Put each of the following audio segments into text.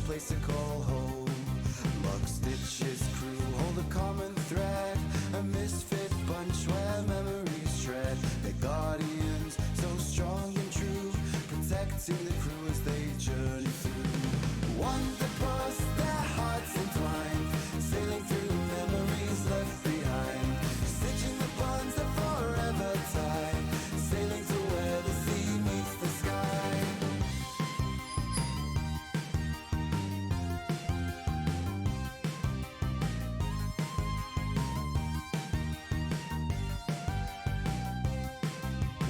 place to call home. Luck Stitch's crew hold a common thread, a misfit bunch where memories tread. They're guardians, so strong and true, protecting the crew as they journey through. Wanderpus, their hearts entwined, sailing through memories left behind, stitching the bonds that forever tie, sailing to where the sea meets the sky.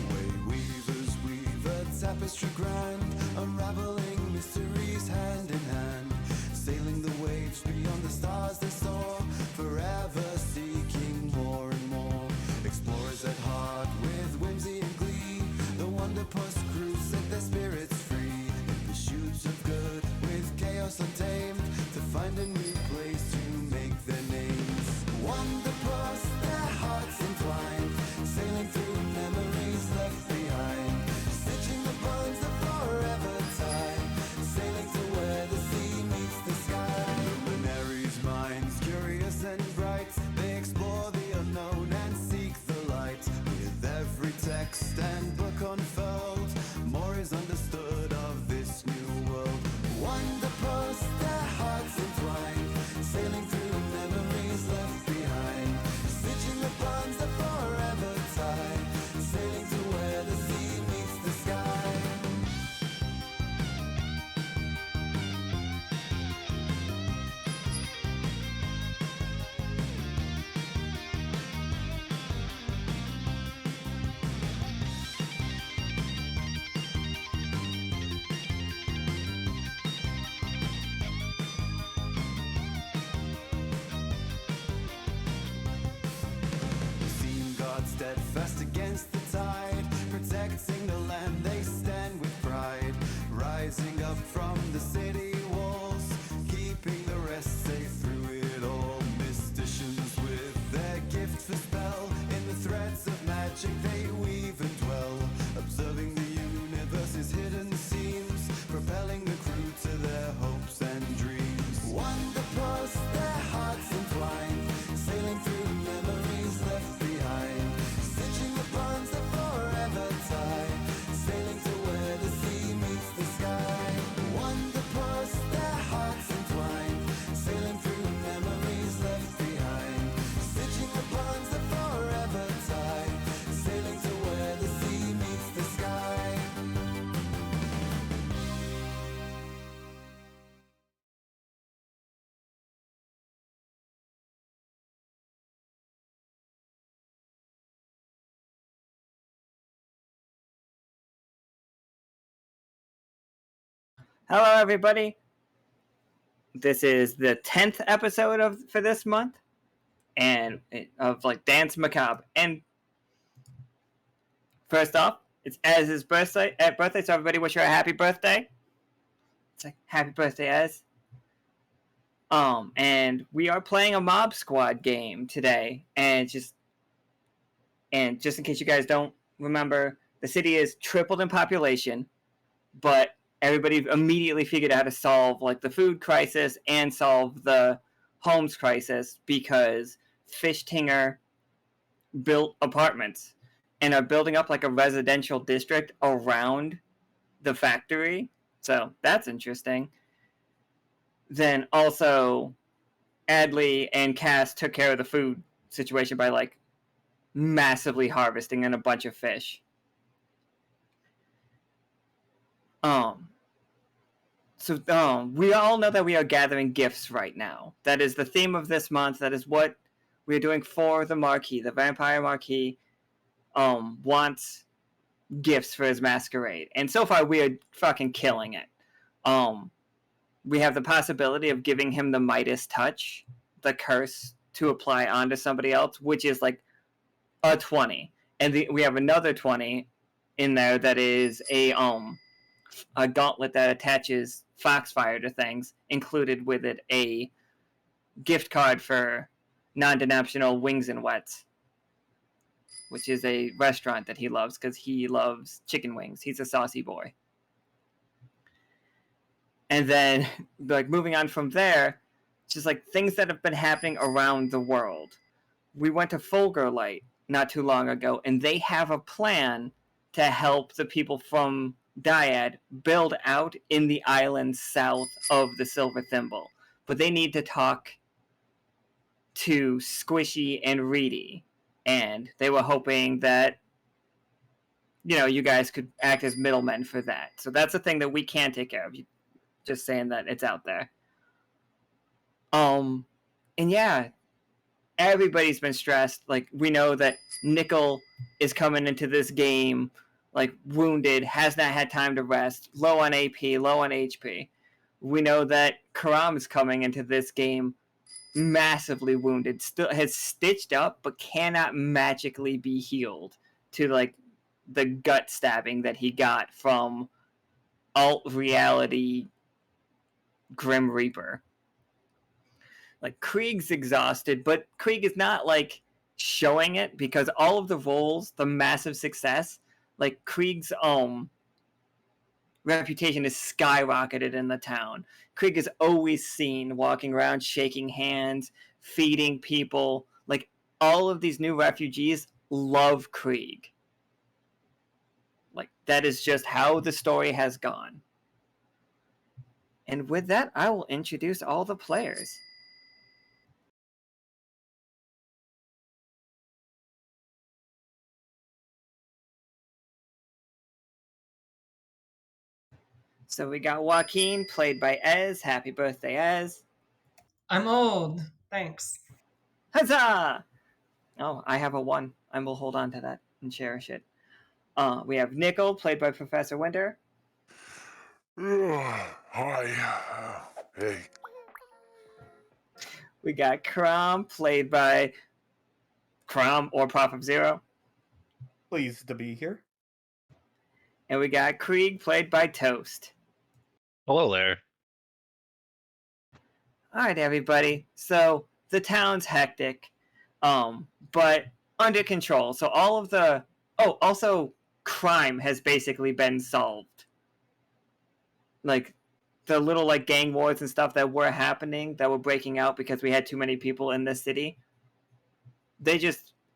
Way weavers weave a tapestry grand, unraveling mysteries hand in hand, sailing the waves beyond the stars they soar, forever seeking more and more. Explorers at heart with whimsy and glee, the Wanderpus crew set their spirits free, in pursuit of good with chaos untamed, to find a new place to make their names. Wanderpus, their hearts entwined, sailing through memories left behind, stitching the bonds that forever tie, sailing to where the sea meets the sky. Luminaries' minds, curious and bright, they explore the unknown and seek the light. With every text and book unfurled, more is understood of this new world. Wanderpus, their hearts entwined, sailing through memories left behind, stitching the bonds that forever tie, sailing to where the sea meets the sky. Seem God steadfast against the tide, protecting the land they stand with pride, rising up from the city walls, keeping the rest safe through it all. Mysticians with their gift for spell, in the threads of magic they weave and dwell, observing the universe's hidden seams, propelling the crew to their hopes and dreams. Wanderpus, their hearts entwined, sailing through memories left behind, stitching the bonds that forever tie, sailing to where the sea meets the sky. Wanderpus, their hearts entwined, sailing through memories left behind, stitching the bonds that forever tie, sailing to where the sea meets the sky. Hello, everybody. This is the 10th episode for this month, and of Dance Macabre. And first off, it's Ez's birthday. So everybody, wish her a happy birthday. It's like happy birthday, Ez. And we are playing a Mob Squad game today, and just in case you guys don't remember, the city is tripled in population, but everybody immediately figured out how to solve the food crisis and solve the homes crisis because Fishtinger built apartments and are building up a residential district around the factory. So that's interesting. Then also Adley and Cass took care of the food situation by massively harvesting in a bunch of fish. So we all know that we are gathering gifts right now. That is the theme of this month. That is what we are doing for the Marquis. The vampire Marquis wants gifts for his masquerade. And so far we are fucking killing it. We have the possibility of giving him the Midas touch, the curse to apply onto somebody else, which is a 20. And we have another 20 in there that is a gauntlet that attaches Foxfire to things, included with it a gift card for non-denominational Wings and Wets, which is a restaurant that he loves because he loves chicken wings. He's a saucy boy. And then, like, moving on from there, just like things that have been happening around the world. We went to Fulgurlight not too long ago, and they have a plan to help the people from Dyad build out in the island south of the Silver Thimble. But they need to talk to Squishy and Reedy, and they were hoping that you guys could act as middlemen for that. So that's a thing that we can take care of. Just saying that it's out there. And yeah, everybody's been stressed. Like, we know that Nichol is coming into this game like wounded, has not had time to rest, low on AP, low on HP. We know that Caram is coming into this game massively wounded, still has stitched up, but cannot magically be healed to like the gut stabbing that he got from alt reality Grim Reaper. Like, Krieg's exhausted, but Krieg is not like showing it because all of the roles, the massive success, like Krieg's reputation is skyrocketed in the town. Krieg is always seen walking around, shaking hands, feeding people. Like, all of these new refugees love Krieg. Like, that is just how the story has gone. And with that, I will introduce all the players. So we got Joaquin, played by Ez. Happy birthday, Ez. I'm old. Thanks. Huzzah! Oh, I have a 1. I will hold on to that and cherish it. We have Nichol, played by Professor Winter. Hi. Hey. We got Caram, played by Caram or Prof of Zero. Pleased to be here. And we got Krieg, played by Toast. Hello there. All right, everybody. So the town's hectic, but under control. So all of the also crime has basically been solved. Like, the little like gang wars and stuff that were happening, that were breaking out because we had too many people in this city.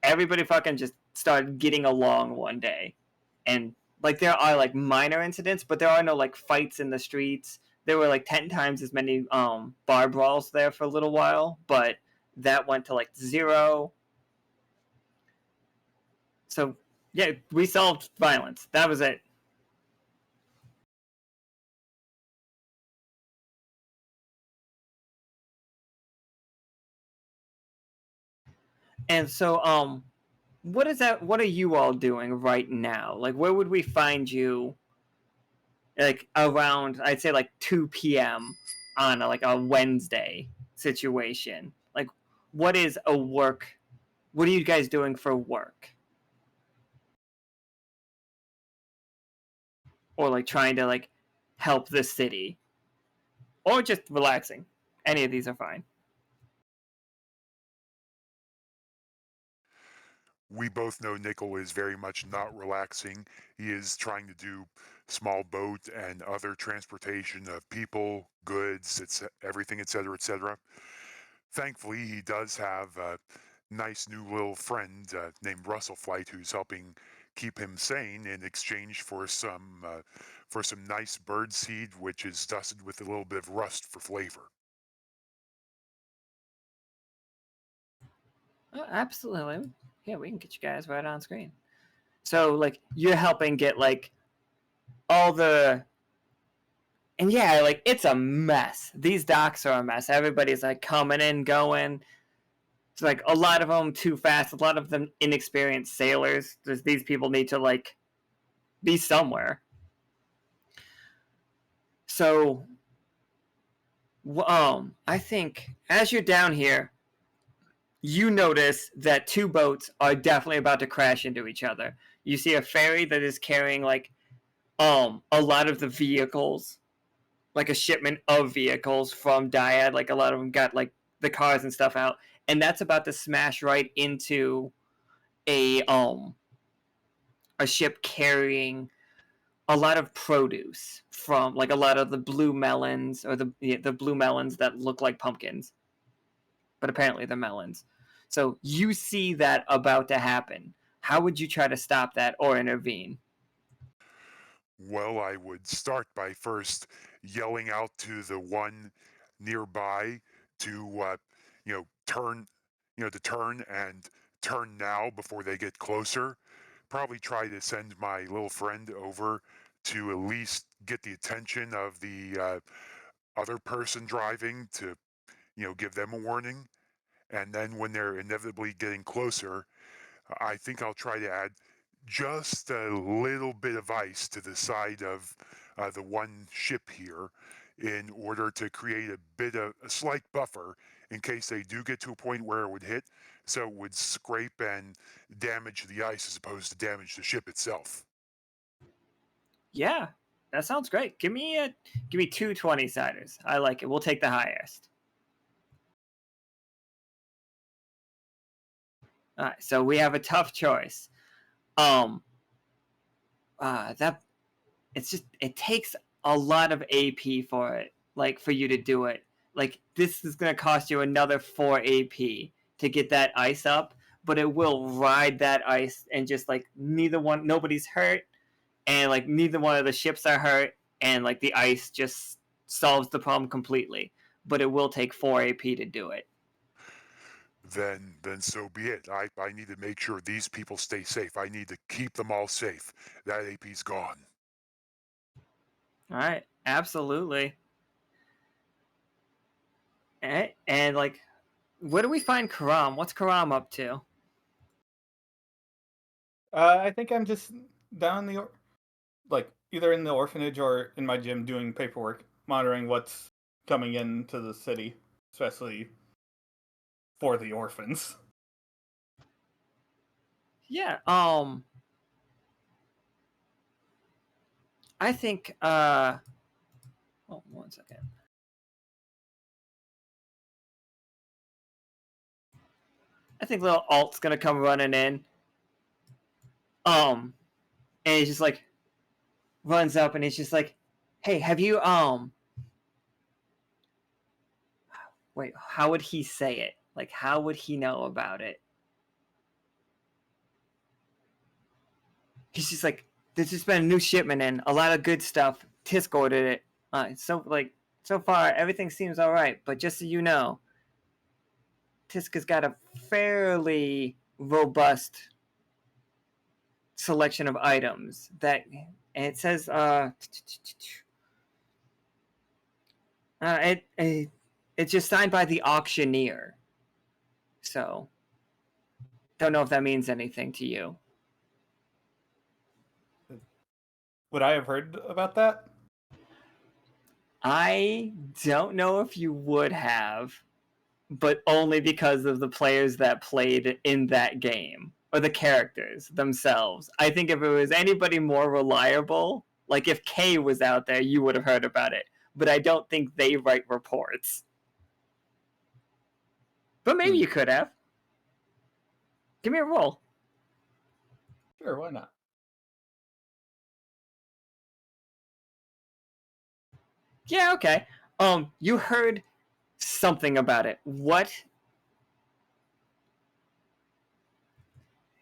Everybody fucking just started getting along one day, and like there are like minor incidents, but there are no like fights in the streets. There were like 10 times as many bar brawls there for a little while, but that went to like 0. So yeah, we solved violence. That was it. And so what are you all doing right now? Like, where would we find you like around, I'd say like 2 p.m. on a Wednesday situation? Like, what are you guys doing for work? Or like trying to like help the city? Or just relaxing? Any of these are fine. We both know Nichol is very much not relaxing. He is trying to do small boat and other transportation of people, goods, everything, etc., etc. Thankfully, he does have a nice new little friend named Russell Flight who's helping keep him sane in exchange for some nice bird seed, which is dusted with a little bit of rust for flavor. Oh, absolutely. Yeah, we can get you guys right on screen. So, like, you're helping get, like, all the... And yeah, like, it's a mess. These docks are a mess. Everybody's, like, coming in, going. It's like, a lot of them too fast. A lot of them inexperienced sailors. These people need to, like, be somewhere. So, I think, as you're down here, you notice that 2 boats are definitely about to crash into each other. You see a ferry that is carrying like a lot of the vehicles, like a shipment of vehicles from Dyad. Like, a lot of them got like the cars and stuff out, and that's about to smash right into a ship carrying a lot of produce from like a lot of the blue melons or the blue melons that look like pumpkins, but apparently they're melons. So you see that about to happen. How would you try to stop that or intervene? Well, I would start by first yelling out to the one nearby to, turn, to turn and turn now before they get closer. Probably try to send my little friend over to at least get the attention of the other person driving to, give them a warning. And then when they're inevitably getting closer, I think I'll try to add just a little bit of ice to the side of the one ship here in order to create a slight buffer in case they do get to a point where it would hit, so it would scrape and damage the ice as opposed to damage the ship itself. Yeah, that sounds great. Give me 2 20-siders. I like it. We'll take the highest. All right, so we have a tough choice. That it takes a lot of AP for it, like for you to do it. Like this is gonna cost you another 4 AP to get that ice up, but it will ride that ice and just like nobody's hurt, and like neither one of the ships are hurt, and like the ice just solves the problem completely. But it will take 4 AP to do it. Then so be it. I need to make sure these people stay safe. I need to keep them all safe. That AP's gone. All right, absolutely. And like, where do we find Caram? What's Caram up to? I think I'm just down either in the orphanage or in my gym doing paperwork, monitoring what's coming into the city, especially for the orphans. Yeah. I think. Oh, 1 second. I think little Alt's gonna come running in. And he's just like runs up and he's just like, "Hey, have you Wait, how would he say it? Like, how would he know about it?" He's just like, "There's just been a new shipment in, a lot of good stuff. Tisk ordered it. So far everything seems all right, but just so you know, Tisk has got a fairly robust selection of items that, and it says it's just signed by the auctioneer. So don't know if that means anything to you." Would I have heard about that? I don't know if you would have, but only because of the players that played in that game or the characters themselves. I think if it was anybody more reliable, like if Kay was out there, you would have heard about it. But I don't think they write reports. But maybe you could have. Give me a roll. Sure, why not? Yeah, okay. You heard something about it. What?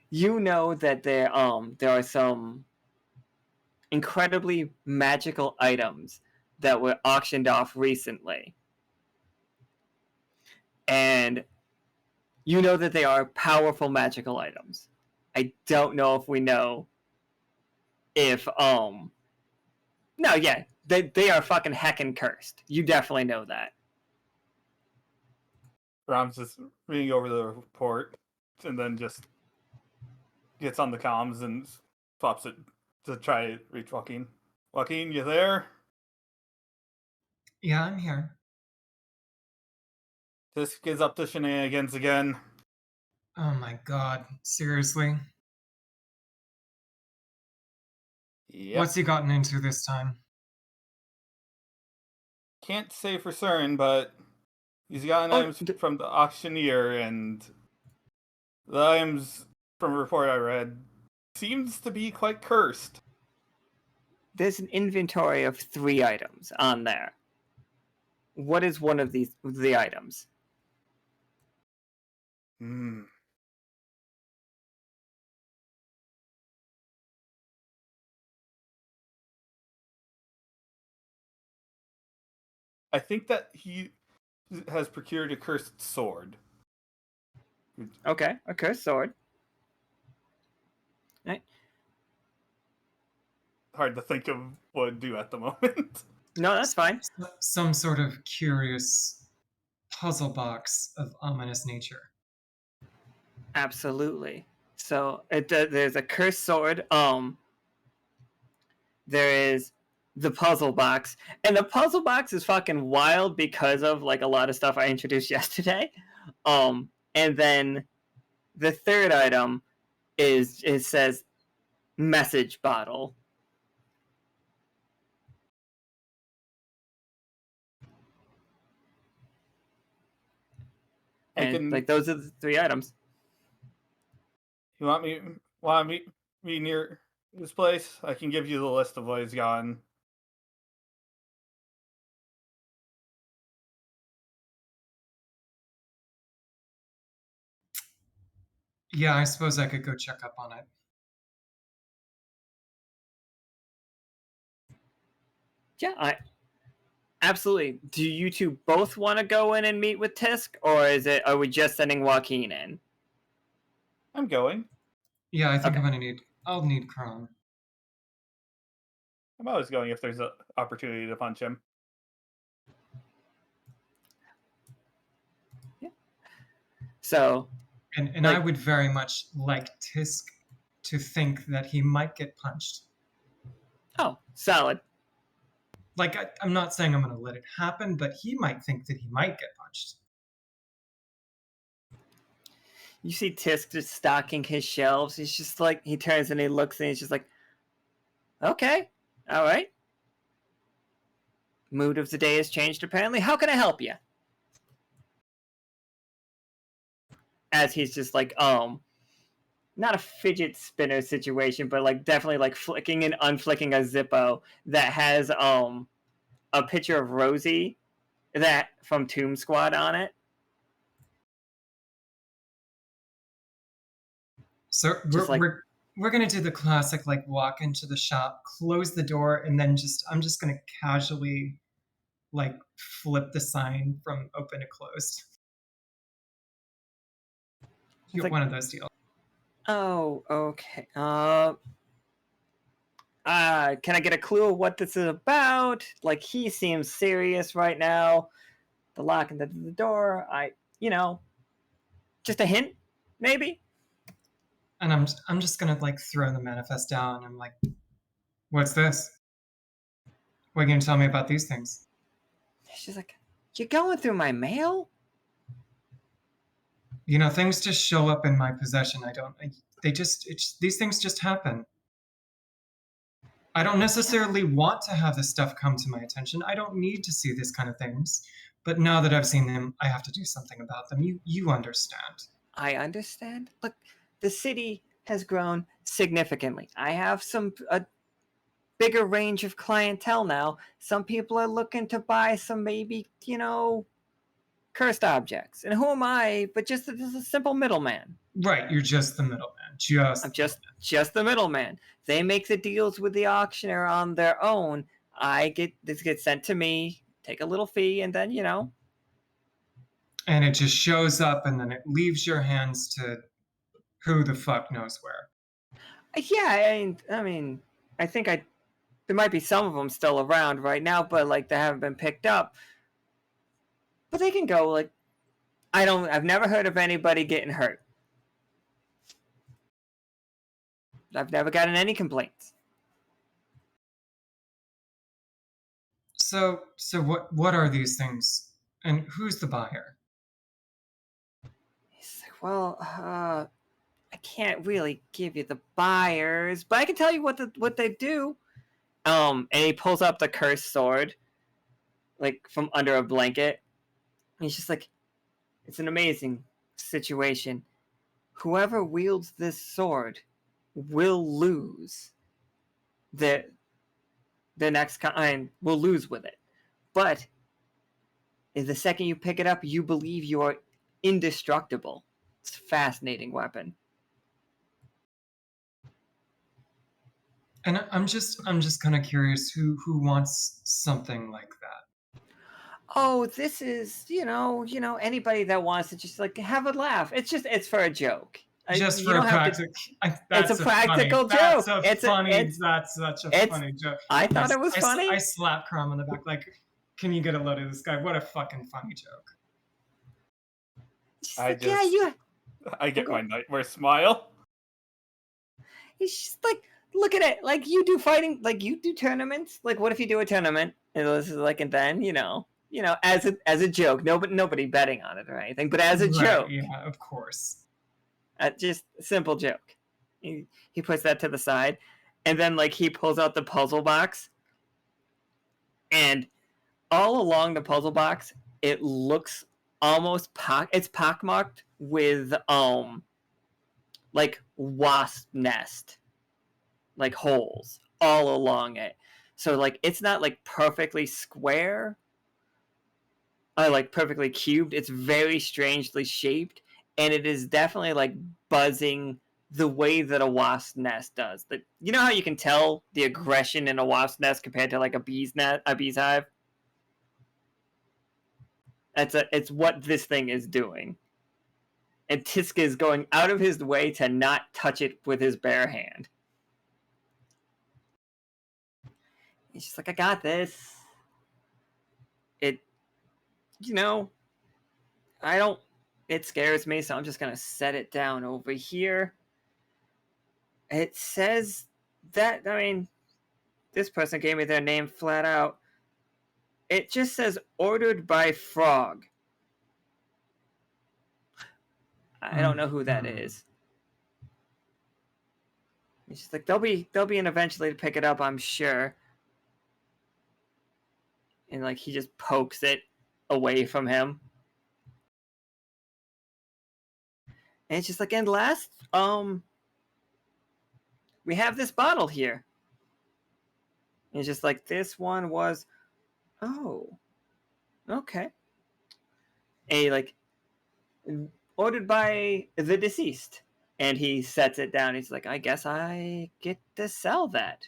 You know that there are some incredibly magical items that were auctioned off recently. And you know that they are powerful magical items. I don't know if we know if no, yeah, they are fucking heckin' cursed. You definitely know that. Ram's just reading over the report and then just gets on the comms and swaps it to try to reach Joaquin. Joaquin, you there? Yeah, I'm here. This is up to shenanigans again. Oh my god, seriously? Yep. What's he gotten into this time? Can't say for certain, but he's gotten items from the auctioneer, and the items from a report I read seems to be quite cursed. there's an inventory of 3 items on there. What is one of the items? Hmm. I think that he has procured a cursed sword. Okay, a cursed sword. Right. Hard to think of what to do at the moment. No, that's fine. Some sort of curious puzzle box of ominous nature. Absolutely. So there's a cursed sword. There is the puzzle box, and the puzzle box is fucking wild because of like a lot of stuff I introduced yesterday. And then the third item is it says message bottle. And like those are the 3 items. You want me near this place? I can give you the list of what he's gotten. Yeah, I suppose I could go check up on it. Yeah, I absolutely. Do you two both want to go in and meet with Tisk, or are we just sending Joaquin in? I'm going. Yeah, I think Okay. I'll need Caram. I'm always going if there's an opportunity to punch him. Yeah. So, And I would very much like Tisk to think that he might get punched. oh, solid. Like, I'm not saying I'm going to let it happen, but he might think that he might get punched. You see Tisk just stocking his shelves. He's just like, he turns and he looks and he's just like, okay, all right. Mood of the day has changed apparently. How can I help you? As he's just like, not a fidget spinner situation, but like definitely like flicking and unflicking a Zippo that has a picture of Rosie that from Tomb Squad on it. So we're gonna do the classic like walk into the shop, close the door, and then I'm just gonna casually like flip the sign from open to closed. You like, one of those deals. Oh, okay. Can I get a clue of what this is about? Like, he seems serious right now. The lock and the door, just a hint, maybe? And I'm just gonna like throw the manifest down. I'm like, what's this? What are you gonna tell me about these things? She's like, you're going through my mail? You know, things just show up in my possession. These things just happen. I don't necessarily want to have this stuff come to my attention. I don't need to see this kind of things. But now that I've seen them, I have to do something about them. You understand. I understand. Look, the city has grown significantly. I have a bigger range of clientele now. Some people are looking to buy some maybe, cursed objects. And who am I but just a simple middleman? Right, you're just the middleman. I'm just the middleman. They make the deals with the auctioneer on their own. This gets sent to me, take a little fee, and then And it just shows up, and then it leaves your hands to who the fuck knows where. Yeah, I mean, I think there might be some of them still around right now, but like they haven't been picked up. But they can go. Like, I've never heard of anybody getting hurt. I've never gotten any complaints. So what are these things, and who's the buyer? He's like, well, I can't really give you the buyers, but I can tell you what they do. And he pulls up the cursed sword, like from under a blanket. And he's just like, it's an amazing situation. Whoever wields this sword will lose. the next kind will lose with it. But the second you pick it up, you believe you are indestructible. It's a fascinating weapon. And I'm just kind of curious who wants something like that. Oh, this is, anybody that wants to just like have a laugh. It's for a joke. Just You for a don't have to- practical. It's a practical joke. That's such a it's- funny joke. I thought it was funny. I slap Caram on the back like, can you get a load of this guy? What a fucking funny joke. She's I like, just- yeah. I get my nightmare smile. It's just like, look at it. Like you do fighting, like you do tournaments. Like what if you do a tournament and this is like, and then as a joke. Nobody betting on it or anything, but as a joke. Yeah, of course. Just a simple joke. He puts that to the side, and then like he pulls out the puzzle box, and all along the puzzle box, it looks almost it's pockmarked with like wasp nest, like holes all along it. So like it's not like perfectly square, or like perfectly cubed. It's very strangely shaped. And it is definitely like buzzing the way that a wasp nest does. You know how you can tell the aggression in a wasp nest compared to like a bee's hive? It's what this thing is doing. And Tisk is going out of his way to not touch it with his bare hand. He's just like, I got this. It scares me, so I'm just going to set it down over here. It says that, this person gave me their name flat out. It just says ordered by Frog. I don't know who that is. It's just like, they'll be in eventually to pick it up, I'm sure. And like, he just pokes it away from him. And it's just like, and last, we have this bottle here. And it's just like, this one was, oh, okay. Like, ordered by the deceased. And he sets it down. He's like, I guess I get to sell that.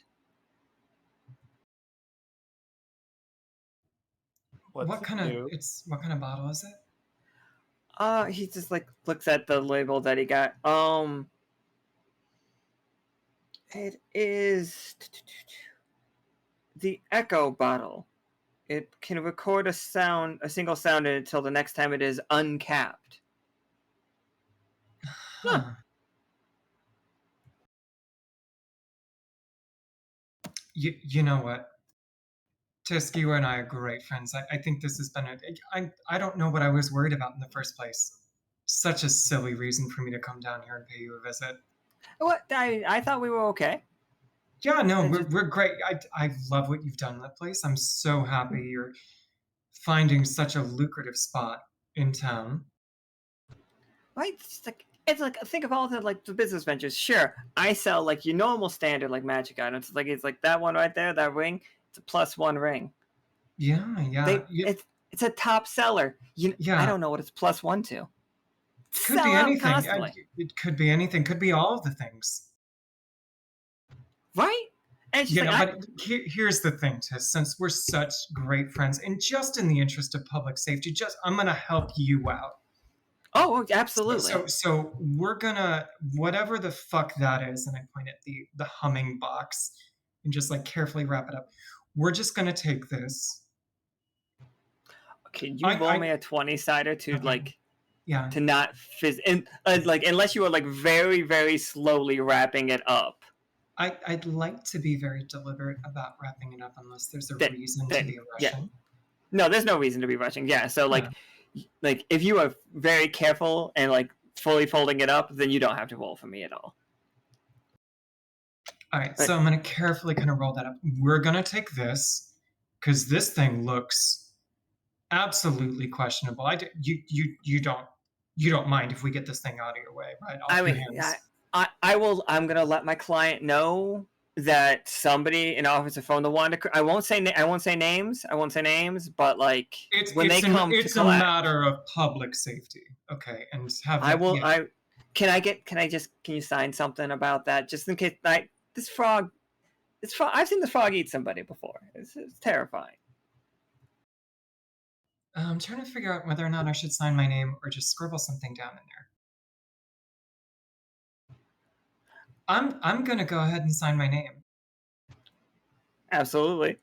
What kind of bottle is it? He just like looks at the label that he got. It is the Echo bottle. It can record a single sound until the next time it is uncapped. Huh. You know what? Tisk, you and I are great friends. I think this has been I don't know what I was worried about in the first place. Such a silly reason for me to come down here and pay you a visit. What? I thought we were okay. Yeah, no, we're great. I love what you've done in that place. I'm so happy you're finding such a lucrative spot in town. Right? It's like think of all the business ventures. Sure, I sell like your normal standard like magic items. It's like that one right there, that ring. It's a +1 ring. Yeah. It's a top seller. I don't know what it's +1 to. Could be anything. It could be anything. Could be all of the things. Right? And but here's the thing, Tess. Since we're such great friends, and just in the interest of public safety, I'm gonna help you out. Oh, absolutely. So we're gonna, whatever the fuck that is, and I point at the humming box, and just like carefully wrap it up. We're just gonna take this. Can you roll me a 20-sider to to not unless you are like very, very slowly wrapping it up. I'd like to be very deliberate about wrapping it up unless there's a reason to be rushing. Yeah. No, there's no reason to be rushing. Yeah, so like if you are very careful and like fully folding it up, then you don't have to roll for me at all. All right, so I'm going to carefully kind of roll that up. We're going to take this because this thing looks absolutely questionable. You don't mind if we get this thing out of your way, right? I will. I'm going to let my client know that somebody, an officer from the Wander, I won't say names, but like when they come it's to a collect, matter of public safety. Okay, and have I that, will. yeah. Can you sign something about that just in case? This frog, I've seen this frog eat somebody before. It's terrifying. I'm trying to figure out whether or not I should sign my name or just scribble something down in there. I'm gonna go ahead and sign my name. Absolutely.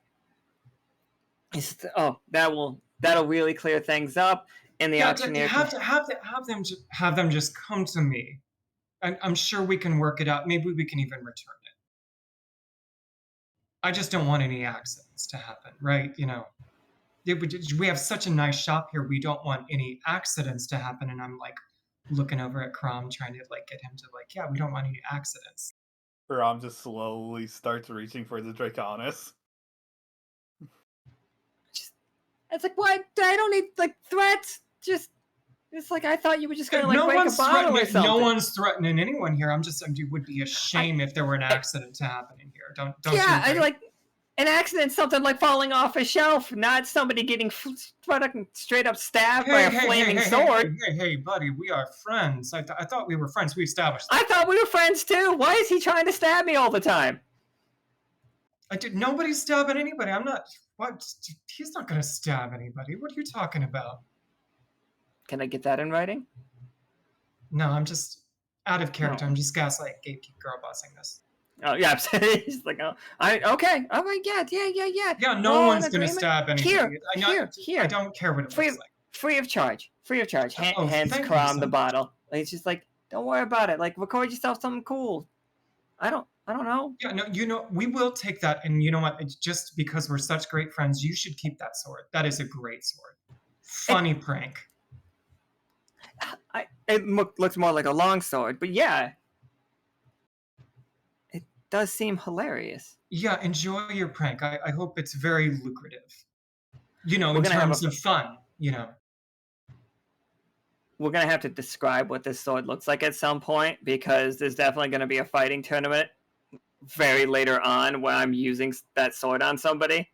That'll really clear things up. And the auctioneer have them just come to me. I'm sure we can work it out. Maybe we can even return it. I just don't want any accidents to happen, right? You know, we have such a nice shop here. We don't want any accidents to happen. And I'm like looking over at Caram, trying to like get him to like, yeah, we don't want any accidents. Caram just slowly starts reaching for the Draconis. It's like, what? I don't need like threats. Just, it's like I thought you were just gonna like break a bottle or something. No one's threatening anyone here. It would be a shame if there were an accident to happen in here. Don't. Yeah, I like an accident, something like falling off a shelf, not somebody getting straight up stabbed by a flaming sword. Hey, buddy, we are friends. I thought we were friends. We established that. I thought we were friends too. Why is he trying to stab me all the time? Nobody's stabbing anybody. I'm not. What? He's not going to stab anybody. What are you talking about? Can I get that in writing? No, I'm just out of character. I'm just gaslight gatekeep girl bossing this. Oh yeah, he's like, oh, okay, all right, yeah. Yeah, no one's going to stab anybody. Here. I don't care what it looks like. Free of charge. Hands thank Caram you, the bottle. Like, it's just like, don't worry about it. Like, record yourself something cool. I don't know. Yeah, no, we will take that. And you know what? It's just because we're such great friends, you should keep that sword. That is a great sword. Funny prank. It looks more like a long sword, but yeah. It does seem hilarious. Yeah, enjoy your prank. I hope it's very lucrative. You know, in terms of fun, you know. We're going to have to describe what this sword looks like at some point, because there's definitely going to be a fighting tournament very later on where I'm using that sword on somebody.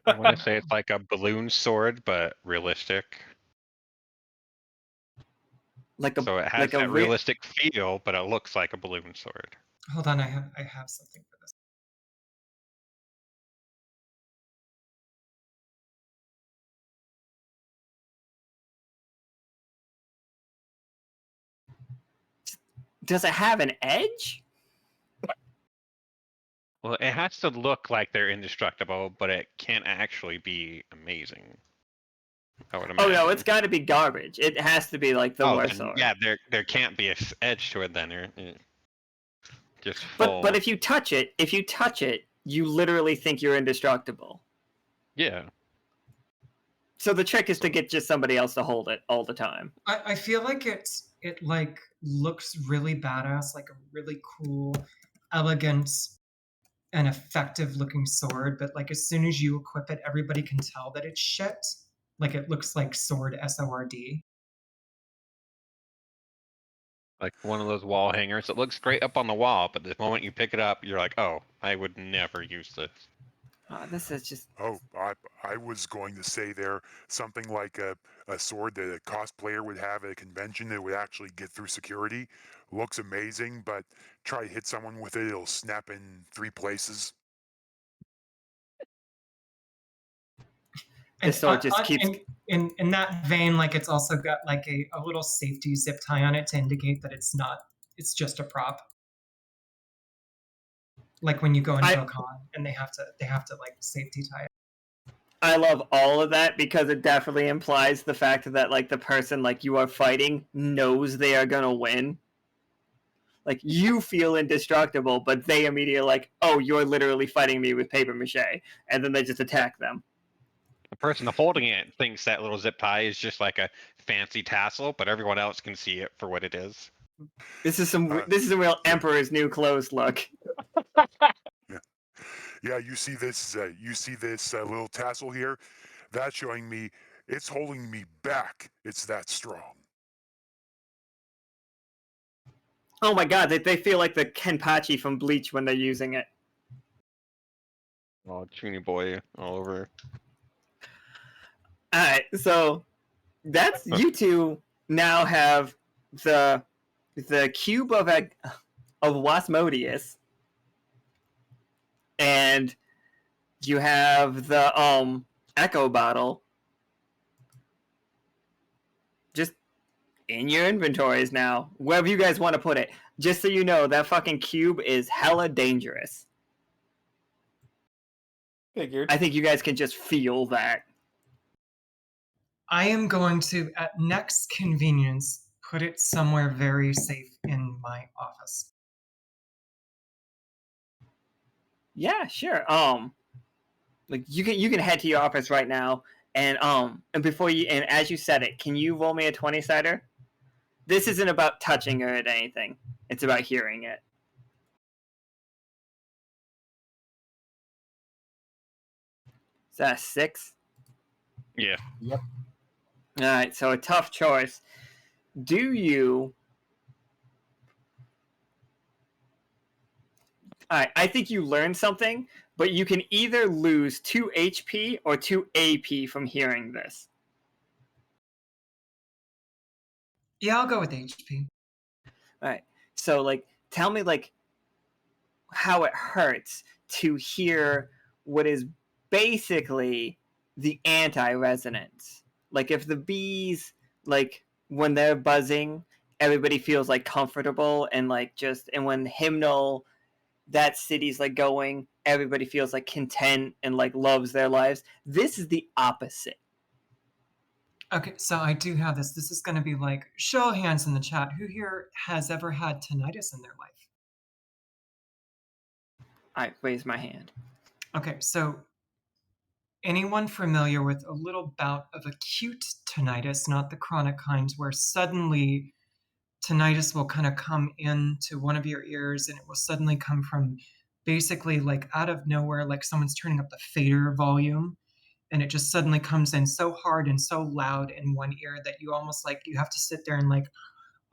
I want to say it's like a balloon sword, but realistic. So it has that realistic feel, but it looks like a balloon sword. Hold on, I have something for this. Does it have an edge? Well, it has to look like they're indestructible, but it can't actually be amazing. I would imagine. Oh no, it's got to be garbage. It has to be like the worst sword. Yeah, there can't be an edge to it then. Just full. But if you touch it, you literally think you're indestructible. Yeah. So the trick is to get just somebody else to hold it all the time. I feel like it like looks really badass, like a really cool, elegant, and effective looking sword, but like as soon as you equip it, everybody can tell that it's shit. Like it looks like sword SORD. Like one of those wall hangers. It looks great up on the wall, but the moment you pick it up, you're like, oh, I would never use this. This is just... Oh, I was going to say there something like a sword that a cosplayer would have at a convention that would actually get through security. Looks amazing, but try to hit someone with it, it'll snap in 3 places. This sword just keeps... In that vein, like it's also got like a little safety zip tie on it to indicate that it's just a prop. Like when you go into a con and they have to like safety tie it. I love all of that because it definitely implies the fact that like the person like you are fighting knows they are gonna win. Like you feel indestructible, but they immediately like, oh, you're literally fighting me with paper mache, and then they just attack them. The person holding it thinks that little zip tie is just like a fancy tassel, but everyone else can see it for what it is. This is a real Emperor's New Clothes look. Yeah, you see this little tassel here? That's showing me it's holding me back. It's that strong. Oh my god, they feel like the Kenpachi from Bleach when they're using it. Oh, Trini boy all over. Alright, so that's you two now have the cube of Wasmodius, and you have the echo bottle just in your inventories now, wherever you guys want to put it. Just so you know, that fucking cube is hella dangerous. Figured. I think you guys can just feel that. I am going to, at next convenience, put it somewhere very safe in my office. Yeah, sure. Like you can head to your office right now, and before you, and as you said it, can you roll me a 20-sider? This isn't about touching it or anything. It's about hearing it. Is that a 6? Yeah. Yep. All right, so a tough choice. Do you? All right, I think you learned something, but you can either lose 2 HP or 2 AP from hearing this. Yeah, I'll go with HP. All right, so like, tell me like how it hurts to hear what is basically the anti-resonance. Like if the bees, like when they're buzzing, everybody feels like comfortable and like just, and when hymnal, that city's like going, everybody feels like content and like loves their lives. This is the opposite. Okay, so I do have this. This is going to be like, show of hands in the chat. Who here has ever had tinnitus in their life? I raise my hand. Okay, so anyone familiar with a little bout of acute tinnitus, not the chronic kinds, where suddenly tinnitus will kind of come into one of your ears and it will suddenly come from basically like out of nowhere, like someone's turning up the fader volume, and it just suddenly comes in so hard and so loud in one ear that you almost like you have to sit there and like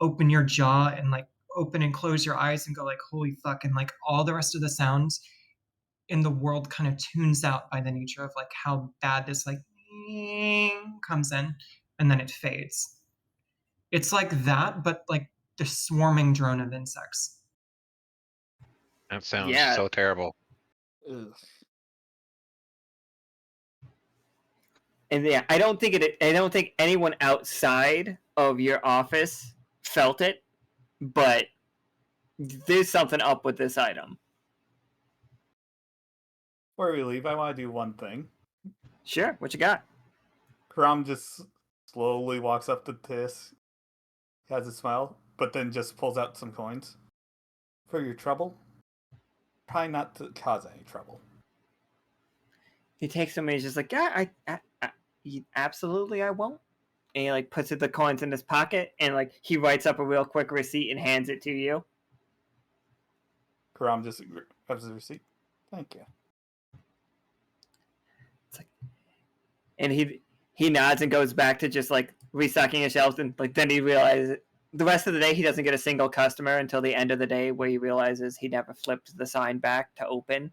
open your jaw and like open and close your eyes and go like, holy fuck, and like all the rest of the sounds in the world kind of tunes out by the nature of like how bad this like comes in and then it fades. It's like that, but like the swarming drone of insects. That sounds Yeah. so terrible. Ugh. And yeah, I don't think anyone outside of your office felt it, but there's something up with this item. Before we leave, I want to do one thing. Sure, what you got? Caram just slowly walks up to Tis, has a smile, but then just pulls out some coins. For your trouble, try not to cause any trouble. He takes them and he's just like, yeah, absolutely I won't. And he like puts the coins in his pocket and like he writes up a real quick receipt and hands it to you. Caram just grabs the receipt. Thank you. It's like, and he nods and goes back to just like restocking his shelves, and like then he realizes the rest of the day he doesn't get a single customer until the end of the day where he realizes he never flipped the sign back to open.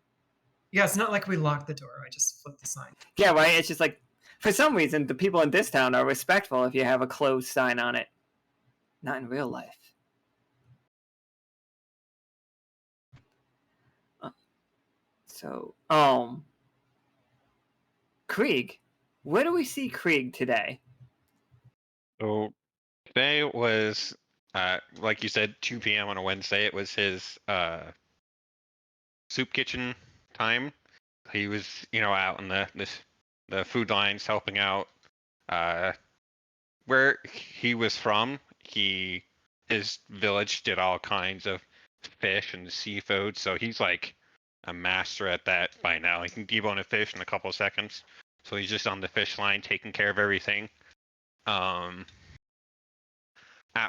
Yeah, it's not like we locked the door. I just flipped the sign. Yeah, right. It's just like for some reason the people in this town are respectful if you have a closed sign on it. Not in real life. So, Krieg, where do we see Krieg today? So today was, like you said, 2 p.m. on a Wednesday. It was his soup kitchen time. He was, out in the food lines helping out. Where he was from, his village did all kinds of fish and seafood, so he's like a master at that by now. He can debone a fish in a couple of seconds. So he's just on the fish line taking care of everything. At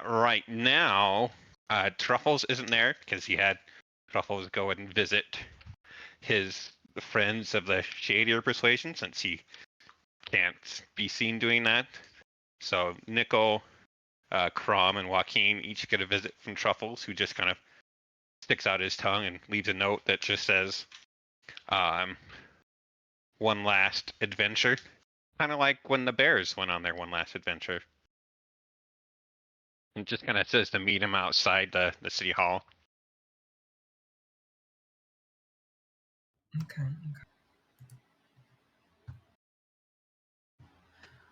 right now, Truffles isn't there because he had Truffles go and visit his friends of the shadier persuasion since he can't be seen doing that. So Nichol, Caram and Joaquin each get a visit from Truffles, who just kind of sticks out his tongue and leaves a note that just says, one last adventure. Kind of like when the Bears went on their one last adventure. And just kind of says to meet him outside the city hall. Okay.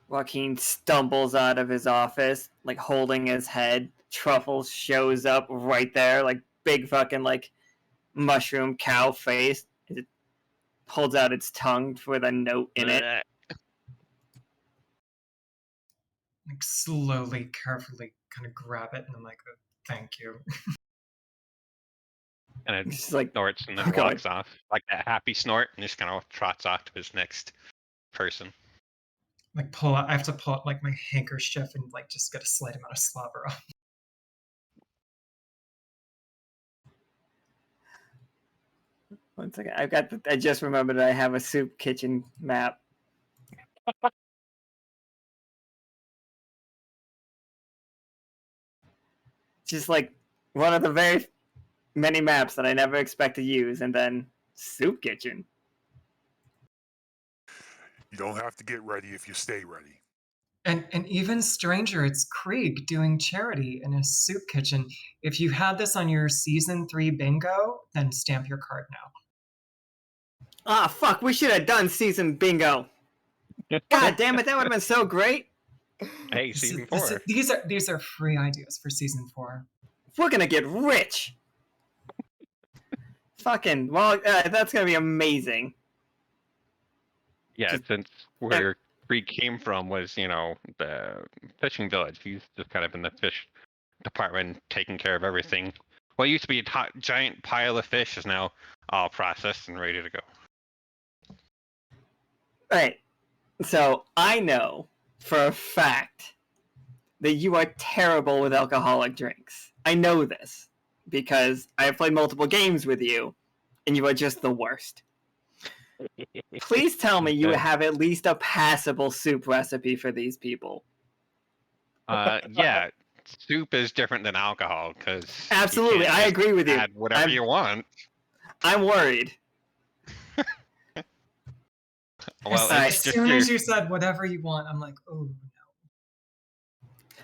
Joaquin stumbles out of his office, like holding his head. Truffles shows up right there, like big fucking like mushroom cow face. It holds out its tongue with a note in it. Like slowly, carefully kind of grab it, and I'm like, oh, thank you. And it Just like, snorts and then oh, God. walks off. Like that happy snort, and just kind of trots off to his next person. Like I have to pull out like my handkerchief and like just get a slight amount of slobber off. One second, I just remembered I have a soup kitchen map. Just like one of the very many maps that I never expect to use, and then soup kitchen. You don't have to get ready if you stay ready. And even stranger, it's Krieg doing charity in a soup kitchen. If you had this on your season 3 bingo, then stamp your card now. Ah, fuck, we should have done season bingo. God damn it, that would have been so great. Hey, season 4. These are free ideas for season 4. We're gonna get rich. Fucking, well, that's gonna be amazing. Yeah, since where Krieg came from was, the fishing village. He's just kind of in the fish department taking care of everything. What used to be a giant pile of fish is now all processed and ready to go. Right. So I know for a fact that you are terrible with alcoholic drinks. I know this because I have played multiple games with you, and you are just the worst. Please tell me you have at least a passable soup recipe for these people. Yeah, soup is different than alcohol because absolutely, I agree with you. Add whatever you want. I'm worried. Well, as soon as you said whatever you want, I'm like, oh no.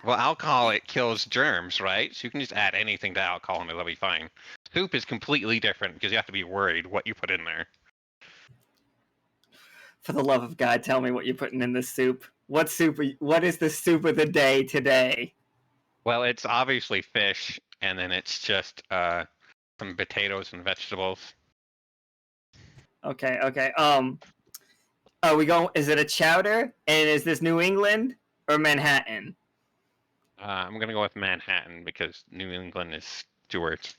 Well, alcohol, it kills germs, right? So you can just add anything to alcohol and it'll be fine. Soup is completely different because you have to be worried what you put in there. For the love of God, tell me what you're putting in this soup. What is the soup of the day today? Well, it's obviously fish, and then it's just some potatoes and vegetables. Okay. Are we going? Is it a chowder? And is this New England or Manhattan? I'm gonna go with Manhattan because New England is Stewart's.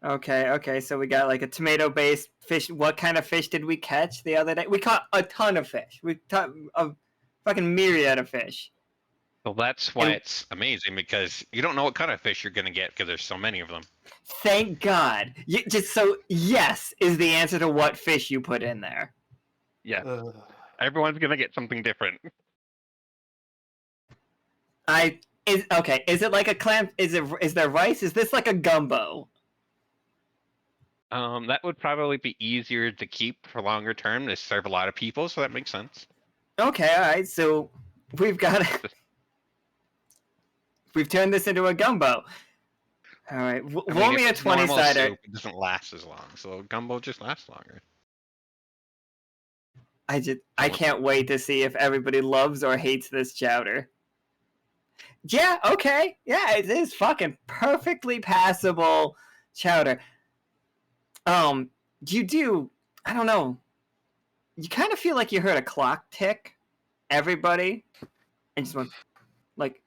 Okay. So we got like a tomato-based fish. What kind of fish did we catch the other day? We caught a ton of fish. We caught a fucking myriad of fish. Well, that's why it's amazing because you don't know what kind of fish you're gonna get because there's so many of them. Thank God. Yes is the answer to what fish you put in there. Yeah. Everyone's gonna get something different. Is it like a clam? Is there rice? Is this like a gumbo? That would probably be easier to keep for longer term to serve a lot of people, so that makes sense. Okay, all right. So we've turned this into a gumbo. All right, roll me a 20-sider. It doesn't last as long, so gumbo just lasts longer. I can't wait to see if everybody loves or hates this chowder. Yeah, okay. Yeah, it is fucking perfectly passable chowder. I don't know. You kind of feel like you heard a clock tick, everybody, and just went, like,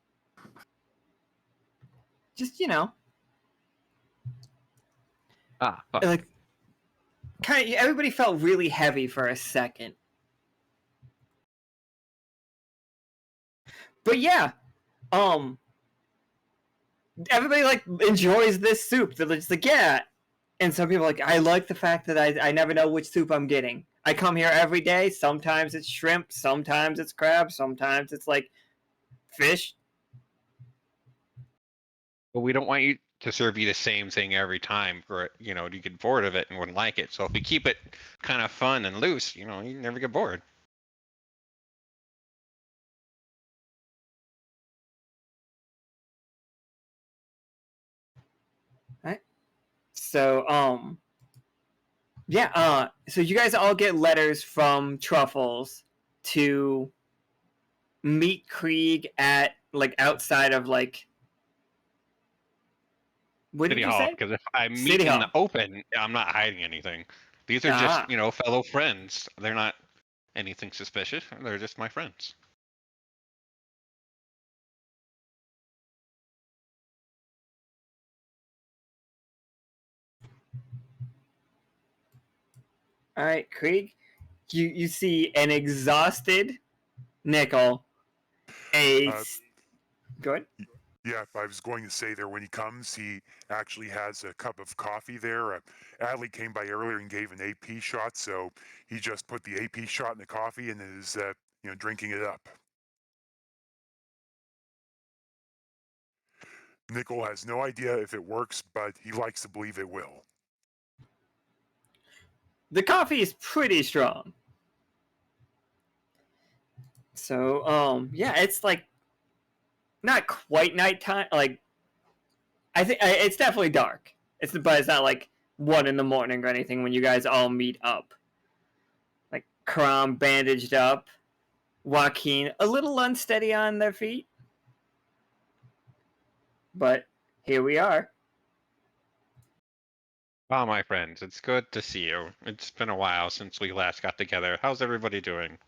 just, Ah, fuck. like, kind of, everybody felt really heavy for a second. But yeah, everybody like enjoys this soup. They're just like, yeah. And some people are like, I like the fact that I never know which soup I'm getting. I come here every day. Sometimes it's shrimp, sometimes it's crab, sometimes it's like fish. But we don't want you to serve you the same thing every time for, you know, you get bored of it and wouldn't like it. So if we keep it kind of fun and loose, you know, you never get bored. Right. So yeah, so you guys all get letters from Truffles to meet Krieg at like outside of like what City did you Hall, say? because if I meet City in Hall. the open, I'm not hiding anything. These are just, Ah. you know, fellow friends. They're not anything suspicious. They're just my friends. All right, Krieg. You see an exhausted Nichol. Go ahead. Yeah, I was going to say there when he comes, he actually has a cup of coffee there. Adley came by earlier and gave an AP shot, so he just put the AP shot in the coffee and is, drinking it up. Nichol has no idea if it works, but he likes to believe it will. The coffee is pretty strong. So, yeah, it's like not quite nighttime. Like, I think it's definitely dark. But it's not like 1 in the morning or anything when you guys all meet up. Like Caram bandaged up, Joaquin a little unsteady on their feet, but here we are. Ah, my friends, it's good to see you. It's been a while since we last got together. How's everybody doing?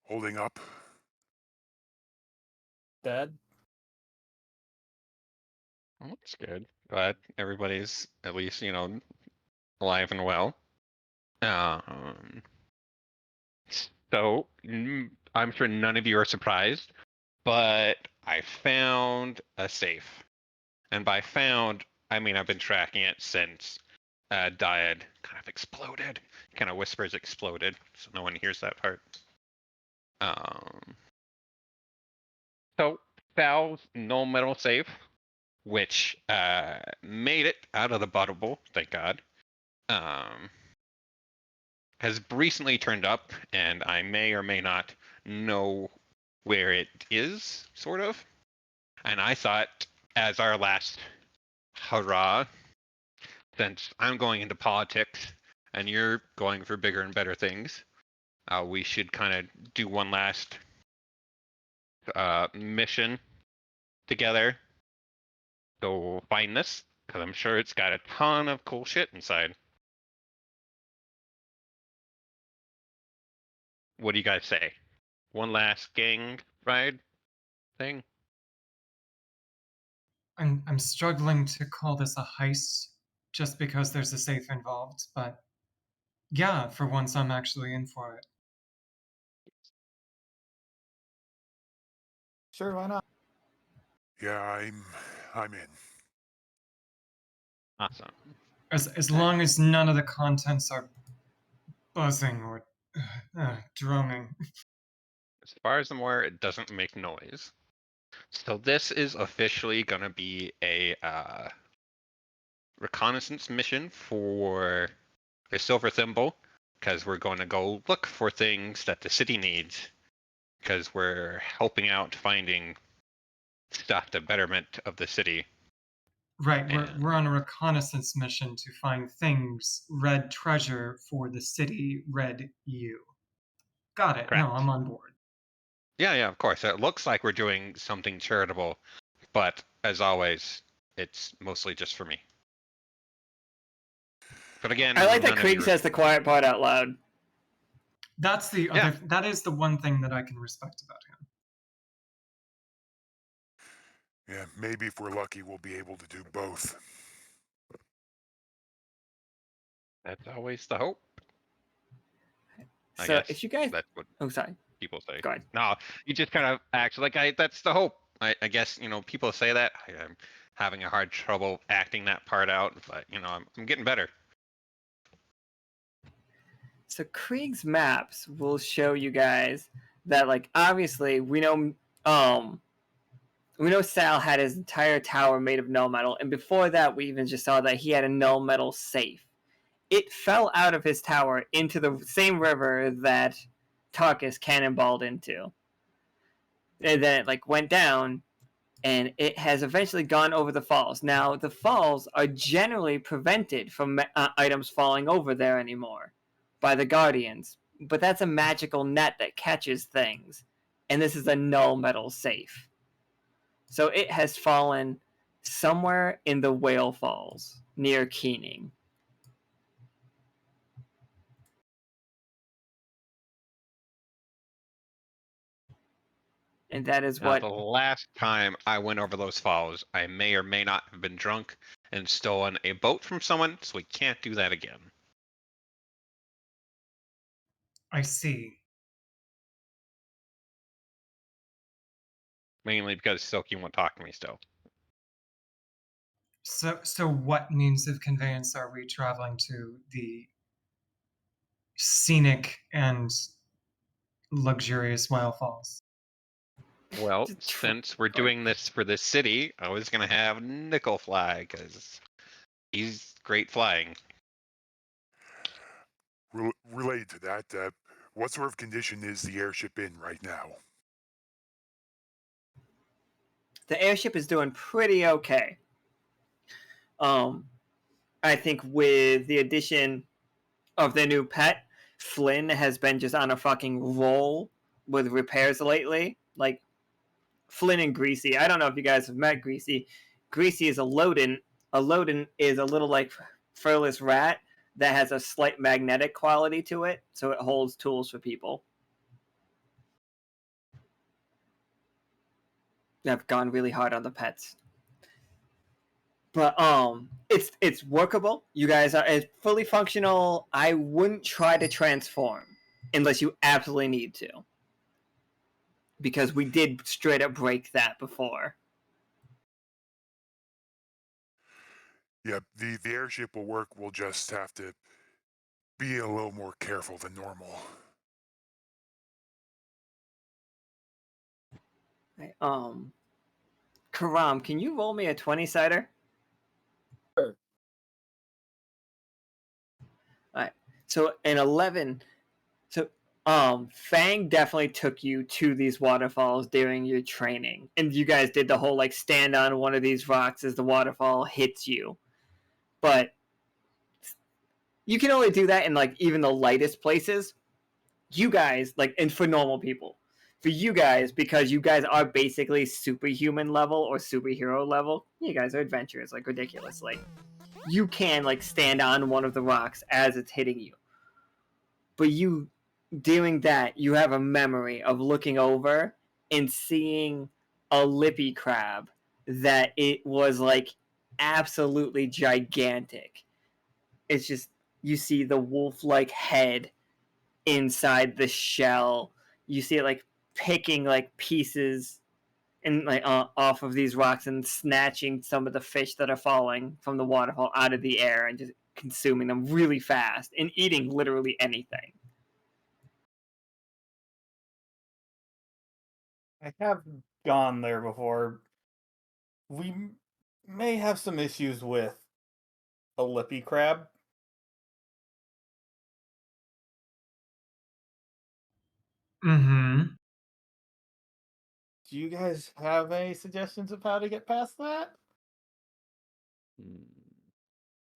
Holding up. Dad? Well, that's good. Glad everybody's at least, you know, alive and well. So I'm sure none of you are surprised, but I found a safe. And by found, I mean I've been tracking it since Dyad kind of exploded. Kind of whispers exploded, so no one hears that part. So Val's no metal safe, which made it out of the bubble, thank God. Has recently turned up, and I may or may not know where it is, sort of. And I thought, as our last hurrah, since I'm going into politics and you're going for bigger and better things, we should kind of do one last mission together. Go find this, because I'm sure it's got a ton of cool shit inside. What do you guys say? One last gang ride thing? I'm struggling to call this a heist just because there's a safe involved, but yeah, for once I'm actually in for it. Sure, why not? Yeah, I'm in. Awesome. As long as none of the contents are buzzing or droning. As far as I'm aware, it doesn't make noise. So this is officially going to be a reconnaissance mission for a silver thimble, because we're going to go look for things that the city needs, because we're helping out finding stuff to betterment of the city. Right, we're on a reconnaissance mission to find things, red treasure for the city, red U. Got it. Correct. No, I'm on board. Yeah, of course. It looks like we're doing something charitable, but as always, it's mostly just for me. But again, I like that none of Krieg you says the quiet part out loud. That's the Yeah. other. That is the one thing that I can respect about him. Yeah, maybe if we're lucky, we'll be able to do both. That's always the hope. I So guess if you guys, that's what oh sorry, people say. go ahead. No, you just kind of act like that's the hope. I guess, you know, people say that. I'm having a hard trouble acting that part out, but, you know, I'm getting better. So Krieg's maps will show you guys that like obviously we know Sal had his entire tower made of null metal, and before that we even just saw that he had a null metal safe. It fell out of his tower into the same river that Tarkus cannonballed into. And then it like went down, and it has eventually gone over the falls. Now, the falls are generally prevented from items falling over there anymore by the Guardians, but that's a magical net that catches things, and this is a null metal safe. So it has fallen somewhere in the Wail Falls near Keening. And that is Now, what the last time I went over those falls, I may or may not have been drunk and stolen a boat from someone, so we can't do that again. I see. Mainly because Silky won't talk to me still. So what means of conveyance are we traveling to the scenic and luxurious Wail Falls? Well, since we're doing this for the city, I was gonna have Nichol fly because he's great flying. Related to that, what sort of condition is the airship in right now? the airship is doing pretty okay. I think with the addition of their new pet, Flynn has been just on a fucking roll with repairs lately. Like Flynn and Greasy. I don't know if you guys have met Greasy. Greasy is a Lodin. A Lodin is a little like furless rat that has a slight magnetic quality to it, so it holds tools for people. I've gone really hard on the pets. But it's workable. You guys are it's fully functional. I wouldn't try to transform unless you absolutely need to, because we did straight up break that before. Yeah, the airship will work. We'll just have to be a little more careful than normal. Caram, can you roll me a 20-sider? Sure. Alright. So an 11. So Fang definitely took you to these waterfalls during your training. And you guys did the whole like stand on one of these rocks as the waterfall hits you. But you can only do that in like even the lightest places. You guys, like, and for normal people, for you guys, because you guys are basically superhuman level or superhero level, you guys are adventurers, like, ridiculously. You can, like, stand on one of the rocks as it's hitting you. But you doing that, you have a memory of looking over and seeing a lippy crab that it was, like, absolutely gigantic. It's just, you see the wolf-like head inside the shell. You see it like picking like pieces and like off of these rocks and snatching some of the fish that are falling from the waterfall out of the air and just consuming them really fast and eating literally anything. I have gone there before. We may have some issues with a lippy crab. Mm-hmm. Do you guys have any suggestions of how to get past that?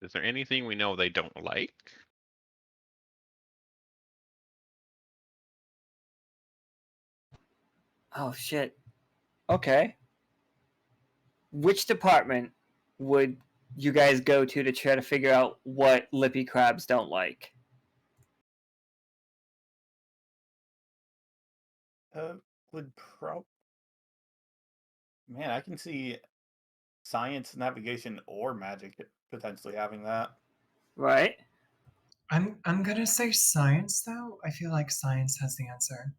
Is there anything we know they don't like? Oh shit. Okay. Which department would you guys go to try to figure out what lippy crabs don't like? Would Man, I can see science, navigation, or magic potentially having that. Right? I'm gonna say science though. I feel like science has the answer.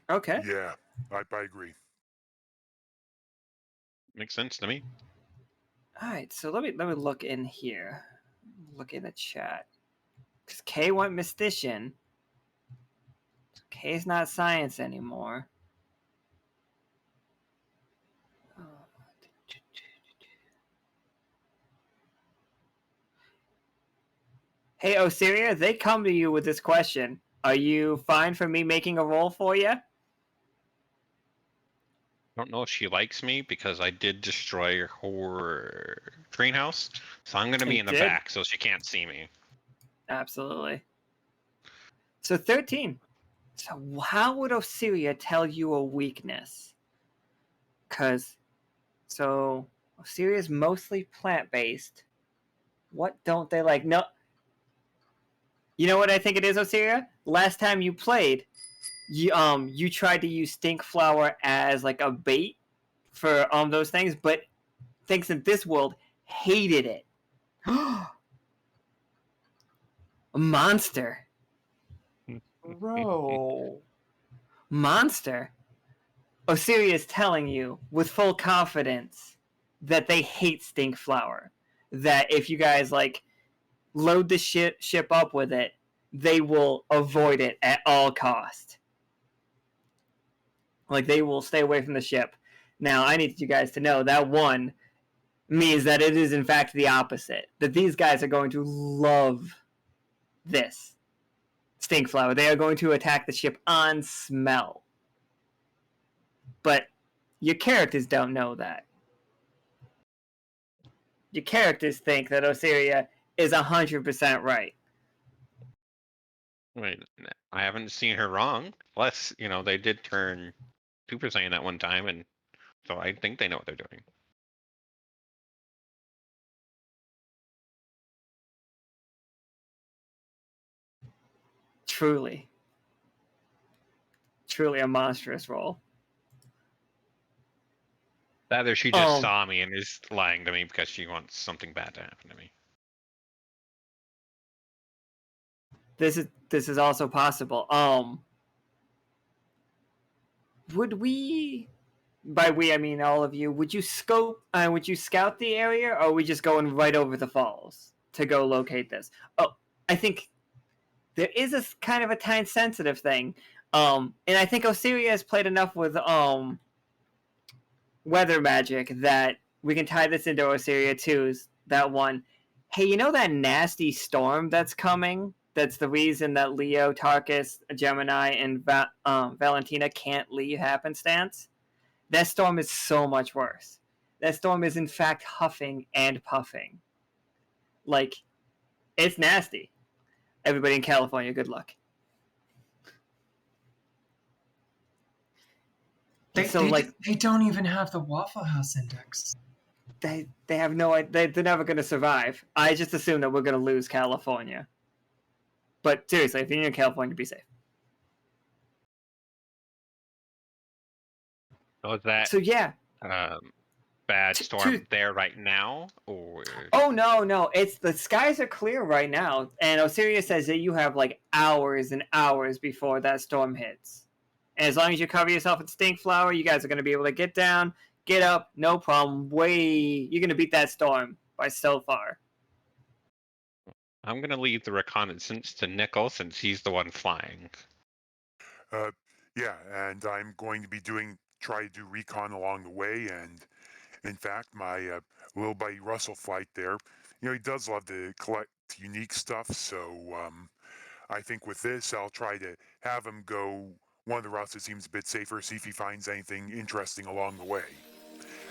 Okay. Yeah, I agree. Makes sense to me. All right, so let me look in here. Look in the chat. Because K went mystician. Okay, it's not science anymore. Hey, Osiria, they come to you with this question. Are you fine for me making a roll for you? I don't know if she likes me because I did destroy her greenhouse. So I'm going to be You in the did? back so she can't see me. Absolutely. So 13. So how would Osiria tell you a weakness? So Osiria's mostly plant-based. What don't they like? No. You know what I think it is, Osiria? Last time you played, you tried to use stink flower as like a bait for those things, but things in this world hated it. A monster. Bro. Monster. Osiria is telling you with full confidence that they hate stink flower. That if you guys like load the ship up with it, they will avoid it at all cost. Like they will stay away from the ship. Now I need you guys to know that one means that it is in fact the opposite. That these guys are going to love this stink flower. They are going to attack the ship on smell. But your characters don't know that. Your characters think that Osiria is 100% right. Wait, I haven't seen her wrong. Plus, they did turn Super Saiyan that one time, and so I think they know what they're doing. Truly. Truly a monstrous role. Either she just saw me and is lying to me because she wants something bad to happen to me. This is also possible. Would we, by we I mean all of you, would you scout the area, or are we just going right over the falls to go locate this? Oh, I think there is a kind of a time sensitive thing. And I think Osiria has played enough with weather magic that we can tie this into Osiria 2's that one. Hey, you know that nasty storm that's coming? That's the reason that Leo, Tarkus, Gemini, and Valentina can't leave happenstance? That storm is so much worse. That storm is in fact huffing and puffing. Like, it's nasty. Everybody in California, good luck. They don't even have the Waffle House index. They have no idea. They're never going to survive. I just assume that we're going to lose California. But seriously, if you're in California, be safe. So is that yeah. Bad storm there right now, or? Oh no! It's the skies are clear right now, and Osiria says that you have like hours and hours before that storm hits. And as long as you cover yourself in stink flower, you guys are going to be able to get down, get up, no problem. You're going to beat that storm by so far. I'm going to leave the reconnaissance to Nichol since he's the one flying. Yeah, and I'm going to be try to do recon along the way, and in fact, my little buddy Russell flight there, he does love to collect unique stuff, so I think with this, I'll try to have him go one of the routes that seems a bit safer, see if he finds anything interesting along the way.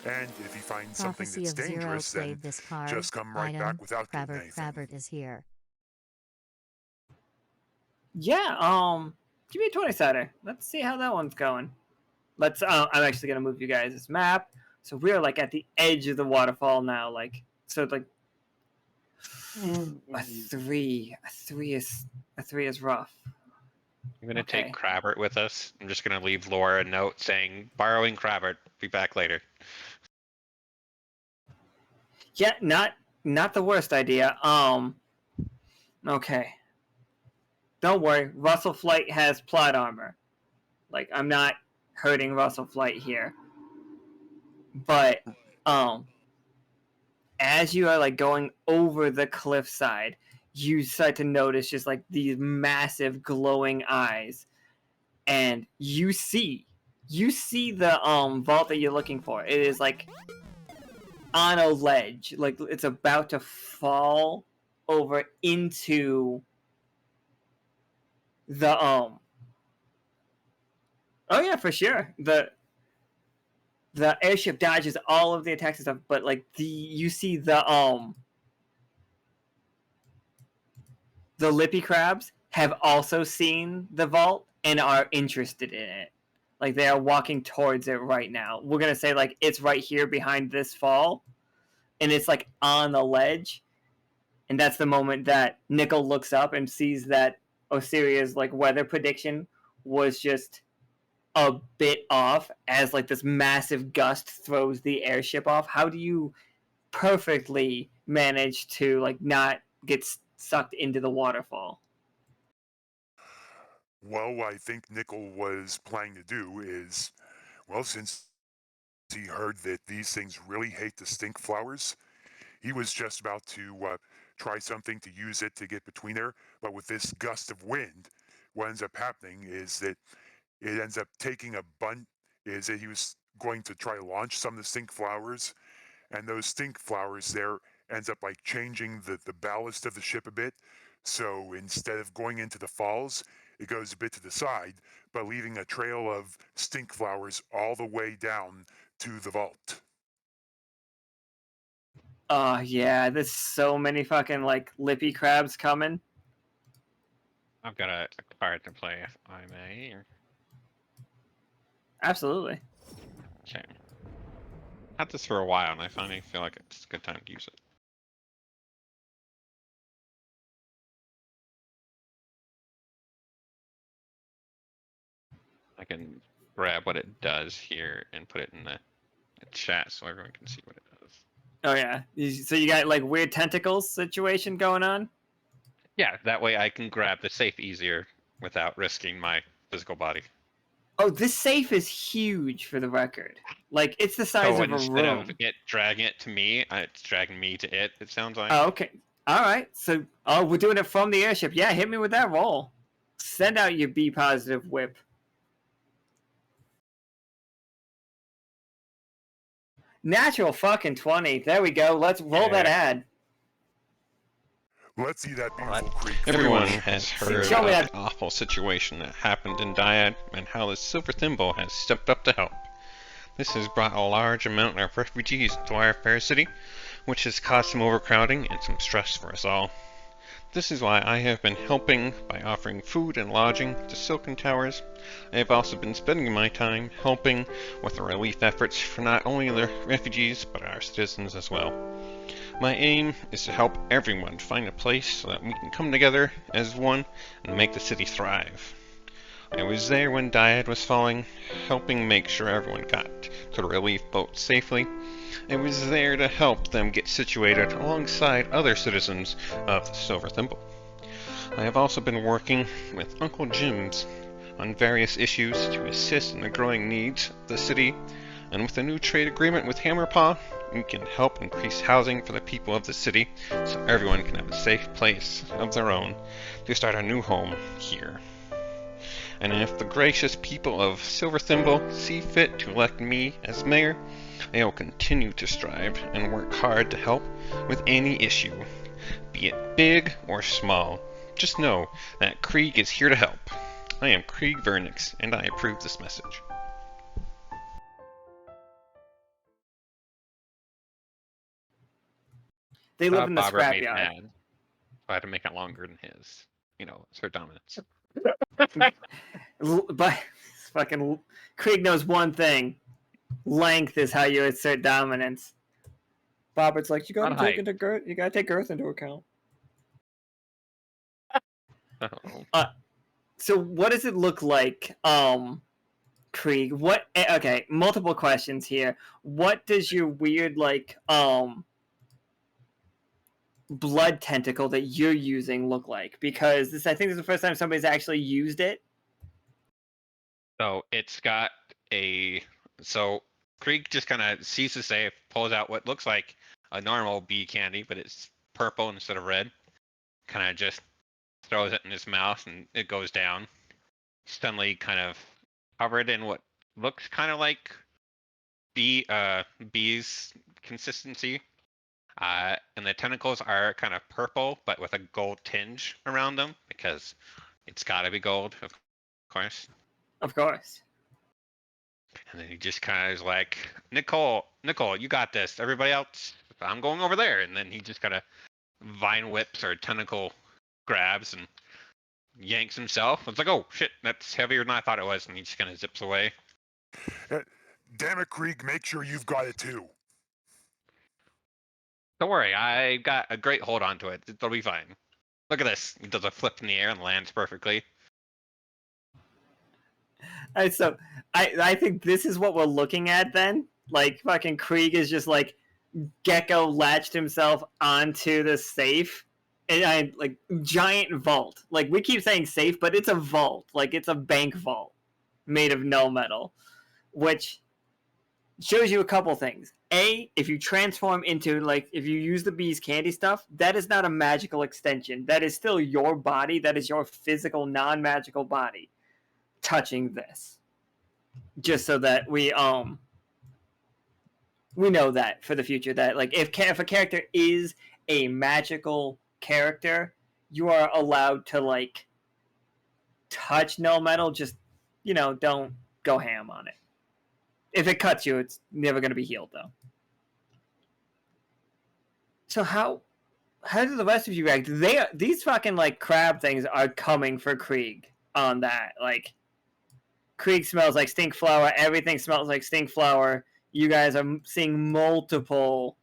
And if he finds something that's dangerous, then just come right back without doing anything. Krabbert is here. Yeah, give me a 20-sider. Let's see how that one's going. I'm actually going to move you guys this map. So we're like at the edge of the waterfall now, like a 3 is rough. I'm gonna take Krabbert with us. I'm just gonna leave Laura a note saying borrowing Krabbert. Be back later. Yeah, not the worst idea. Okay. Don't worry, Russell Flight has plot armor. Like, I'm not hurting Russell Flight here. But as you are like going over the cliffside, you start to notice just like these massive glowing eyes. and you see the vault that you're looking for. It is like on a ledge, like it's about to fall over into the oh yeah, for sure, the airship dodges all of the attacks and stuff, but like you see the lippy crabs have also seen the vault and are interested in it. Like they are walking towards it right now. We're gonna say like it's right here behind this fall, and it's like on the ledge, and that's the moment that Nichol looks up and sees that Osiria's like weather prediction was just a bit off, as like this massive gust throws the airship off. How do you perfectly manage to like not get sucked into the waterfall? Well, I think Nichol was planning to do is, well, since he heard that these things really hate the stink flowers, he was just about to try something to use it to get between there. But with this gust of wind, what ends up happening is that it ends up taking a bunt, is that he was going to try to launch some of the stink flowers, and those stink flowers there ends up like changing the ballast of the ship a bit. So instead of going into the falls, it goes a bit to the side, but leaving a trail of stink flowers all the way down to the vault. Oh yeah, there's so many fucking like lippy crabs coming. I've got a card to play, if I may. Absolutely. Okay. Had this for a while, and I finally feel like it's a good time to use it. I can grab what it does here and put it in the chat so everyone can see what it does. Oh yeah. So you got like weird tentacles situation going on? Yeah, that way I can grab the safe easier without risking my physical body. Oh, this safe is huge, for the record. Like it's the size So of a instead room. of it dragging it to me, it's dragging me to it, it sounds like. Oh, okay. All right. So, we're doing it from the airship. Yeah, hit me with that roll. Send out your B positive whip. Natural fucking 20. There we go. Let's roll that ad. Let's see that beautiful creek. Everyone has heard Show of me the that. awful situation that happened in Dyad and how the Silver Thimble has stepped up to help. This has brought a large amount of refugees to our fair city, which has caused some overcrowding and some stress for us all. This is why I have been helping by offering food and lodging to Silken Towers. I have also been spending my time helping with the relief efforts for not only the refugees, but our citizens as well. My aim is to help everyone find a place so that we can come together as one and make the city thrive. I was there when Dyad was falling, helping make sure everyone got to the relief boat safely. I was there to help them get situated alongside other citizens of the Silver Thimble. I have also been working with Uncle Jim's on various issues to assist in the growing needs of the city, and with a new trade agreement with Hammerpaw, we can help increase housing for the people of the city so everyone can have a safe place of their own to start a new home here. And if the gracious people of Silver Thimble see fit to elect me as mayor, I will continue to strive and work hard to help with any issue, be it big or small. Just know that Krieg is here to help. I am Krieg Vernix, and I approve this message. They live in the Bobber made scrapyard. mad. I had to make it longer than his. You know, it's her dominance. But fucking Krieg knows one thing: length is how you assert dominance. Robert's like, you gotta Not take height. into girth. You gotta take girth into account. Oh. So what does it look like, Krieg? What? Okay, multiple questions here. What does your weird like blood tentacle that you're using look like? Because this, I think, this is the first time somebody's actually used it. So it's got a. So Krieg just kind of sees the safe, pulls out what looks like a normal bee candy, but it's purple instead of red. Kind of just throws it in his mouth and it goes down. suddenly kind of covered in what looks kind of like bees consistency. And the tentacles are kind of purple, but with a gold tinge around them because it's got to be gold, of course. Of course. And then he just kind of is like, Nichol, you got this. Everybody else, I'm going over there. And then he just kind of vine whips or tentacle grabs and yanks himself. It's like, oh shit, that's heavier than I thought it was. And he just kind of zips away. Damn it, Krieg, make sure you've got it too. Don't worry, I got a great hold onto it. It'll be fine. Look at this. He does a flip in the air and lands perfectly. So I think this is what we're looking at then. Like fucking Krieg is just like Gecko latched himself onto the safe. And I like giant vault. Like we keep saying safe, but it's a vault. Like it's a bank vault made of no metal. Which shows you a couple things. A, if you transform into, like, if you use the bee's candy stuff, that is not a magical extension. That is still your body. That is your physical, non-magical body touching this. Just so that we know that for the future. That, like, if a character is a magical character, you are allowed to, like, touch no metal. Just, don't go ham on it. If it cuts you, it's never going to be healed, though. So how do the rest of you react? These fucking, like, crab things are coming for Krieg on that. Like, Krieg smells like stink flower. Everything smells like stink flower. You guys are seeing multiple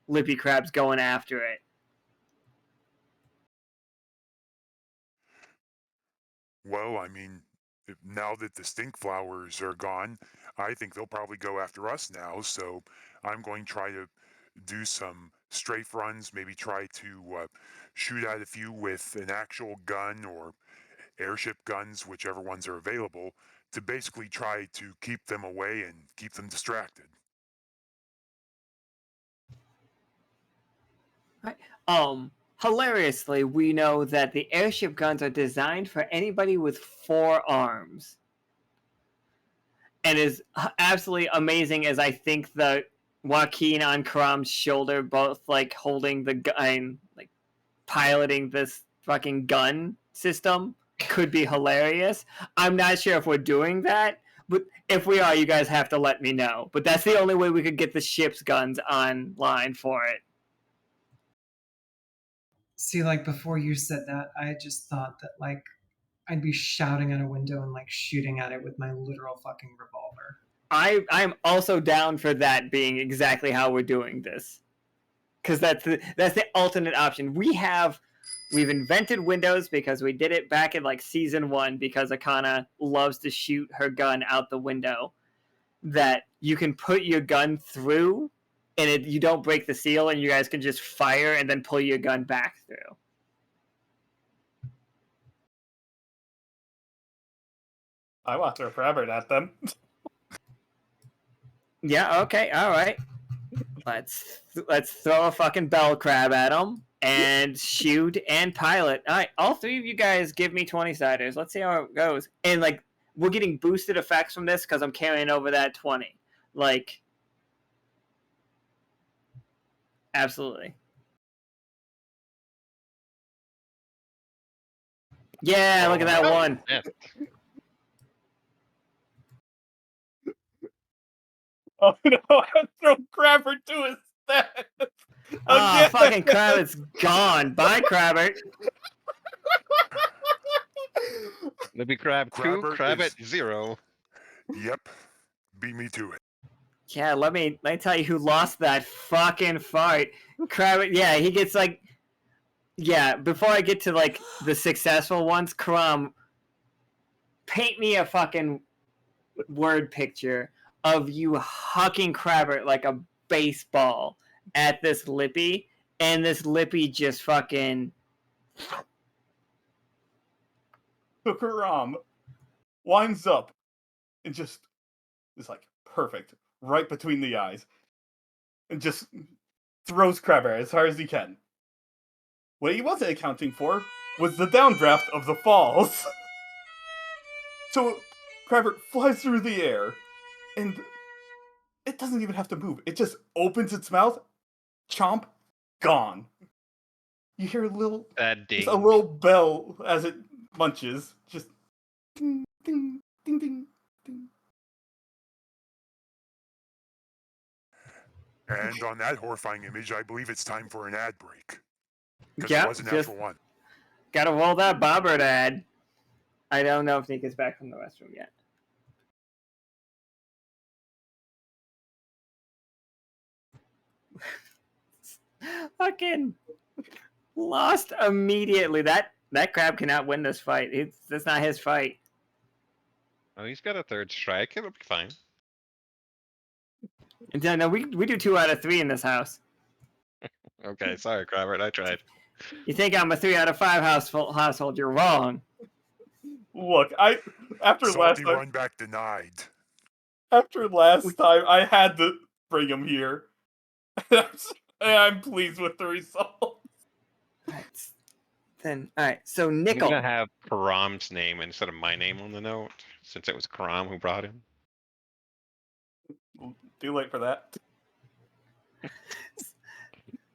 lippy crabs going after it. Well, I mean, now that the stink flowers are gone, I think they'll probably go after us now. So I'm going to try to do some strafe runs, maybe try to shoot at a few with an actual gun or airship guns, whichever ones are available, to basically try to keep them away and keep them distracted. Right. Hilariously, we know that the airship guns are designed for anybody with 4 arms. And is absolutely amazing as I think the Joaquin on Caram's shoulder, both like holding the gun, like piloting this fucking gun system, could be hilarious. I'm not sure if we're doing that, but if we are, you guys have to let me know. But that's the only way we could get the ship's guns online for it. See, like, before you said that, I just thought that, like, I'd be shouting at a window and, like, shooting at it with my literal fucking revolver. I'm also down for that being exactly how we're doing this. Because that's the alternate option. We've invented windows because we did it back in, like, season 1 because Akana loves to shoot her gun out the window. That you can put your gun through and you don't break the seal and you guys can just fire and then pull your gun back through. I want to throw Robert at them. Yeah, okay, alright. Let's throw a fucking bell crab at them and shoot and pilot. Alright, all 3 of you guys give me 20-siders. Let's see how it goes. And, like, we're getting boosted effects from this because I'm carrying over that 20. Like, absolutely. Yeah, look at that one. Yeah. Oh no, I throw Crabber to his death. Oh, fucking Crabber's gone. Bye, Crabber. Lippy crab 2, Crabbert Crabbit is- 0. Yep, beat me to it. Yeah, let me tell you who lost that fucking fight. Crabber, yeah, he gets like... Yeah, before I get to, like, the successful ones, Caram, paint me a fucking word picture of you hucking Crabber like a baseball at this Lippy, and this Lippy just fucking... Karam winds up and just is like perfect right between the eyes and just throws Crabber as hard as he can. What he wasn't accounting for was the downdraft of the falls. So Crabber flies through the air, and it doesn't even have to move. It just opens its mouth, chomp, gone. You hear That a little bell as it munches, just ding, ding, ding, ding, ding. And on that horrifying image, I believe it's time for an ad break. Because Yeah, it was a natural one. Gotta roll that Bobbert ad. I don't know if Nick is back from the restroom yet. Fucking lost immediately. That crab cannot win this fight. That's not his fight. Oh, he's got a third strike. It'll be fine. And no, we do 2 out of 3 in this house. Okay, sorry, Robert. I tried. You think I'm a 3 out of 5 household? You're wrong. Look, after last Salty time, run back denied. after last time, I had to bring him here. I'm pleased with the result. Alright. Then, alright, so I'm Nichol. gonna have Caram's name instead of my name on the note, since it was Caram who brought him. Too late for that.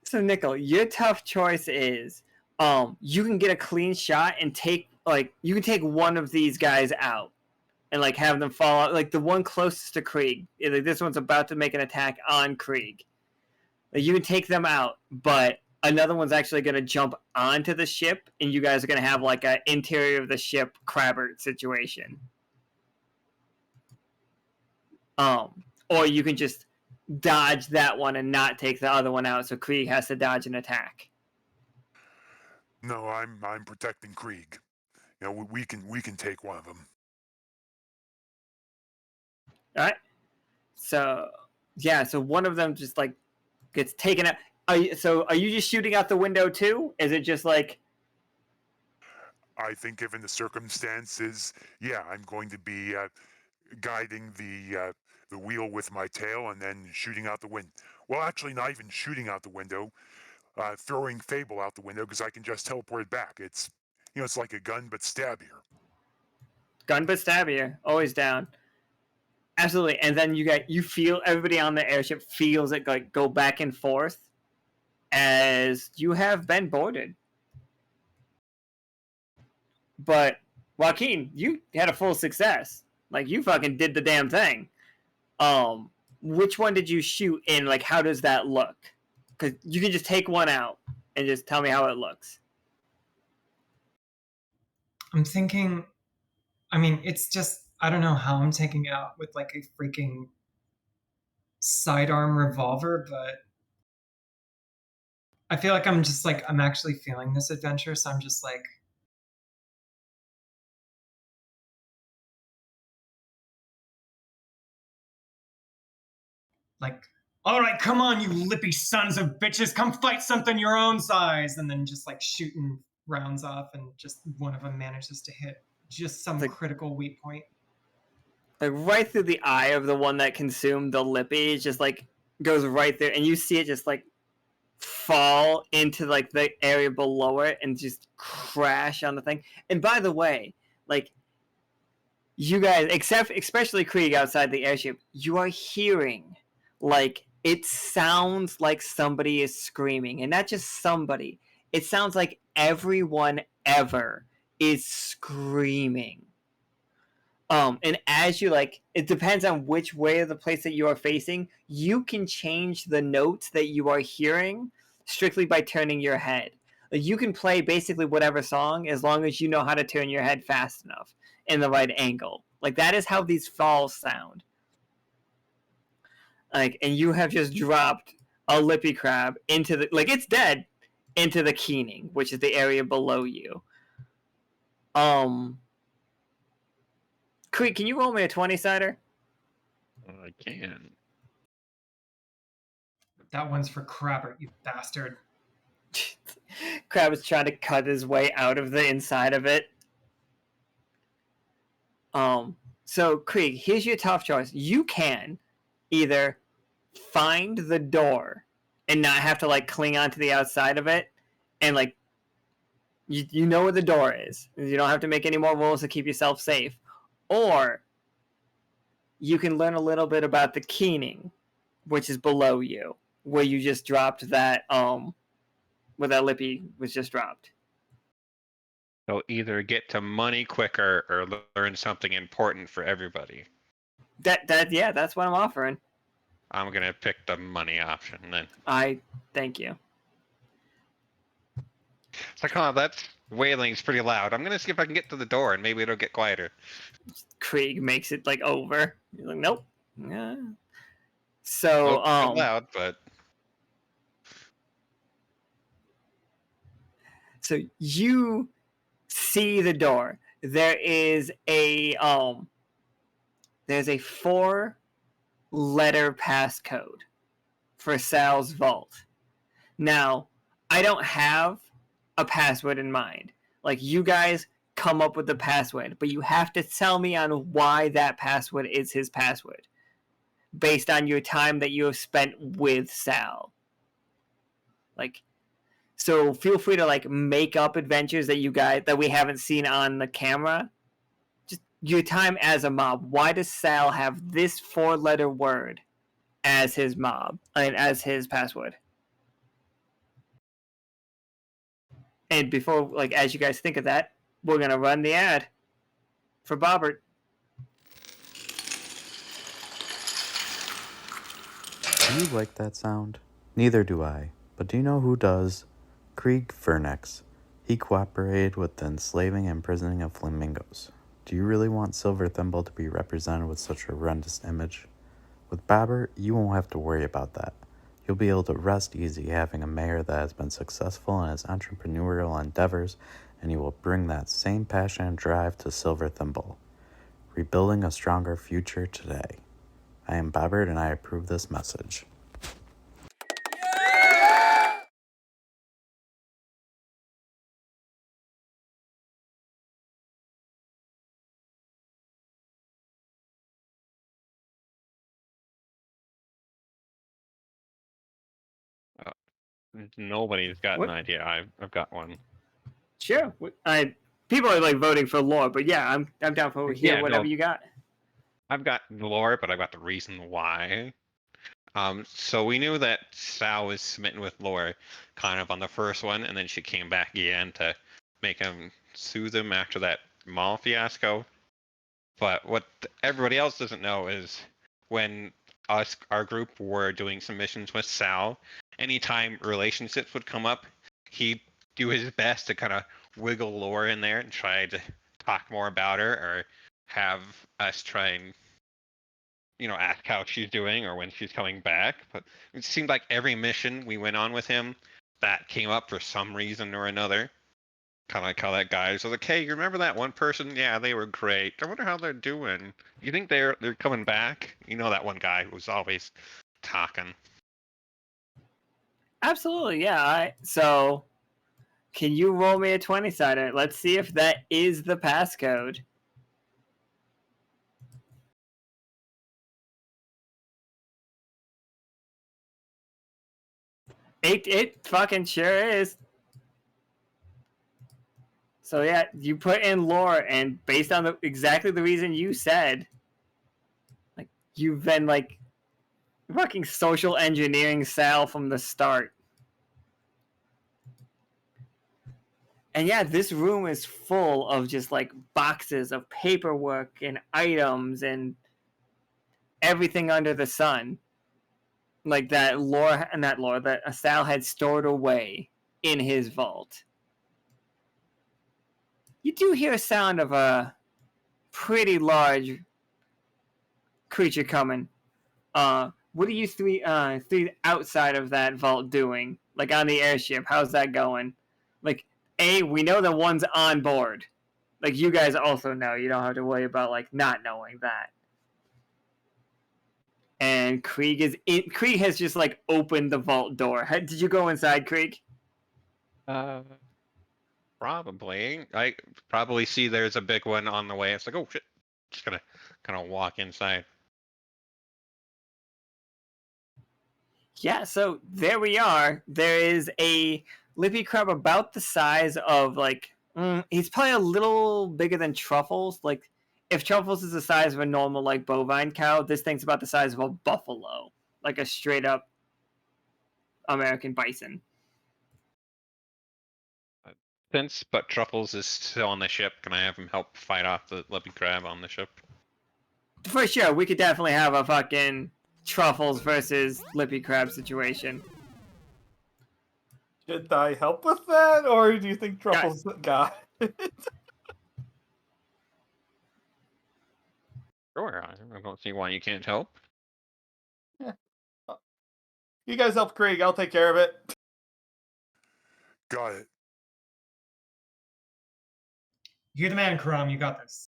So Nichol, your tough choice is you can get a clean shot and you can take one of these guys out and like have them fall out, like the one closest to Krieg. Like this one's about to make an attack on Krieg. Like, you can take them out, but another one's actually going to jump onto the ship, and you guys are going to have like an interior of the ship Crabbert situation. Or you can just dodge that one and not take the other one out, so Krieg has to dodge an attack. No, I'm protecting Krieg. You know, we can take one of them. All right. So yeah, so one of them just like gets taken out. Are you just shooting out the window too? Is it just like? I think, given the circumstances, yeah, I'm going to be guiding the wheel with my tail and then shooting out the window. Well, actually, not even shooting out the window. Throwing Fable out the window because I can just teleport it back. It's it's like a gun but stabbier. Gun but stabbier, always down. Absolutely, and then you feel everybody on the airship feels it like go back and forth as you have been boarded. But Joaquin, you had a full success. Like you fucking did the damn thing. Which one did you shoot in? Like, how does that look? Because you can just take one out and just tell me how it looks. I'm thinking, I mean, it's just, I don't know how I'm taking it out with like a freaking sidearm revolver, but I feel like I'm just like, I'm actually feeling this adventure, so I'm just like, all right, come on, you lippy sons of bitches, come fight something your own size, and then just like shooting rounds off, and just one of them manages to hit just some critical weak point. Like right through the eye of the one that consumed the lippy, just like goes right there, and you see it just like fall into like the area below it and just crash on the thing. And by the way, like you guys, especially Krieg outside the airship, you are hearing like it sounds like somebody is screaming, and not just somebody. It sounds like everyone ever is screaming. And as you like, it depends on which way of the place that you are facing. You can change the notes that you are hearing strictly by turning your head. Like, you can play basically whatever song as long as you know how to turn your head fast enough in the right angle. Like, that is how these falls sound. Like, and you have just dropped a lippy crab into the, like, it's dead, into the keening, which is the area below you. Krieg, can you roll me a 20-sider? I can. That one's for Crabbert, you bastard. Crab is trying to cut his way out of the inside of it. So Krieg, here's your tough choice. You can either find the door and not have to like cling onto the outside of it, and like you know where the door is. You don't have to make any more rolls to keep yourself safe. or you can learn a little bit about the keening, which is below you, where you just dropped that where that lippy was just dropped. So either get to money quicker or learn something important for everybody. That's what I'm offering. I'm gonna pick the money option then. I thank you. It's like, oh, that's wailing's pretty loud. I'm gonna see if I can get to the door and maybe it'll get quieter. Krieg makes it like over. He's like, nope. Yeah. So Nope, not loud, but so you see the door. There is a there's a 4-letter passcode for Sal's vault. Now, I don't have a password in mind. Like, you guys come up with the password, but you have to tell me on why that password is his password, based on your time that you have spent with Sal. Like, so feel free to like make up adventures that we haven't seen on the camera. Just your time as a mob. Why does Sal have this 4-letter word as his as his password? And before, like, as you guys think of that, we're gonna run the ad for Bobbert. Do you like that sound? Neither do I. But do you know who does? Krieg Furnex. He cooperated with the enslaving and imprisoning of flamingos. Do you really want Silver Thimble to be represented with such a horrendous image? With Bobbert, you won't have to worry about that. You'll be able to rest easy having a mayor that has been successful in his entrepreneurial endeavors, and he will bring that same passion and drive to Silver Thimble. Rebuilding a stronger future today. I am Bobbert and I approve this message. nobody's got What? an idea. I've got one. Sure. People are like voting for lore, but yeah, I'm down for whatever you got. I've got the lore, but I've got the reason why. So we knew that Sal was smitten with Lore kind of on the first one, and then she came back again to make him soothe him after that mall fiasco. But what everybody else doesn't know is when our group were doing some missions with Sal, anytime relationships would come up, he'd do his best to kind of wiggle Lore in there and try to talk more about her, or have us try and ask how she's doing or when she's coming back. But it seemed like every mission we went on with him, that came up for some reason or another. Kind of like how that guy was like, hey, you remember that one person? Yeah, they were great. I wonder how they're doing. You think they're coming back? That one guy who was always talking. Absolutely, yeah. So, can you roll me a 20-sider? Let's see if that is the passcode. It fucking sure is. So yeah, you put in Lore, and based on exactly the reason you said, like, you've been like fucking social engineering Sal from the start. And yeah, this room is full of just like boxes of paperwork and items and everything under the sun. Like that Sal had stored away in his vault. You do hear a sound of a pretty large creature coming. What are you three outside of that vault doing? Like on the airship, how's that going? Like, we know that one's on board. Like, you guys also know. You don't have to worry about like not knowing that. And Krieg has just like opened the vault door. Did you go inside, Krieg? Probably. I probably see there's a big one on the way. It's like, oh shit. Just gonna kind of walk inside. Yeah, so there we are. There is a lippy crab about the size of like he's probably a little bigger than Truffles. Like, if Truffles is the size of a normal like bovine cow, this thing's about the size of a buffalo, like a straight up American bison. But Truffles is still on the ship, can I have him help fight off the lippy crab on the ship? For sure, we could definitely have a fucking Truffles versus lippy crab situation. Should I help with that, or do you think Truffles got it? Sure, I don't see why you can't help. You guys help Krieg, I'll take care of it. Got it. You're the man, Caram. You got this.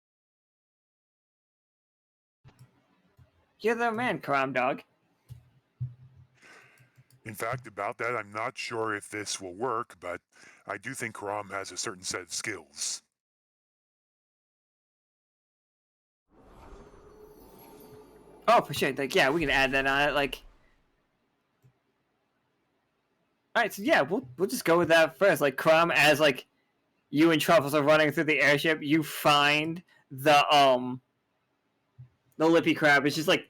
You're the man, Caram dog. In fact, about that, I'm not sure if this will work, but I do think Caram has a certain set of skills. Oh, for sure. Like, yeah, we can add that on it. Like, all right. So yeah, we'll just go with that first. Like, Caram, as like you and Truffles are running through the airship, you find the lippy crab. It's just like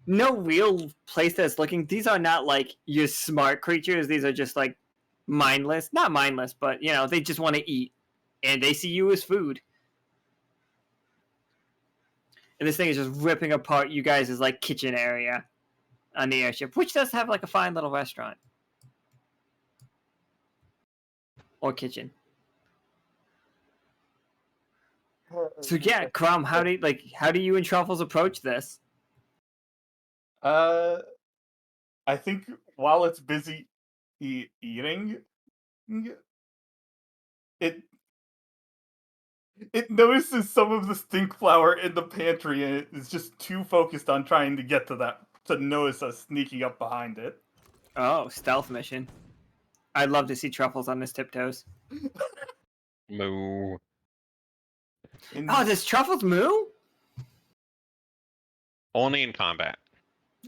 no real place that's looking. These are not like your smart creatures. These are just like mindless. Not mindless, but you know, they just want to eat, and they see you as food. And this thing is just ripping apart you guys' like kitchen area on the airship, which does have like a fine little restaurant or kitchen. So yeah, Caram, how do you and Truffles approach this? I think while it's busy eating, it notices some of the stink flour in the pantry, and it is just too focused on trying to get to that to notice us sneaking up behind it. Oh, stealth mission. I'd love to see Truffles on his tiptoes. Moo. Oh, does Truffles moo? Only in combat.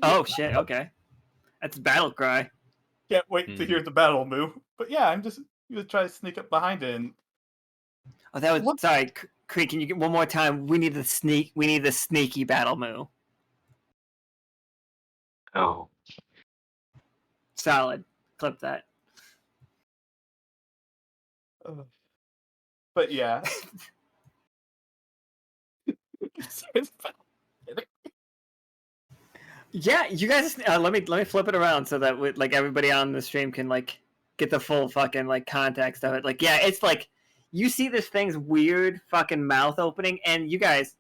Oh shit, okay. That's a battle cry. Can't wait to hear the battle move. But yeah, I'm just gonna try to sneak up behind it. And Oh, that was sorry, Krieg, can you get one more time? We need the sneaky battle moo. Oh. Solid. Clip that. But yeah. Yeah, you guys. Let me flip it around so that like everybody on the stream can like get the full fucking like context of it. Like, yeah, it's like you see this thing's weird fucking mouth opening, and you guys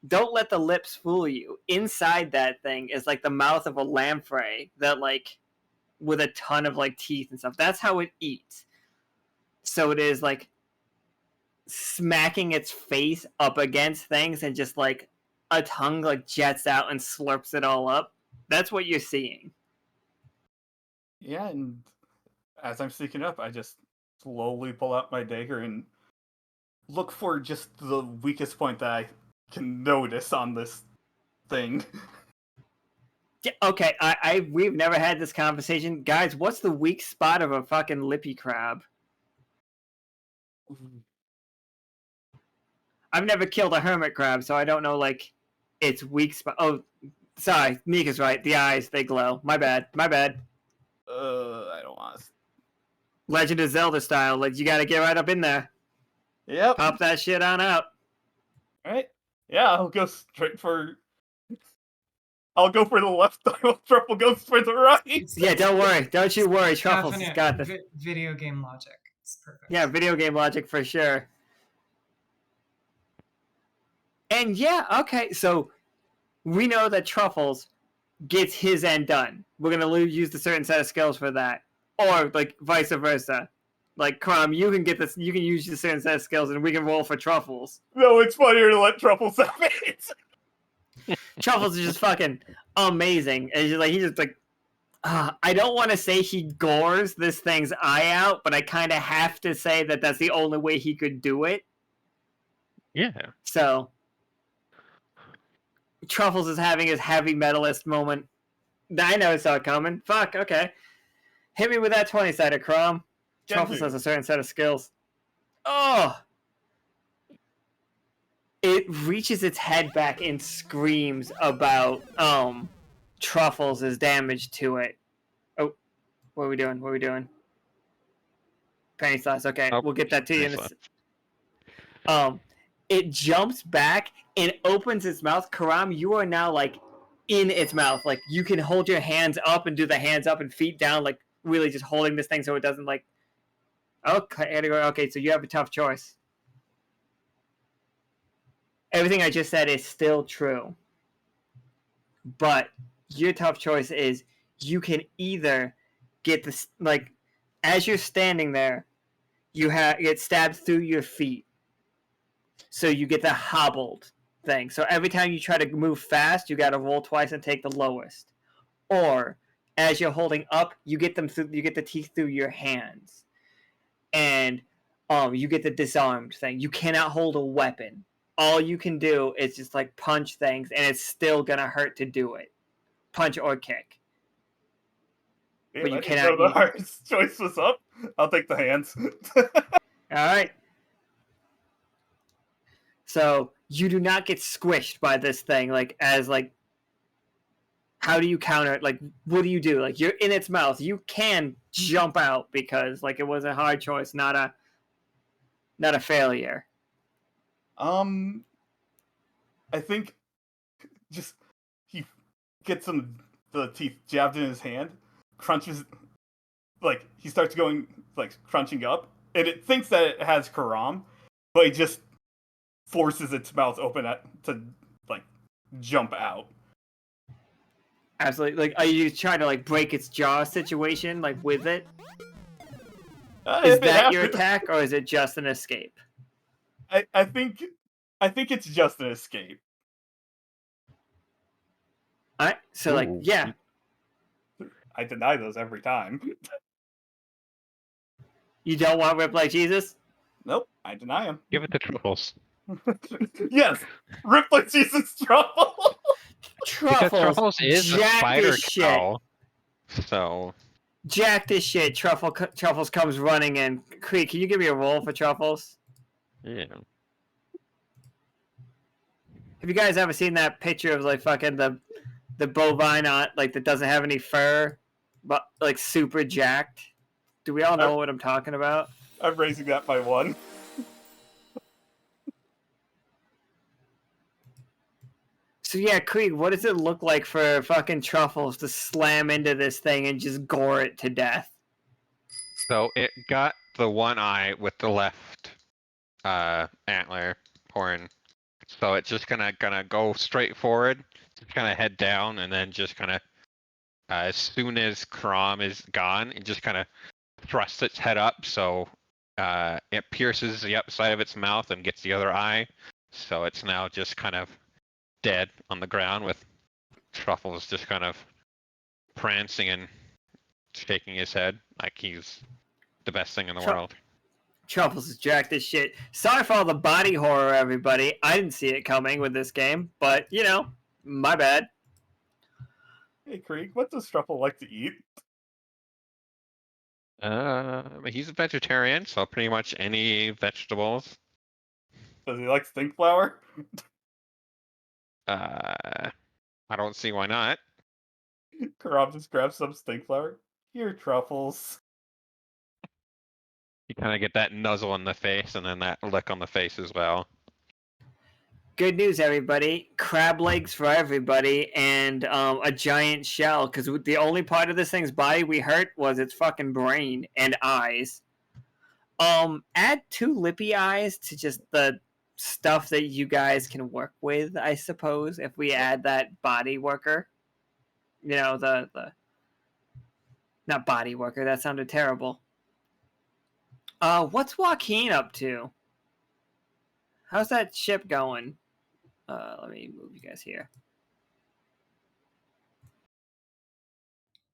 don't let the lips fool you. Inside that thing is like the mouth of a lamprey that like with a ton of like teeth and stuff. That's how it eats. So it is like smacking its face up against things and just like a tongue like jets out and slurps it all up. That's what you're seeing. Yeah, and as I'm sneaking up, I just slowly pull out my dagger and look for just the weakest point that I can notice on this thing. Yeah, okay, we've never had this conversation. Guys, what's the weak spot of a fucking lippy crab? I've never killed a hermit crab, so I don't know, like, its weak spot. Oh, sorry, Mika's right. The eyes, they glow. My bad. I don't want to. Legend of Zelda style. Like, you gotta get right up in there. Yep. Pop that shit on out. Alright. Yeah, I'll go straight for... I'll go for the left while Truffle goes for the right. Yeah, don't worry. Don't you worry. Truffles has got this. Video game logic. It's perfect. Yeah, video game logic for sure. And yeah, okay, so we know that Truffles gets his end done. We're gonna use a certain set of skills for that, or like vice versa. Like Caram, you can get this. You can use a certain set of skills, and we can roll for Truffles. No, it's funnier to let Truffles have it. Truffles is just fucking amazing. And he's just like, I don't want to say he gores this thing's eye out, but I kind of have to say that that's the only way he could do it. Yeah. So Truffles is having his heavy metalist moment. I never saw it coming. Fuck, okay. Hit me with that 20-sided, Caram. Truffles has a certain set of skills. Oh! it reaches its head back and screams about Truffles' damage to it. Oh, what are we doing? What are we doing? Penny slots. Okay, Oh, we'll get that to you in a penny it jumps back and opens its mouth. Caram, you are now like in its mouth. Like you can hold your hands up and do the hands up and feet down, like really just holding this thing so it doesn't like. Okay, so you have a tough choice. Everything I just said is still true, but your tough choice is you can either get this like as you're standing there, you get stabbed through your feet. So you get the hobbled thing. So every time you try to move fast, you got to roll twice and take the lowest. Or as you're holding up, you get them through. You get the teeth through your hands, and you get the disarmed thing. You cannot hold a weapon. All you can do is just like punch things, and it's still gonna hurt to do it. Punch or kick. Damn, But you I didn't cannot know the use- hardest choice was up. I'll take the hands. All right. So you do not get squished by this thing, like as like. How do you counter it? Like, what do you do? Like, you're in its mouth. You can jump out because like it was a hard choice, not a failure. I think just he gets the teeth jabbed in his hand, crunches, like he starts going like crunching up, and it thinks that it has Caram, but he just forces its mouth open to like jump out. Absolutely. Like, are you trying to like break its jaw situation, like with it? If Is it that your happens- attack, or is it just an escape? I think it's just an escape. All right. So like, Ooh. yeah, I deny those every time. you don't want Rip like Jesus. Nope, I deny him. Give it to Truffles. Yes, rip like Jesus Truffle. Because Truffles is a jack spider this shit. cow. So, Jack this shit. Truffles comes running in. Krieg, can you give me a roll for Truffles? yeah. Have you guys ever seen that picture of like fucking the bovine on like that doesn't have any fur, but like super jacked? Do we all know what I'm talking about? I'm raising that by 1. So yeah, Krieg, what does it look like for fucking Truffles to slam into this thing and just gore it to death? So it got the one eye with the left antler horn. So it's just gonna go straight forward, just kind of head down, and then just kind of as soon as Caram is gone, it just kind of thrusts its head up. So it pierces the upside of its mouth and gets the other eye. So it's now just kind of dead on the ground with Truffles just kind of prancing and shaking his head like he's the best thing in the world. Truffles is jacked as shit. Sorry for all the body horror, everybody. I didn't see it coming with this game, but you know, my bad. Hey, Krieg, what does Truffle like to eat? He's a vegetarian, so pretty much any vegetables. Does he like stink flower? I don't see why not. Caram just grabs some stink flower. Here, Truffles. You kind of get that nuzzle in the face and then that lick on the face as well. Good news, everybody. Crab legs for everybody and a giant shell, because the only part of this thing's body we hurt was its fucking brain and eyes. Add 2 lippy eyes to just the stuff that you guys can work with, I suppose, if we add that body worker. You know, the not body worker, that sounded terrible. What's Joaquin up to? How's that ship going? Let me move you guys here.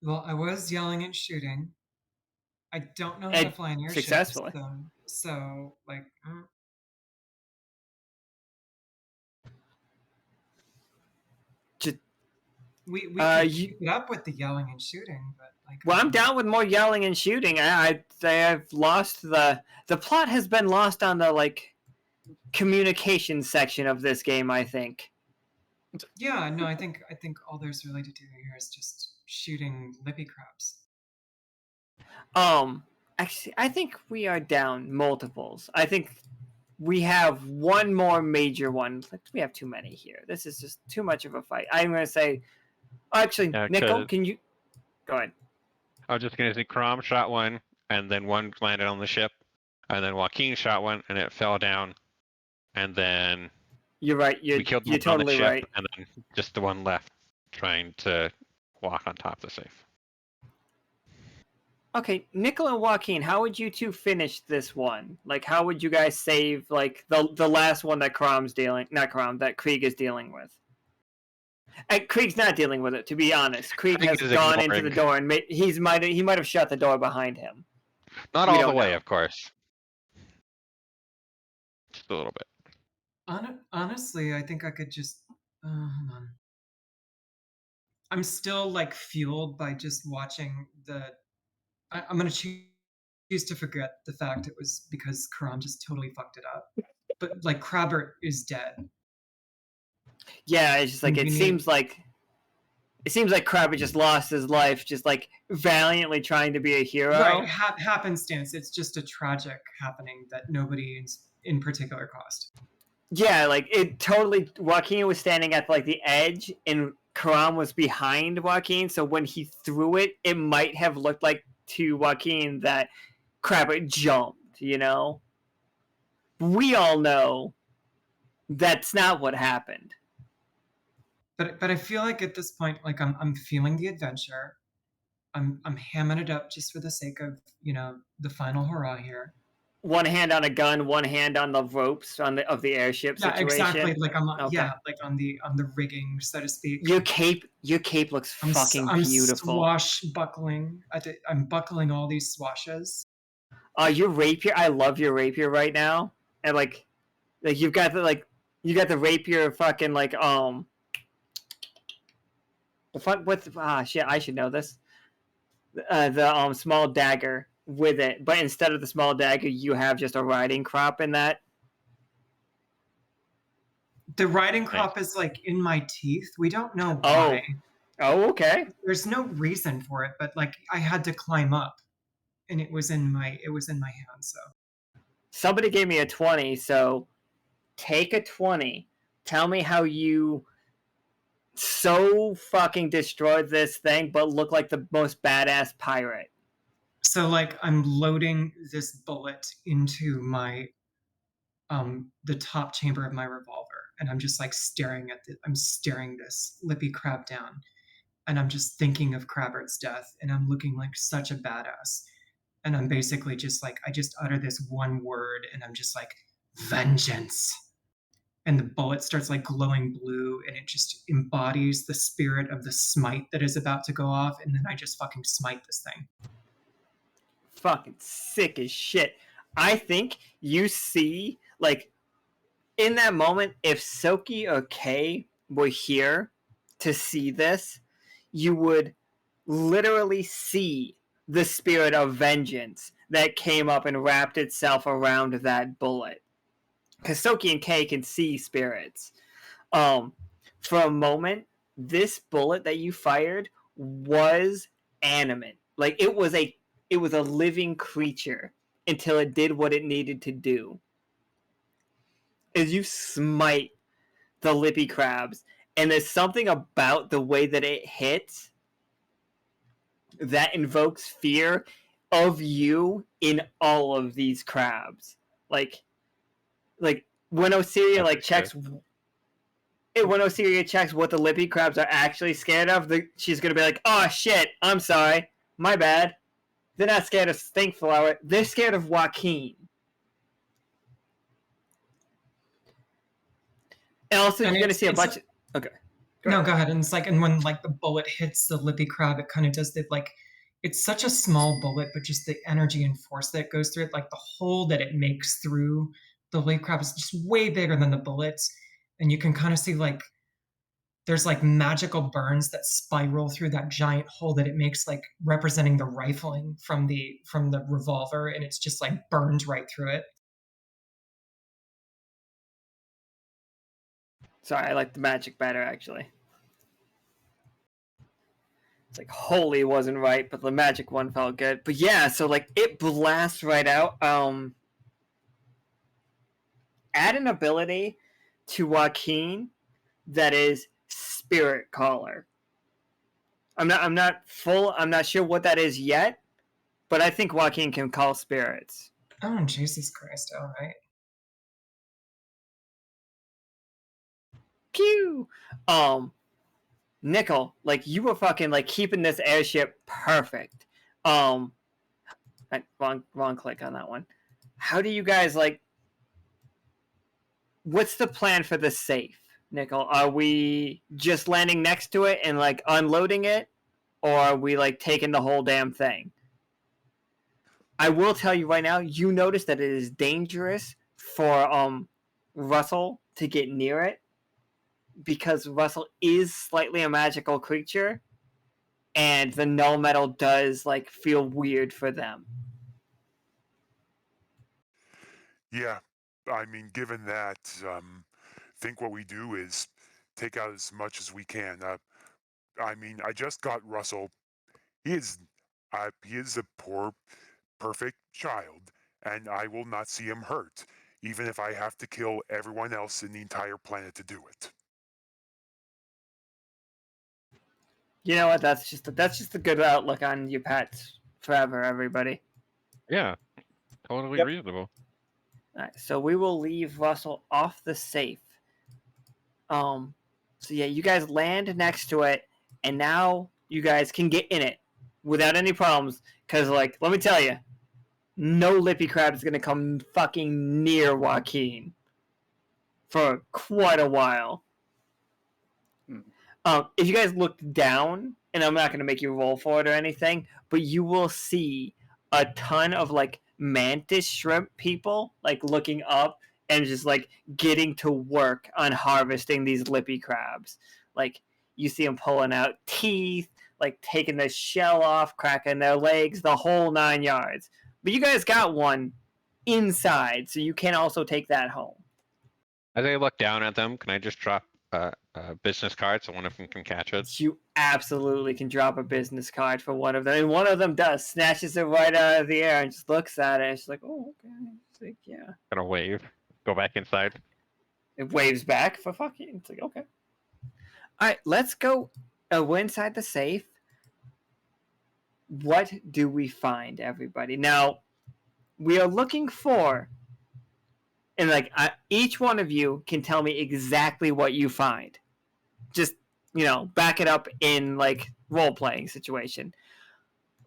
Well, I was yelling and shooting. I don't know how And to fly an airship. successfully. So like, Just, we Uh, can you- keep it up with the yelling and shooting, but like, well, I'm down with more yelling and shooting. I've lost the plot has been lost on the like communication section of this game, I think. Yeah, no, I think all there's really to do here is just shooting lippy crabs. Actually, I think we are down multiples. I think we have one more major one. We have too many here. This is just too much of a fight. I'm going to say, actually, Yeah, Nichol, 'cause- can you go ahead? I was just gonna say Caram shot one, and then one landed on the ship, and then Joaquin shot one, and it fell down, and then You're right. we killed the You're one on the totally ship, right. and then just the one left trying to walk on top of the safe. Okay, Nichol and Joaquin, how would you two finish this one? Like, how would you guys save like the last one that that Krieg is dealing with? Krieg's not dealing with it, to be honest. Krieg Krieg has is gone into ignoring. the door and he might have shut the door behind him. Not We all the don't way, know. of course. Just a little bit. Honestly, I think I could just. Hold on. I'm still like fueled by just watching the. I'm gonna choose to forget the fact it was because Caram just totally fucked it up. But like Crabbert is dead. Yeah, it's just like We it need- seems like Krabby just lost his life, just like valiantly trying to be a hero. Right, happenstance. It's just a tragic happening that nobody in particular caused. Yeah, like it totally. Joaquin was standing at like the edge, and Caram was behind Joaquin. So when he threw it, it might have looked like to Joaquin that Crabbit jumped. You know, we all know that's not what happened. But I feel like at this point, like I'm feeling the adventure. I'm hamming it up just for the sake of the final hurrah here. One hand on a gun, one hand on the ropes of the airship Yeah, situation. exactly. Like I'm Okay. like on the rigging, so to speak. Your cape looks fucking beautiful. Swashbuckling. I'm buckling all these swashes. Your rapier, I love your rapier right now, and like you've got the rapier fucking like the fuck with shit, I should know this. The small dagger with it, but instead of the small dagger, you have just a riding crop in that. The riding crop is like in my teeth. We don't know why. Oh, okay. There's no reason for it, but like I had to climb up, and it was in my hand. So Somebody gave me a 20, so take a 20. Tell me how you so fucking destroyed this thing, but look like the most badass pirate. So like I'm loading this bullet into my the top chamber of my revolver, and I'm just like staring this lippy crab down, and I'm just thinking of Crabbert's death, and I'm looking like such a badass, and I'm basically just like I just utter this one word, and I'm just like vengeance, and the bullet starts like glowing blue, and it just embodies the spirit of the smite that is about to go off, and then I just fucking smite this thing. Fucking sick as shit. I think you see, like, in that moment, if Soki or Kay were here to see this, you would literally see the spirit of vengeance that came up and wrapped itself around that bullet. Because Soki and Kay can see spirits. For a moment, this bullet that you fired was animate. Like, it was a living creature until it did what it needed to do. As you smite the lippy crabs, and there's something about the way that it hits that invokes fear of you in all of these crabs. Like when Osiria checks what the lippy crabs are actually scared of, she's gonna be like, "Oh shit, I'm sorry, my bad." They're not scared of Stinkflower. They're scared of Joaquin. And also, you're gonna see a bunch. Okay. Go ahead. And it's like, and when like the bullet hits the lippy crab, it kind of does that. Like, it's such a small bullet, but just the energy and force that goes through it, like the hole that it makes through the lippy crab is just way bigger than the bullets, and you can kind of see like there's like magical burns that spiral through that giant hole that it makes, like representing the rifling from the revolver, and it's just like burned right through it. Sorry, I like the magic better, actually. It's like holy wasn't right, but the magic one felt good. But yeah, so like it blasts right out. Add an ability to Joaquin that is Spirit Caller. I'm not sure what that is yet, but I think Joaquin can call spirits. Oh, Jesus Christ! All right. Pew! Nichol, like you were fucking like keeping this airship perfect. Wrong click on that one. How do you guys like? What's the plan for the safe, Nichol? Are we just landing next to it and like unloading it, or are we like taking the whole damn thing? I will tell you right now, you notice that it is dangerous for Russell to get near it because Russell is slightly a magical creature and the null metal does like feel weird for them. Yeah, I mean, given that, think what we do is take out as much as we can. I mean, I just got Russell. He is a poor, perfect child, and I will not see him hurt, even if I have to kill everyone else in the entire planet to do it. You know what? That's just a good outlook on your pets forever, everybody. Yeah, totally Yep. reasonable. All right, so we will leave Russell off the safe. So yeah, you guys land next to it, and now you guys can get in it without any problems. Cause like, let me tell you, no lippy crab is gonna come fucking near Joaquin for quite a while. If you guys look down, and I'm not gonna make you roll for it or anything, but you will see a ton of like mantis shrimp people like looking up and just like getting to work on harvesting these lippy crabs. Like you see them pulling out teeth, like taking the shell off, cracking their legs, the whole 9 yards. But you guys got one inside, so you can also take that home. As I look down at them, can I just drop a business card so one of them can catch it? You absolutely can drop a business card for one of them, and one of them does, snatches it right out of the air and just looks at it. It's like, oh, okay. It's like, yeah. Gonna wave. Go back inside. It waves back for fucking. It's like, okay. All right, let's go. We're inside the safe. What do we find, everybody? Now, we are looking for, and like each one of you can tell me exactly what you find. Just, back it up in like role-playing situation.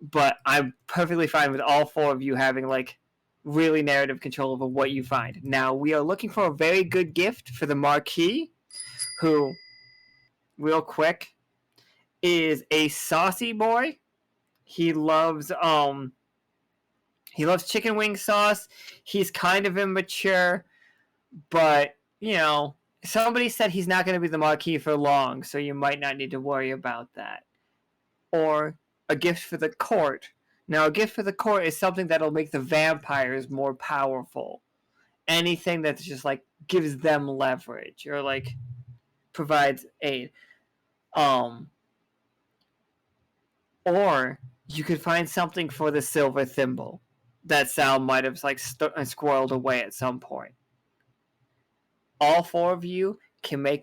But I'm perfectly fine with all four of you having like really narrative control over what you find. Now, we are looking for a very good gift for the Marquis, who, real quick, is a saucy boy. He loves chicken wing sauce. He's kind of immature, but somebody said he's not going to be the Marquis for long, so you might not need to worry about that. Or a gift for the court. Now, a gift for the court is something that'll make the vampires more powerful. Anything that's just like gives them leverage or like provides aid. Or you could find something for the silver thimble that Sal might have like squirreled away at some point. All four of you can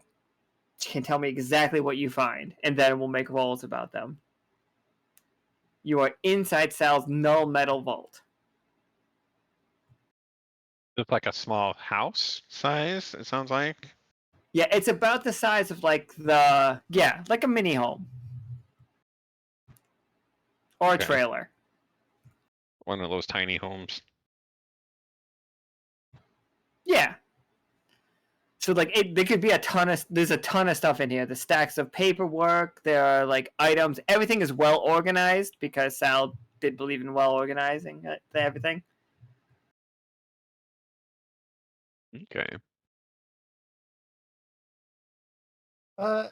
tell me exactly what you find, and then we'll make rolls about them. You are inside Sal's null metal vault. It's like a small house size, it sounds like. Yeah, it's about the size of like like a mini home. Or a trailer. One of those tiny homes. Yeah. So like there could be there's a ton of stuff in here. The stacks of paperwork, there are like items. Everything is well organized because Sal did believe in well organizing everything. Okay. Sorry,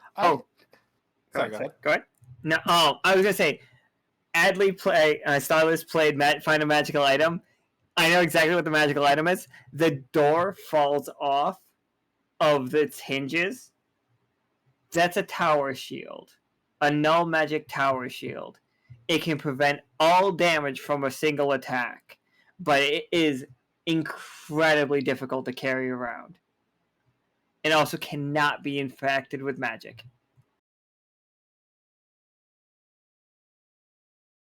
Go ahead. No, I was gonna say, Adley Starless played Find a Magical Item. I know exactly what the magical item is. The door falls off of its hinges That's a tower shield. A null magic tower shield. It can prevent all damage from a single attack, but it is incredibly difficult to carry around. It also cannot be infected with magic.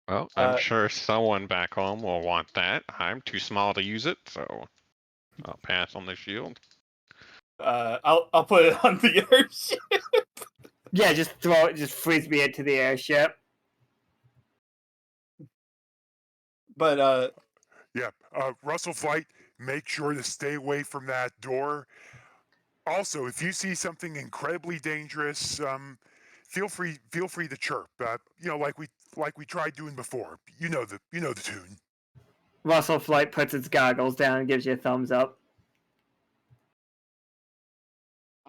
Well, I'm sure someone back home will want that. I'm too small to use it, so I'll pass on the shield. I'll put it on the airship. Yeah, just throw it, just frisbee it to the airship. But Yeah, Russell Flight, make sure to stay away from that door. Also, if you see something incredibly dangerous, feel free to chirp. Like we tried doing before. You know the tune. Russell Flight puts its goggles down and gives you a thumbs up.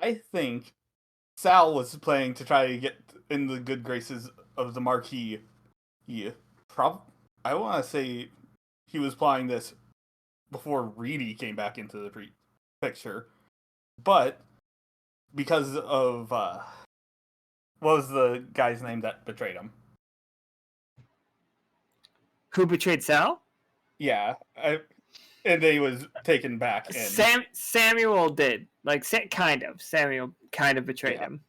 I think Sal was playing to try to get in the good graces of the Marquis. I want to say he was playing this before Reedy came back into the picture. But because of what was the guy's name that betrayed him? Who betrayed Sal? Yeah, and then he was taken back in. Samuel did. Like, kind of. Samuel kind of betrayed him.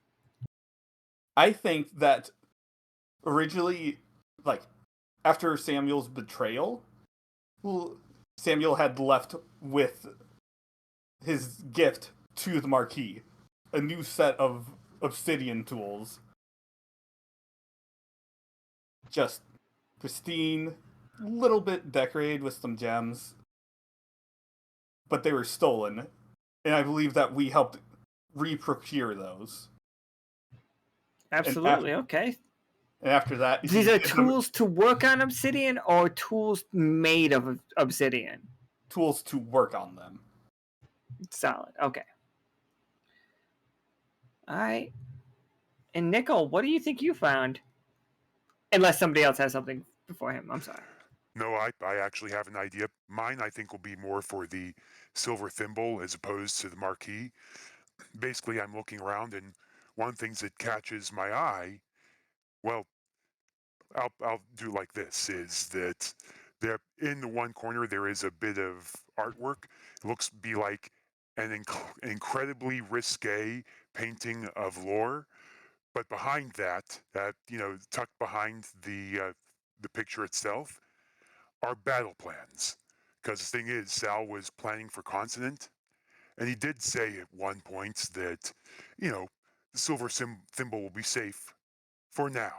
I think that originally, like, after Samuel's betrayal, Samuel had left with his gift to the Marquis, a new set of obsidian tools. Just pristine, little bit decorated with some gems, but they were stolen, and I believe that we helped re-procure those. Absolutely, okay. And after that... These are tools to work on obsidian or tools made of obsidian? Tools to work on them. Solid, okay. Alright. And Nichol, what do you think you found? Unless somebody else has something before him, I'm sorry. No, I actually have an idea. Mine, I think, will be more for the silver thimble as opposed to the Marquis. Basically, I'm looking around, and one of the things that catches my eye, well, I'll do like this, is that there in the one corner there is a bit of artwork. It looks to be like an incredibly risque painting of lore, but behind that, tucked behind the picture itself, are battle plans. Because the thing is, Sal was planning for Consonant, and he did say at one point that, the silver thimble will be safe for now.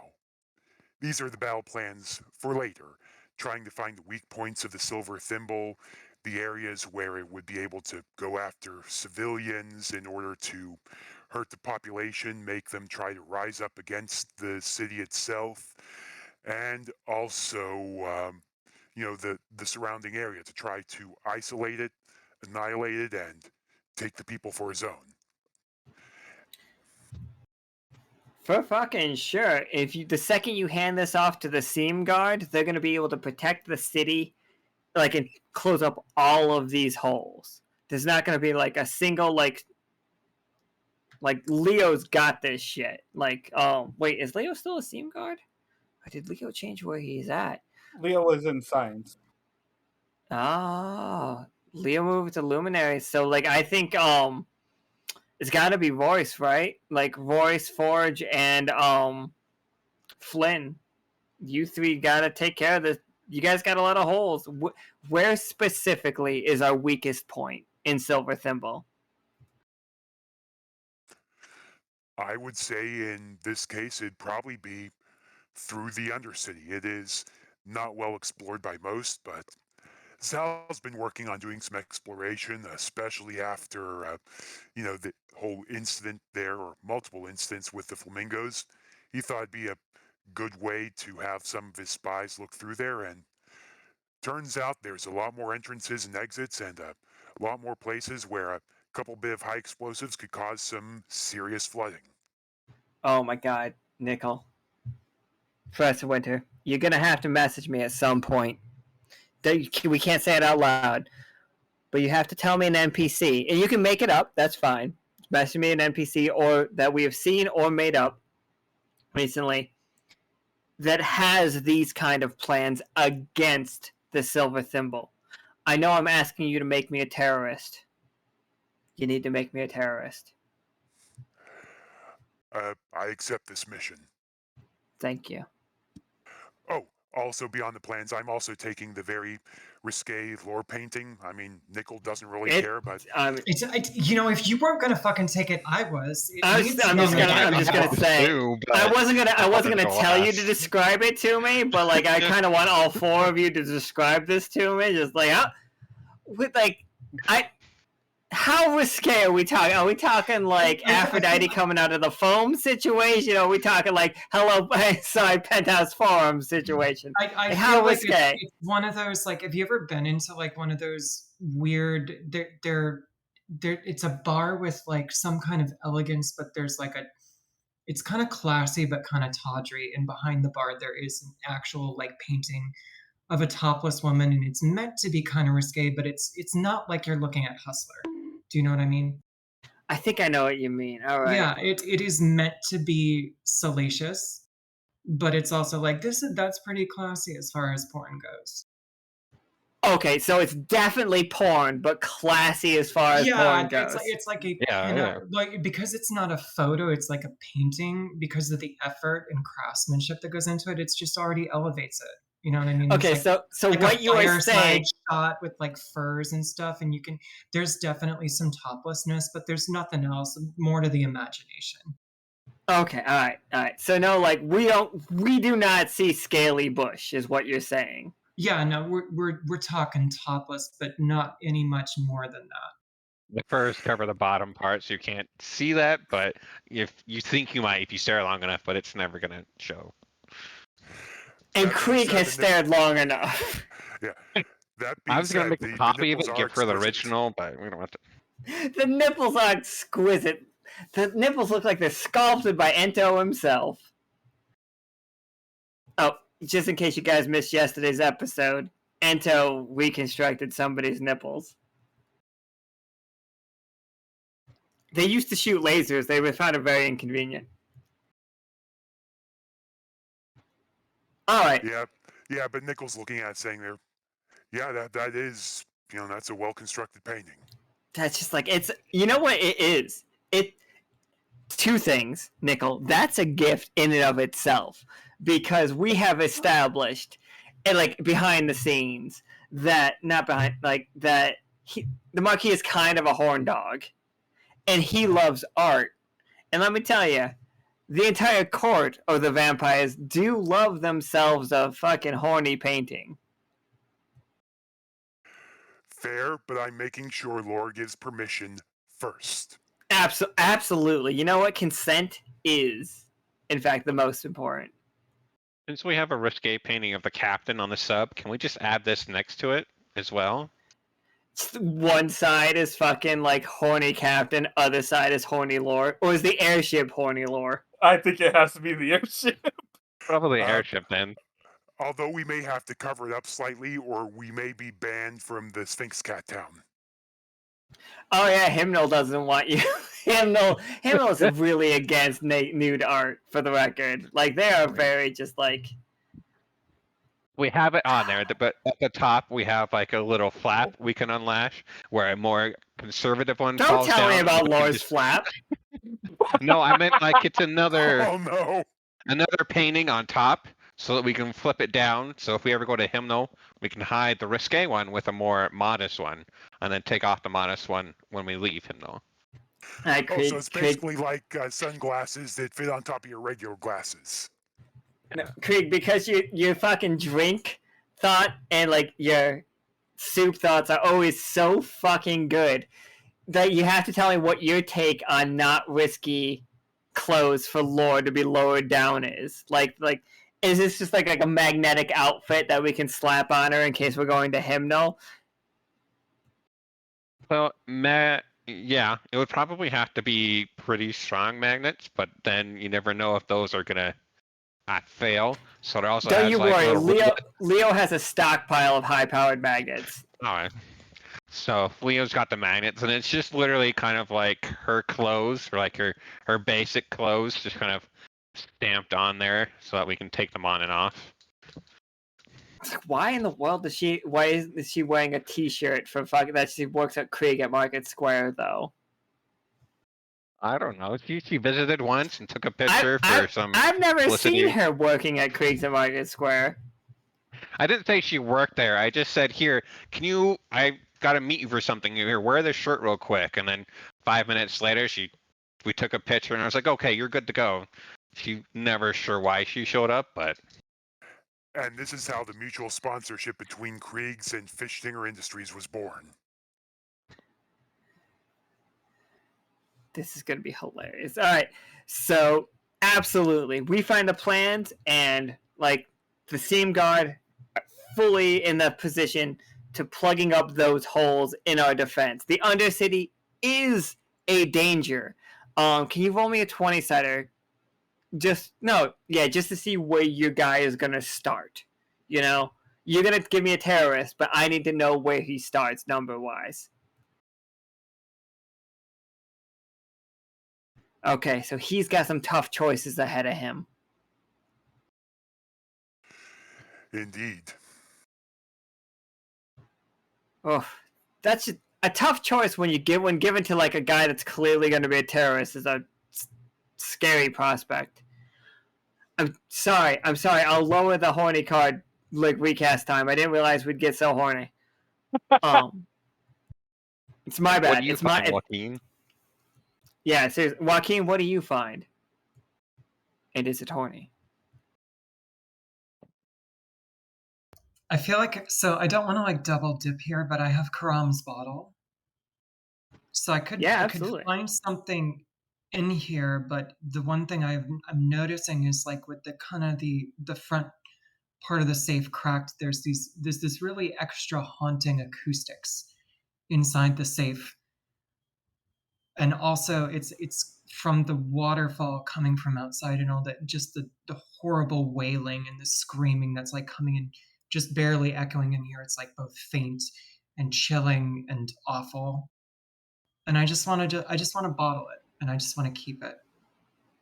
These are the battle plans for later, trying to find the weak points of the silver thimble, the areas where it would be able to go after civilians in order to hurt the population, make them try to rise up against the city itself, and also, the surrounding area to try to isolate it, annihilate it, and take the people for his own. For fucking sure. The second you hand this off to the Seam Guard, they're going to be able to protect the city, like, and close up all of these holes. There's not going to be, like, a single, like, Leo's got this shit. Like, wait, is Leo still a Seam Guard? Or did Leo change where he's at? Leo was in science. Oh, Leo moved to Luminary. So, like, I think, it's got to be Royce, right? Like, Royce, Forge, and Flynn. You three got to take care of this. You guys got a lot of holes. Where specifically is our weakest point in Silver Thimble? I would say in this case, it'd probably be through the Undercity. It is not well explored by most, but Sal's been working on doing some exploration, especially after, the whole incident there, or multiple incidents with the flamingos. He thought it'd be a good way to have some of his spies look through there, and turns out there's a lot more entrances and exits, and a lot more places where a couple bit of high explosives could cause some serious flooding. Oh my god, Nichol. Professor Winter, you're going to have to message me at some point. We can't say it out loud, but you have to tell me an NPC, and you can make it up. That's fine. estimated NPC or that we have seen or made up recently that has these kind of plans against the silver thimble. I know I'm asking you to make me a terrorist. You need to make me a terrorist. I accept this mission. Thank you. Oh, also beyond the plans, I'm also taking the very risque lore painting. I mean, Nichol doesn't really care, but if you weren't gonna fucking take it, I was. I'm just gonna say I wasn't gonna tell you to describe it to me, but like I kind of want all four of you to describe this to me. Just like how risque are we talking? Are we talking like Aphrodite coming out of the foam situation? Or are we talking like Penthouse Forum situation? I how feel like risque? it's one of those, like, have you ever been into like one of those weird? It's a bar with like some kind of elegance, but there's like it's kind of classy but kind of tawdry, and behind the bar there is an actual like painting of a topless woman, and it's meant to be kind of risque, but it's not like you're looking at Hustler. Do you know what I mean? I think I know what you mean. All right. Yeah, it is meant to be salacious, but it's also like that's pretty classy as far as porn goes. Okay, so it's definitely porn, but classy as far as porn goes. It's like a like, because it's not a photo, it's like a painting. Because of the effort and craftsmanship that goes into it, it's just already elevates it. You know what I mean? Okay, like, so like what you are saying, shot with like furs and stuff, and there's definitely some toplessness, but there's nothing else, more to the imagination. Okay, all right. So no, like we do not see scaly bush, is what you're saying. Yeah, no, we're talking topless, but not any much more than that. The furs cover the bottom part, so you can't see that. But if you think you might, if you stare long enough, but it's never gonna show. And Krieg has stared long enough. Yeah. I was going to make a copy of it and give her the original, but we don't have to. The nipples are exquisite. The nipples look like they're sculpted by Ento himself. Oh, just in case you guys missed yesterday's episode, Ento reconstructed somebody's nipples. They used to shoot lasers. They found it very inconvenient. All right. Yeah, but Nichol's looking at it saying there, yeah, that is, that's a well-constructed painting. That's just like, it's, you know what it is? Two things, Nichol. That's a gift in and of itself, because we have established, and like behind the scenes, that, not behind, like that, the Marquis is kind of a horn dog, and he loves art. And let me tell you, the entire court of the vampires do love themselves a fucking horny painting. Fair, but I'm making sure Laura gives permission first. Absolutely. You know what? Consent is, in fact, the most important. Since we have a risque painting of the captain on the sub, can we just add this next to it as well? One side is fucking like horny captain, other side is horny lore, or is the airship horny lore? I think it has to be the airship. Probably airship then. Although we may have to cover it up slightly, or we may be banned from the Sphinx Cat Town. Oh yeah, Hymnal doesn't want you. Hymnal is really against nude art, for the record. Like, they are very just like... We have it on there, but at the top we have like a little flap we can unlash, where a more conservative one falls down. Don't tell me about Laura's flap. No, I meant like it's another... Oh no! Another painting on top, so that we can flip it down. So if we ever go to Hymnal, we can hide the risque one with a more modest one, and then take off the modest one when we leave Hymnal. Krieg, so it's basically like sunglasses that fit on top of your regular glasses. No, Krieg, because your fucking drink thought and like your soup thoughts are always so fucking good that you have to tell me what your take on not risky clothes for lore to be lowered down is. Like is this just like a magnetic outfit that we can slap on her in case we're going to Hymnal? Well, yeah, it would probably have to be pretty strong magnets, but then you never know if those are gonna fail. So there also don't has, you like, worry, Leo has a stockpile of high-powered magnets. All right. So Leo's got the magnets, and it's just literally kind of like her clothes, or like her basic clothes, just kind of stamped on there, so that we can take them on and off. Why in the world is she? Why is she wearing a T-shirt for fucking that she works at Krieg at Market Square though? I don't know. She visited once and took a picture for some. I've never publicity. seen her working at Krieg's at Market Square. I didn't say she worked there. I just said, here, I got to meet you for something. Here, wear this shirt real quick. And then 5 minutes later, we took a picture, and I was like, okay, you're good to go. She never sure why she showed up, but. And this is how the mutual sponsorship between Krieg's and Fish Stinger Industries was born. This is going to be hilarious. All right. So, absolutely. We find the plans, and, like, the seam guard fully in the position to plugging up those holes in our defense. The Undercity is a danger. Can you roll me a 20-sider? Just to see where your guy is going to start. You know? You're going to give me a terrorist, but I need to know where he starts number-wise. Okay, so he's got some tough choices ahead of him. Indeed. Oh, that's a tough choice when given to like a guy that's clearly going to be a terrorist is a scary prospect. I'm sorry. I'll lower the horny card like recast time. I didn't realize we'd get so horny. It's my bad. What do you find, Joaquin? Yeah, seriously. Joaquin, what do you find? And is it horny? I feel like, so I don't want to like double dip here, but I have Caram's bottle. So I could find something in here, but the one thing I'm noticing is like with the kind of the front part of the safe cracked, there's this really extra haunting acoustics inside the safe. And also it's from the waterfall coming from outside and all that, just the horrible wailing and the screaming that's like coming in, just barely echoing in here. It's like both faint and chilling and awful. And I just want to bottle it, and I just want to keep it.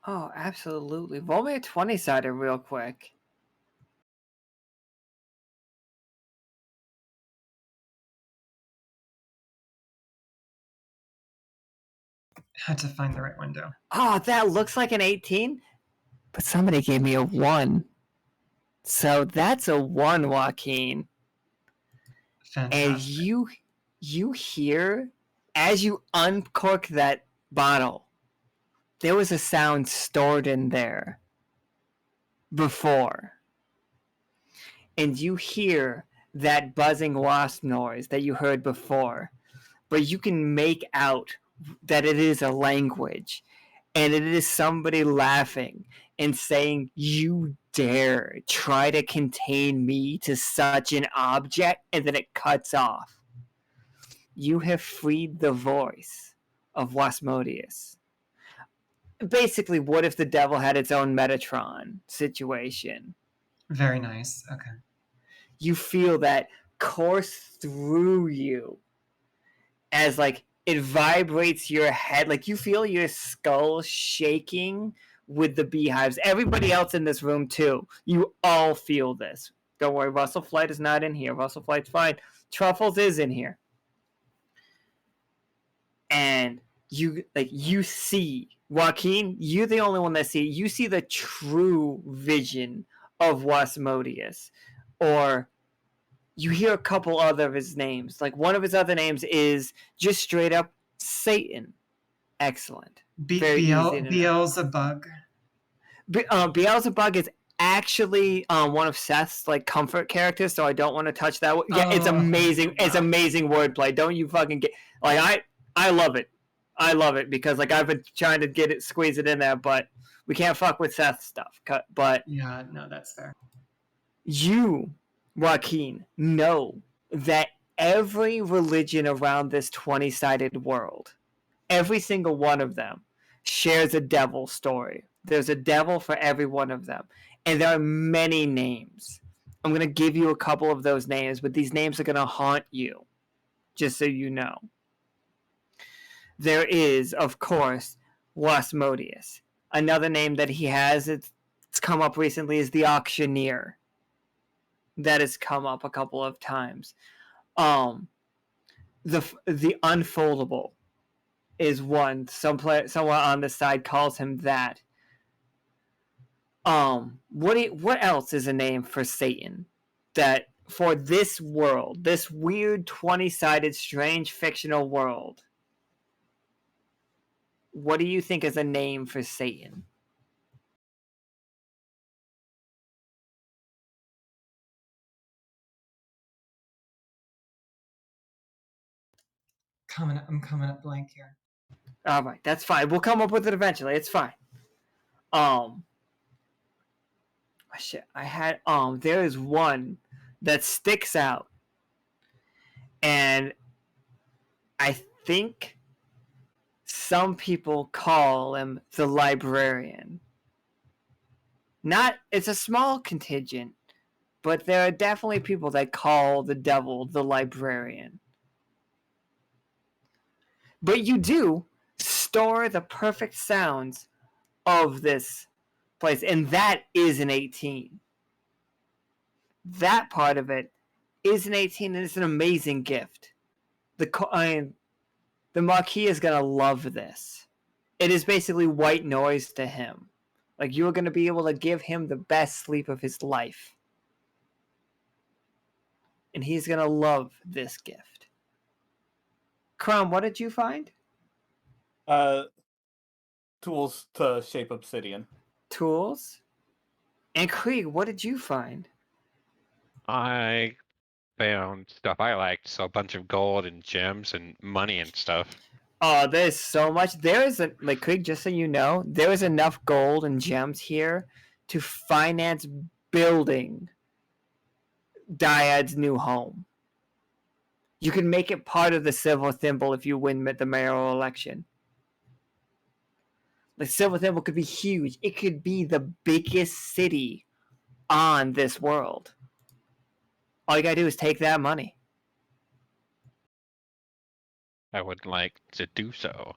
Oh, absolutely. Roll me a 20-sider real quick. Had to find the right window. Oh, that looks like an 18, but somebody gave me a 1. So that's a 1, Joaquin. Fantastic. And you hear, as you uncork that bottle, there was a sound stored in there before. And you hear that buzzing wasp noise that you heard before, but you can make out that it is a language, and it is somebody laughing and saying, "You dare try to contain me to such an object," and then it cuts off. You have freed the voice of Wasmodius. Basically, what if the devil had its own Metatron situation? Very nice. Okay. You feel that course through you as like it vibrates your head. Like you feel your skull shaking with the beehives. Everybody else in this room too. You all feel this. Don't worry, Russell Flight is not in here. Russell Flight's fine. Truffles is in here. And you see, Joaquin, you're the only one that you see the true vision of Wasmodius. Or you hear a couple other of his names. Like one of his other names is just straight up Satan. Excellent. Beelzebub. Beelzebub is actually one of Seth's like comfort characters, so I don't want to touch that. Yeah, it's amazing. Wow. It's amazing wordplay. Don't you fucking get like I love it. I love it because like I've been trying to squeeze it in there, but we can't fuck with Seth's stuff. But yeah, no, that's fair. You, Joaquin, know that every religion around this 20-sided world, every single one of them, shares a devil story. There's a devil for every one of them. And there are many names. I'm going to give you a couple of those names, but these names are going to haunt you. just so you know. There is, of course, Wasmodius. Another name that he has, it's come up recently, is the Auctioneer. That has come up a couple of times. The Unfoldable is one. Someone on the side calls him that. What else is a name for Satan? That for this world, this weird 20-sided, strange fictional world. What do you think is a name for Satan? I'm coming up blank here. All right, that's fine. We'll come up with it eventually. It's fine. Shit, I had there is one that sticks out, and I think some people call him the Librarian. It's a small contingent, but there are definitely people that call the devil the Librarian. But you do store the perfect sounds of this place, and that is an 18. That part of it is an 18, and it's an amazing gift. The Marquis is going to love this. It is basically white noise to him. Like, you are going to be able to give him the best sleep of his life. And he's going to love this gift. Caram, what did you find? Tools to shape obsidian. Tools? And Krieg, what did you find? I found stuff I liked, so a bunch of gold and gems and money and stuff. Oh, there's so much. Krieg, just so you know, there is enough gold and gems here to finance building Dyad's new home. You can make it part of the Silver Thimble if you win the mayoral election. The Silver Thimble could be huge. It could be the biggest city on this world. All you gotta do is take that money. I would like to do so.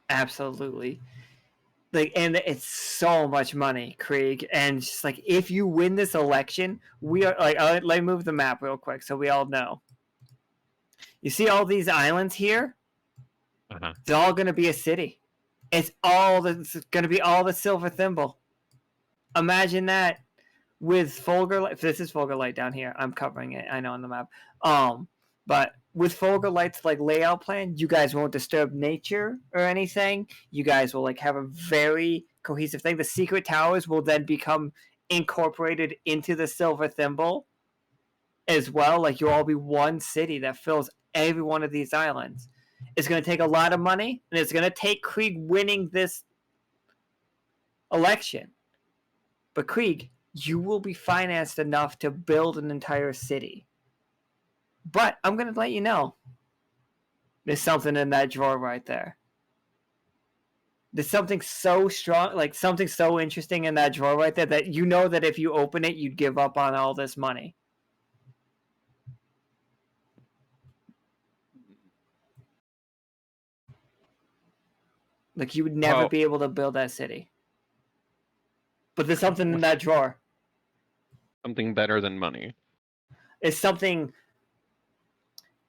Absolutely. And it's so much money, Krieg. And just if you win this election, we are let me move the map real quick so we all know. You see all these islands here? Uh-huh. It's all gonna be a city. It's gonna be all the Silver Thimble. Imagine that with Fulgur. This is Fulgur Light down here. I'm covering it. I know on the map. But with Fulgur Light's layout plan, you guys won't disturb nature or anything. You guys will have a very cohesive thing. The secret towers will then become incorporated into the Silver Thimble as well. You'll all be one city that fills every one of these islands. It's going to take a lot of money, and it's going to take Krieg winning this election. But Krieg, you will be financed enough to build an entire city. But I'm going to let you know, there's something in that drawer right there. There's something so strong, something so interesting in that drawer right there that you know that if you open it, you'd give up on all this money. You would never be able to build that city. But there's something in that drawer. Something better than money. It's something...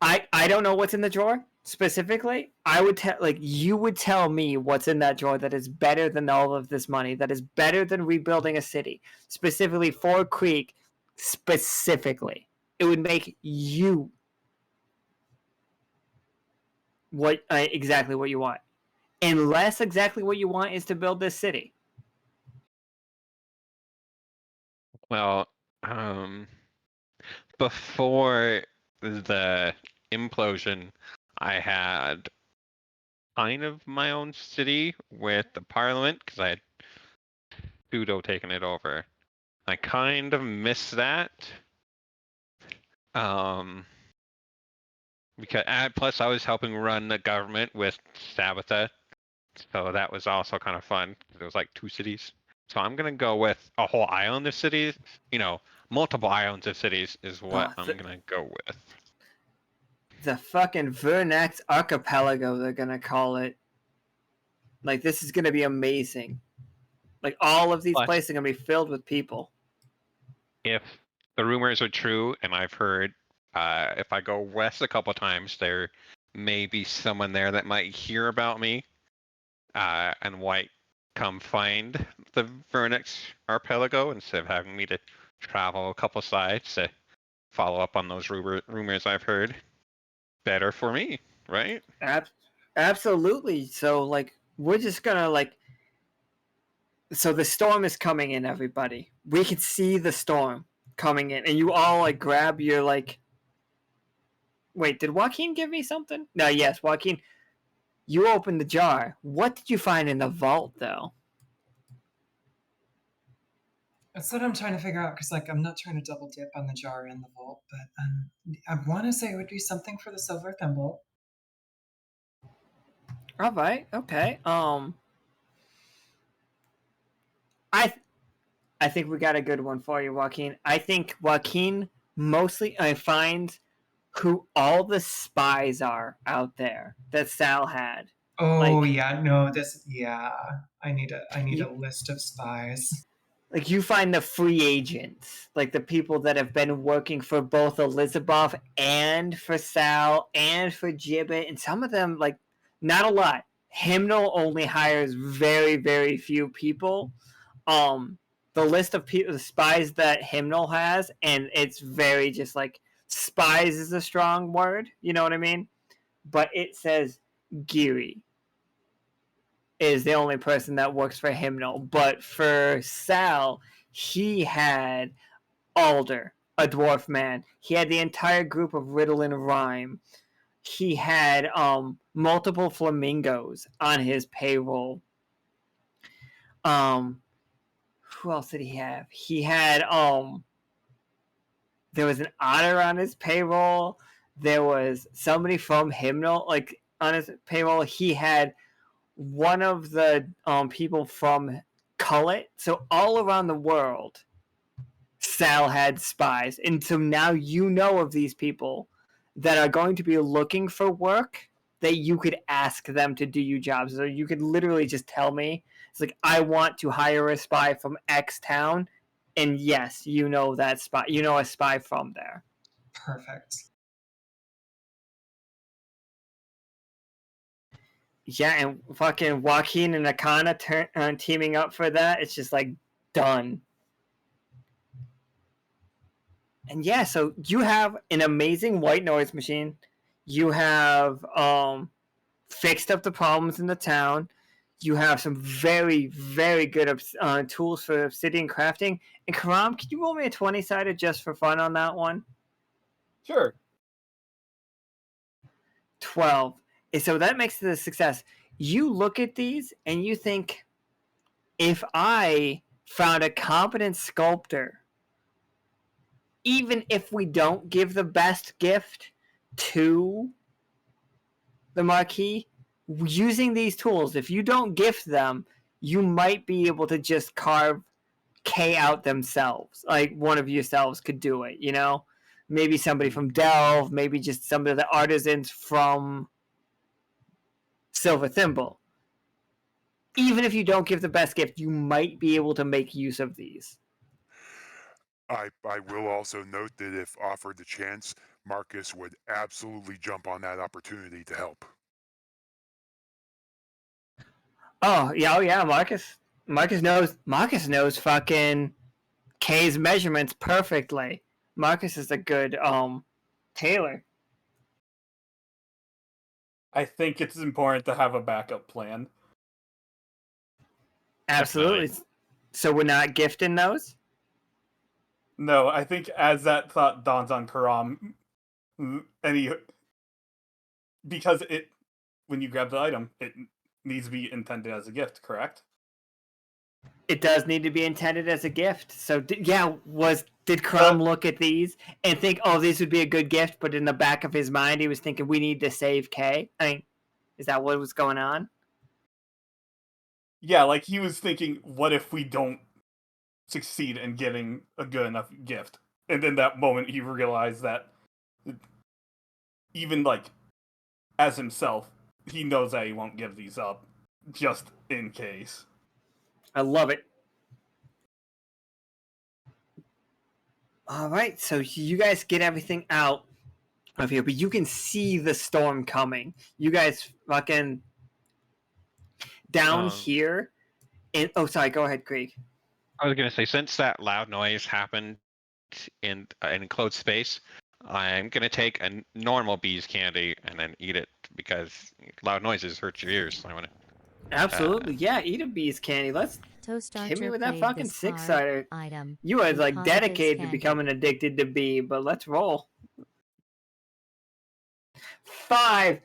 I don't know what's in the drawer specifically. I would you would tell me what's in that drawer that is better than all of this money, that is better than rebuilding a city, specifically for Krieg. Specifically, it would make you exactly what you want, unless exactly what you want is to build this city. Well, before the implosion, I had kind of my own city with the parliament because I had pseudo taken it over. I kind of miss that. Because plus I was helping run the government with Sabbatha, so that was also kind of fun. There was 2 cities. So I'm gonna go with a whole island of cities. Multiple islands of cities is what I'm gonna go with. the fucking Vernex Archipelago, they're gonna call it. Like, this is gonna be amazing. Like, all of these Plus- places are gonna be filled with people. If the rumors are true, and I've heard, if I go west a couple times, there may be someone there that might hear about me, and might come find the Vernex Archipelago instead of having me to travel a couple sides to follow up on those rumors I've heard. Better for me, right? Absolutely. So, like, we're just gonna, like... So the storm is coming in, everybody. We can see the storm coming in. And you all, like, grab your, like... Wait, did Joaquin give me something? No, yes, Joaquin. You opened the jar. What did you find in the vault, though? That's what I'm trying to figure out, because, like, I'm not trying to double dip on the jar and the vault, but I want to say it would be something for the silver thimble. All right, okay. I think we got a good one for you, Joaquin. I think Joaquin mostly finds who all the spies are out there that Sal had. Oh, Like- yeah, no, I need a list of spies. Like, you find the free agents, like the people that have been working for both Elizabeth and for Sal and for Gibbet, and some of them, like, not a lot. Hymnal only hires very, very few people. The list of the spies that Hymnal has, and it's very just like, spies is a strong word, you know what I mean? But it says Geary is the only person that works for Hymnal. But for Sal, he had Alder, a dwarf man. He had the entire group of Riddle and Rhyme. He had multiple flamingos on his payroll. Who else did he have? He had there was an otter on his payroll. There was somebody from Hymnal, like, on his payroll. He had one of the people from Cullet. So all around the world, Sal had spies. And so now you know of these people that are going to be looking for work that you could ask them to do you jobs. So you could literally just tell me, it's like, I want to hire a spy from X town. And yes, you know that spy. You know a spy from there. Perfect. Yeah, and fucking Joaquin and Akana teaming up for that. It's just like, done. And yeah, so you have an amazing white noise machine. You have fixed up the problems in the town. You have some very, very good tools for obsidian crafting. And Caram, can you roll me a 20-sided just for fun on that one? Sure. 12. And so that makes it a success. You look at these and you think, if I found a competent sculptor, even if we don't give the best gift to the Marquis, using these tools, if you don't gift them, you might be able to just carve K out themselves. Like, one of yourselves could do it, you know? Maybe somebody from Delve, maybe just some of the artisans from Silver Thimble. Even if you don't give the best gift, you might be able to make use of these. I will also note that if offered the chance, Marcus would absolutely jump on that opportunity to help. Oh yeah, Marcus knows fucking K's measurements perfectly. Marcus is a good tailor. I think it's important to have a backup plan. Absolutely. Definitely. So we're not gifting those? No, I think as that thought dawns on Caram, because when you grab the item, it needs to be intended as a gift, correct? It does need to be intended as a gift. So did Caram look at these and think, oh, these would be a good gift, but in the back of his mind he was thinking, we need to save K? I mean, is that what was going on? Yeah, like he was thinking, what if we don't succeed in getting a good enough gift? And in that moment he realized that even like as himself, he knows that he won't give these up, just in case. I love it. All right, so you guys get everything out of here, but you can see the storm coming. You guys fucking down here. And oh, sorry. Go ahead, Krieg. I was gonna say, since that loud noise happened in an enclosed space, I'm gonna take a normal bees candy and then eat it because loud noises hurt your ears. So I want to. Absolutely, yeah. Eat a bees candy. Let's Toast hit me Archer with that played fucking this six-sider. card item. You are like because of his dedicated to candy. becoming addicted to bee, but let's roll. 5.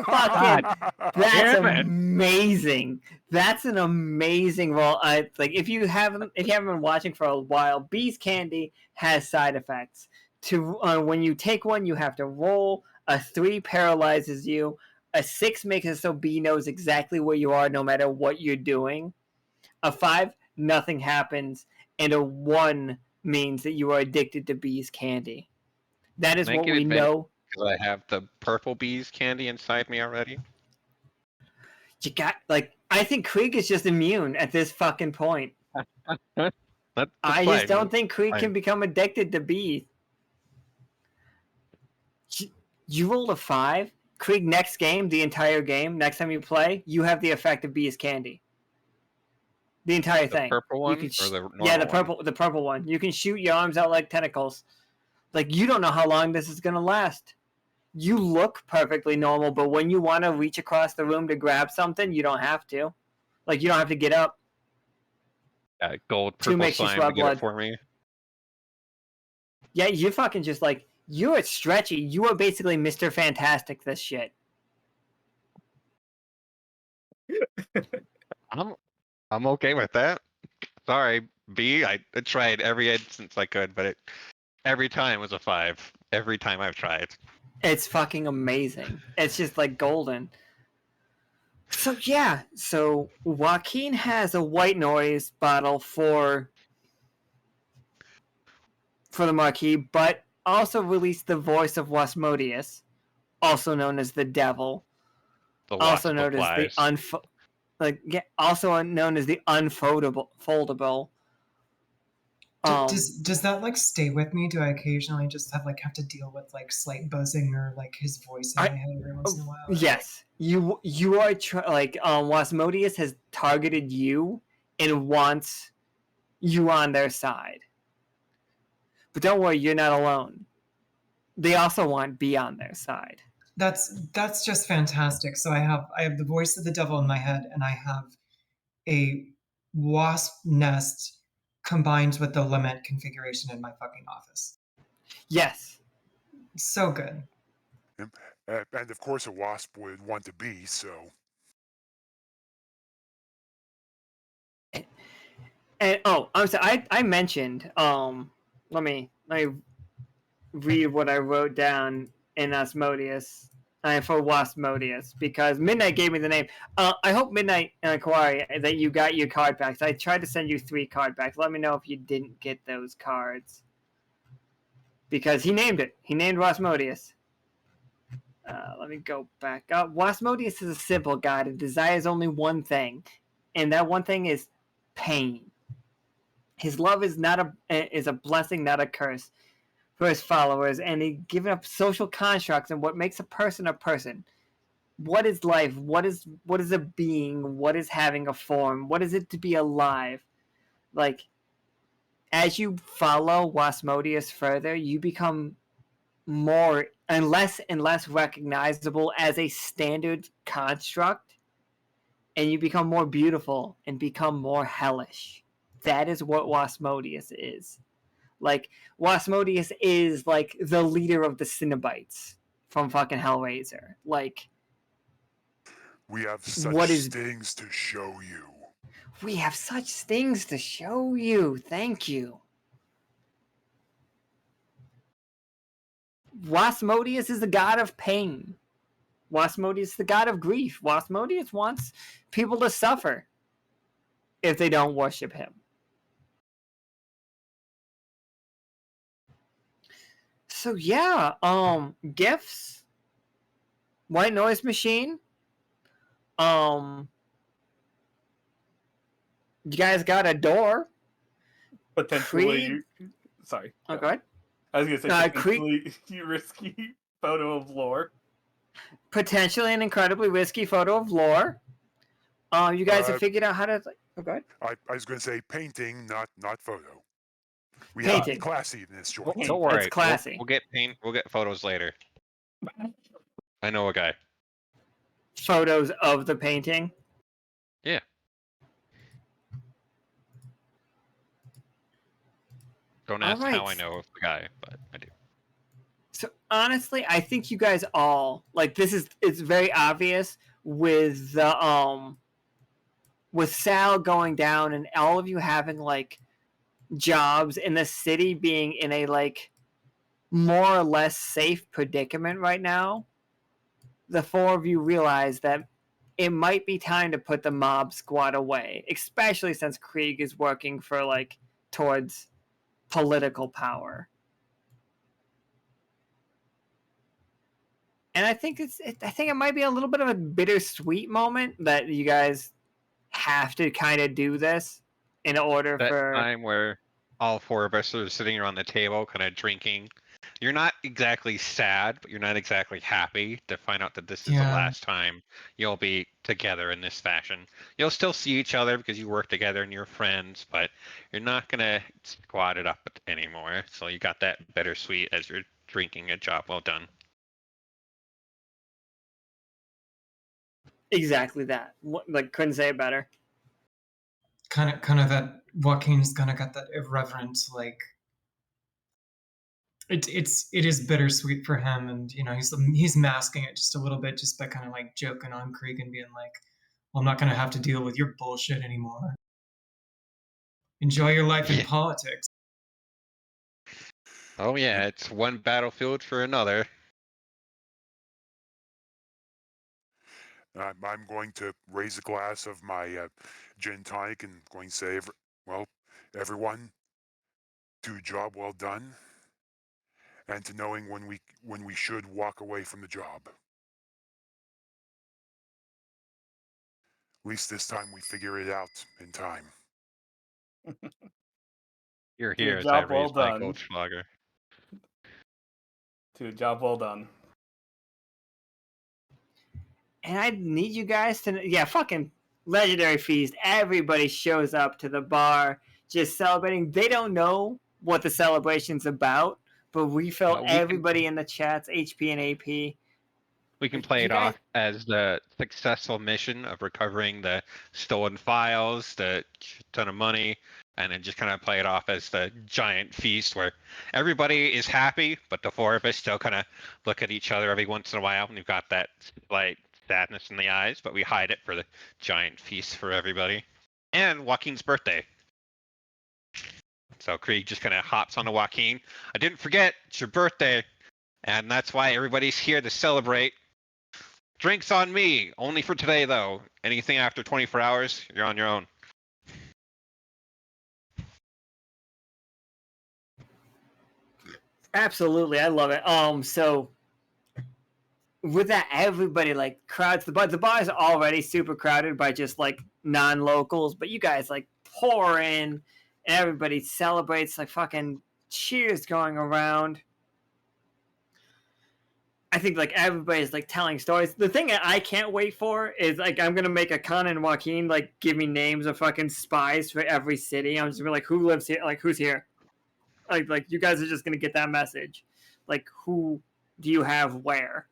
Fucking. That's Damn it. amazing. That's an amazing roll. Like if you haven't been watching for a while, bees candy has side effects. When you take one, you have to roll. A 3 paralyzes you. A 6 makes it so bee knows exactly where you are no matter what you're doing. A 5, nothing happens, and a 1 means that you are addicted to bees candy. That is Can I what get we advantage know. because I have the purple bees candy inside me already. You got I think Krieg is just immune at this fucking point. That's I fine. just don't think Krieg Fine. can become addicted to bees. You rolled a 5. Krieg, next game, the entire game, next time you play, you have the effect of bees candy. The entire The thing. purple You one can or the normal yeah, the one? purple one. You can shoot your arms out like tentacles. Like you don't know how long this is gonna last. You look perfectly normal, but when you want to reach across the room to grab something, you don't have to. Like you don't have to get up. Gold 2 purple makes you slime sweat to get blood. it for me. Yeah, you fucking just you're stretchy. You are basically Mr. Fantastic this shit. I'm okay with that. Sorry, B. I tried every instance I could, but every time was a 5. Every time I've tried. It's fucking amazing. It's just like golden. So yeah, so Joaquin has a white noise bottle for the Marquis, but also released the voice of Wasmodius, also known as the Devil, The also wasp known as the applies. also known as the unfoldable. Does that stay with me? Do I occasionally just have to deal with slight buzzing or his voice in my head every once in a while? Yes, you are Wasmodius has targeted you and wants you on their side. But don't worry, you're not alone. They also want B on their side. That's just fantastic. So I have the voice of the devil in my head, and I have a wasp nest combined with the lament configuration in my fucking office. Yes. So good. And of course, a wasp would want to be so. And I'm sorry. I mentioned. Let me read what I wrote down in Asmodeus. For Wasmodius, because Midnight gave me the name. I hope Midnight Kawari that you got your card packs. I tried to send you 3 card packs. Let me know if you didn't get those cards. Because he named it. He named Wasmodius. Let me go back up. Wasmodius is a simple god who desires only one thing, and that one thing is pain. His love is a blessing, not a curse, for his followers, and he given up social constructs and what makes a person a person. What is life? What is a being? What is having a form? What is it to be alive? As you follow Wasmodius further, you become more and less recognizable as a standard construct, and you become more beautiful and become more hellish. That is what Wasmodius is. Wasmodius is the leader of the Cenobites from fucking Hellraiser. We have such things to show you. We have such things to show you. Thank you. Wasmodius is the god of pain. Wasmodius is the god of grief. Wasmodius wants people to suffer if they don't worship him. So yeah, gifts. white noise machine. You guys got a door. Potentially. Krieg. Sorry. Oh, go ahead. I was gonna say Krieg. potentially risky photo of lore. Potentially an incredibly risky photo of lore. You guys have figured out how to. Oh, go ahead. I was going to say painting, not photo. We Painting. have to be classy in this joint. Don't worry. It's classy. We'll get We'll get photos later. I know a guy. Photos of the painting. Yeah. Don't ask how I know of the guy, but I do. So honestly, I think you guys all like this is it's very obvious with the with Sal going down and all of you having like jobs in the city being in a like more or less safe predicament right now. The four of you realize that it might be time to put the mob squad away, especially since Krieg is working for like towards political power. And I think I think it might be a little bit of a bittersweet moment that you guys have to kind of do this in order That for time where all four of us are sitting around the table, kind of drinking. You're not exactly sad, but you're not exactly happy to find out that this is the last time you'll be together in this fashion. You'll still see each other because you work together and you're friends, but you're not gonna squat it up anymore. So you got that bittersweet as you're drinking a job well done. exactly that. Like couldn't say it better. Kind of that Joaquin's kind of got that irreverent like. It is bittersweet for him, and you know he's masking it just a little bit, just by kind of like joking on Krieg and being like, "Well, I'm not gonna have to deal with your bullshit anymore. Enjoy your life in politics." Oh yeah, it's one battlefield for another. I'm going to raise a glass of my gin tonic and going to say, well, everyone, to a job well done, and to knowing when we should walk away from the job. At least this time we figure it out in time. You're To a here as I job well raise my done. Goldschlager. To a job well done. And I need you guys to fucking legendary feast. Everybody shows up to the bar just celebrating. They don't know what the celebration's about, but we felt everybody in the chats, HP and AP. We can play it off as the successful mission of recovering the stolen files, the ton of money, and then just kind of play it off as the giant feast where everybody is happy, but the four of us still kind of look at each other every once in a while, and we've got that like sadness in the eyes, but we hide it for the giant feast for everybody. And Joaquin's birthday. So Krieg just kind of hops onto Joaquin. I didn't forget, it's your birthday, and that's why everybody's here to celebrate. Drinks on me, only for today though. Anything after 24 hours, you're on your own. Absolutely, I love it. So with that, everybody like crowds the bar. The bar is already super crowded by just like non-locals, but you guys like pour in, and everybody celebrates, like fucking cheers going around. I think like everybody's like telling stories. The thing that I can't wait for is like I'm gonna make a Con and Joaquin like give me names of fucking spies for every city. I'm just gonna be like, who lives here? Like who's here? Like you guys are just gonna get that message. Like who do you have where?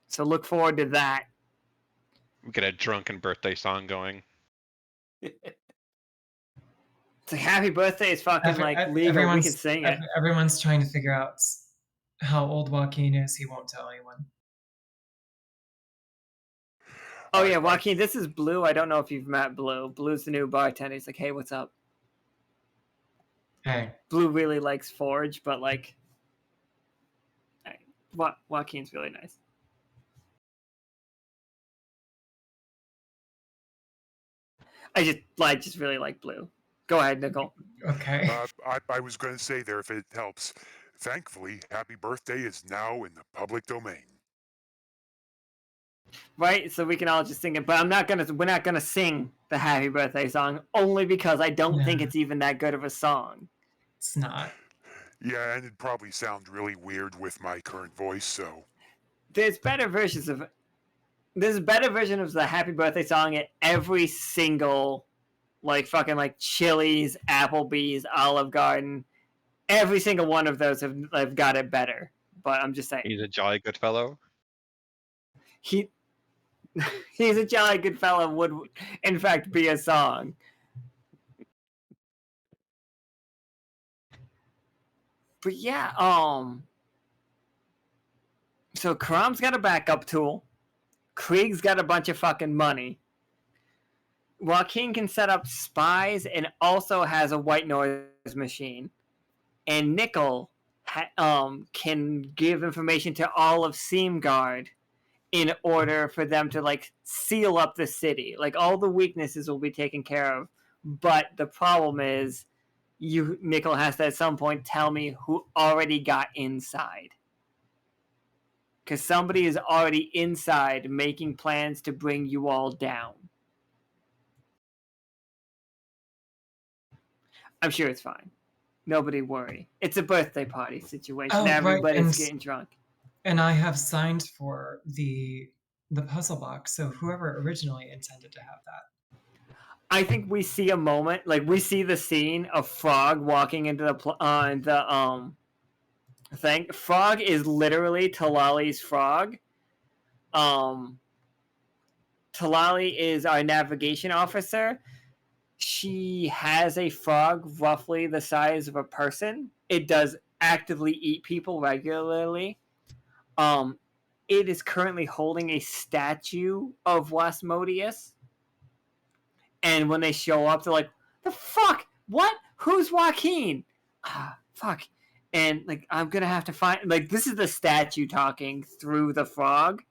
So look forward to that. We get a drunken birthday song going. It's like happy birthday is fucking like legal. We can sing it. Everyone's trying to figure out how old Joaquin is. He won't tell anyone. Oh yeah, Joaquin, this is Blue. I don't know if you've met Blue. Blue's the new bartender. He's like, hey, what's up? Hey. Blue really likes Forge, but like, Joaquin's really nice. I just really like Blue. Go ahead, Nichol. Okay. I was going to say there, if it helps, thankfully, happy birthday is now in the public domain. right? So we can all just sing it. But we're not gonna sing the Happy Birthday song only because I don't think Yeah. it's even that good of a song. It's not. Yeah, and it'd probably sound really weird with my current voice, so. There's better versions of there's a better version of the Happy Birthday song at every single like fucking like Chili's, Applebee's, Olive Garden. Every single one of those have got it better. But I'm just saying. He's a jolly good fellow. He's a jolly good fellow would in fact be a song. But yeah, so Caram's got a backup tool. Krieg's got a bunch of fucking money. Joaquin can set up spies and also has a white noise machine. And Nichol can give information to all of Seamguard in order for them to like seal up the city. Like all the weaknesses will be taken care of. But the problem is Nichol has to at some point tell me who already got inside. Because somebody is already inside making plans to bring you all down. I'm sure it's fine. Nobody worry. It's a birthday party situation. Oh, Everybody's right. getting drunk. And I have signed for the puzzle box, so whoever originally intended to have that. I think we see a moment, like we see the scene of Frog walking into the thing. Frog is literally Talali's frog. Talali is our navigation officer. She has a frog roughly the size of a person. It does actively eat people regularly. It is currently holding a statue of Wasmodius. And when they show up, they're like, the fuck? What? Who's Joaquin? Ah, fuck. And like, I'm gonna have to find like this is the statue talking through the frog.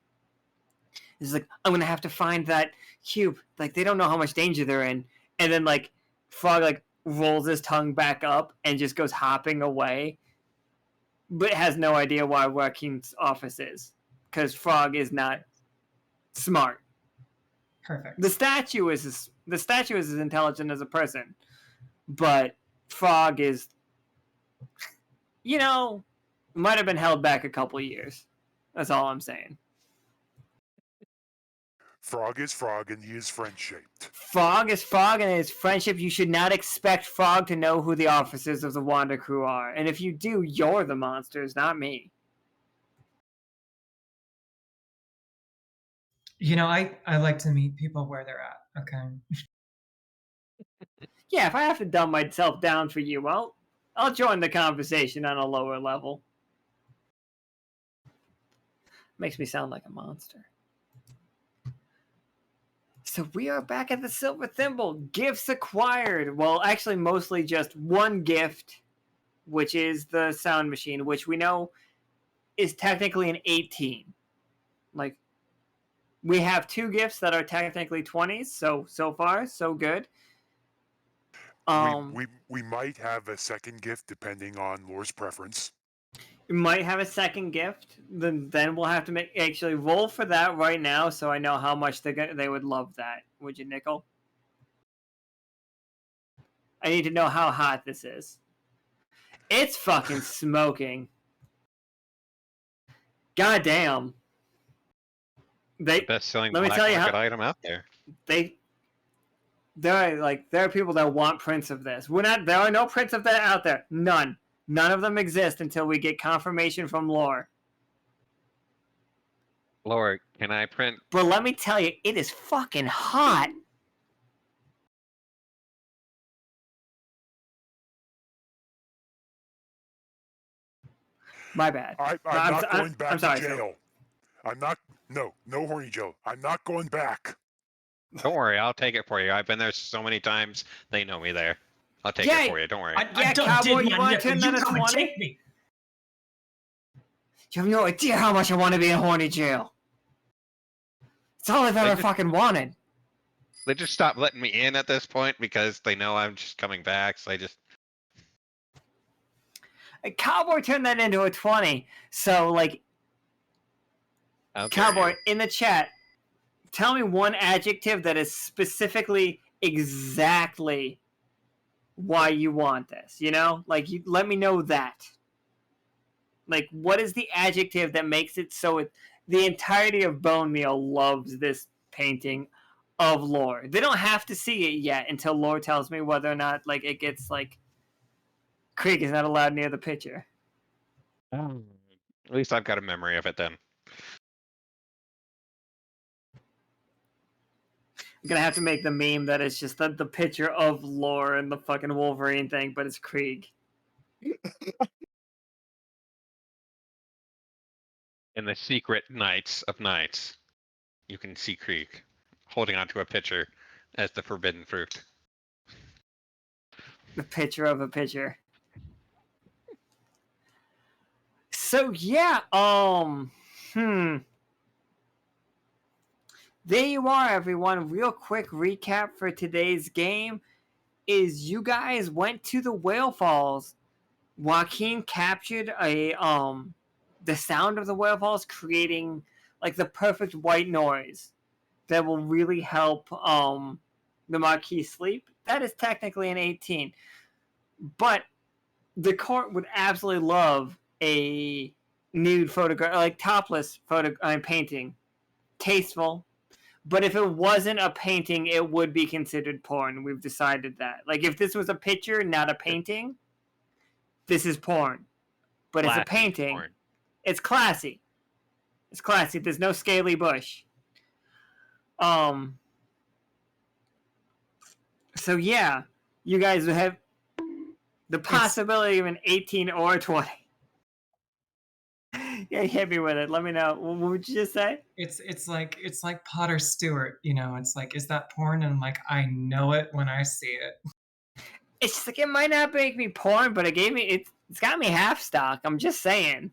It's like, I'm gonna have to find that cube. Like they don't know how much danger they're in. And then like Frog like rolls his tongue back up and just goes hopping away. But has no idea why Joaquin's office is. Because Frog is not smart. Perfect. The statue is as intelligent as a person, but Frog is, might have been held back a couple years. That's all I'm saying. Frog is Frog, and he is friend-shaped. Frog is Frog, and his friendship. You should not expect Frog to know who the officers of the Wander Crew are, and if you do, you're the monsters, not me. I like to meet people where they're at, okay? Yeah, if I have to dumb myself down for you, I'll join the conversation on a lower level. Makes me sound like a monster. So we are back at the Silver Thimble. Gifts acquired. Well, actually, mostly just one gift, which is the sound machine, which we know is technically an 18. Like, we have two gifts that are technically 20s, so far, so good. We might have a second gift depending on Lore's preference. We might have a second gift. Then we'll have to actually roll for that right now, so I know how much they would love that. Would you, Nichol? I need to know how hot this is. It's fucking smoking. God damn. The best-selling let me black tell you market item out there. There are people that want prints of this. There are no prints of that out there. None of them exist until we get confirmation from Lore. Lore, can I print? But let me tell you, it is fucking hot. My bad. I'm not going back to jail. I'm not. No horny Joe. I'm not going back. Don't worry, I'll take it for you. I've been there so many times. They know me there. I'll take it for you. Don't worry. Cowboy, you want to turn that into 20? Take me. You have no idea how much I want to be in horny jail. It's all I've ever fucking wanted. They just stopped letting me in at this point because they know I'm just coming back. So A Cowboy turned that into a 20. So, like, Cowboy, in the chat, tell me one adjective that is specifically exactly why you want this, you know? Like, you let me know that. Like, what is the adjective that makes it so the entirety of Bone Meal loves this painting of lore? They don't have to see it yet until lore tells me whether or not, like, it gets, like, Krieg is not allowed near the picture. At least I've got a memory of it then. I'm gonna have to make the meme that it's just the picture of lore and the fucking Wolverine thing, but it's Krieg. In the secret nights of nights, you can see Krieg holding onto a pitcher as the forbidden fruit. The picture of a picture. So yeah, there you are, everyone. Real quick recap for today's game is you guys went to the Wail Falls. Joaquin captured the sound of the Wail Falls, creating like the perfect white noise that will really help the Marquis sleep. That is technically an 18. But the court would absolutely love a nude photograph, like topless painting. Tasteful. But if it wasn't a painting, it would be considered porn. We've decided that. Like, if this was a picture, not a painting, this is porn. But it's a painting. Porn. It's classy. It's classy. There's no scaly bush. So yeah, you guys have the possibility of an 18 or 20. Yeah, hit me with it. Let me know. What would you just say? It's like Potter Stewart, you know. It's like, is that porn? And I'm like, I know it when I see it. It's just like, it might not make me porn, but it's got me half stock. I'm just saying.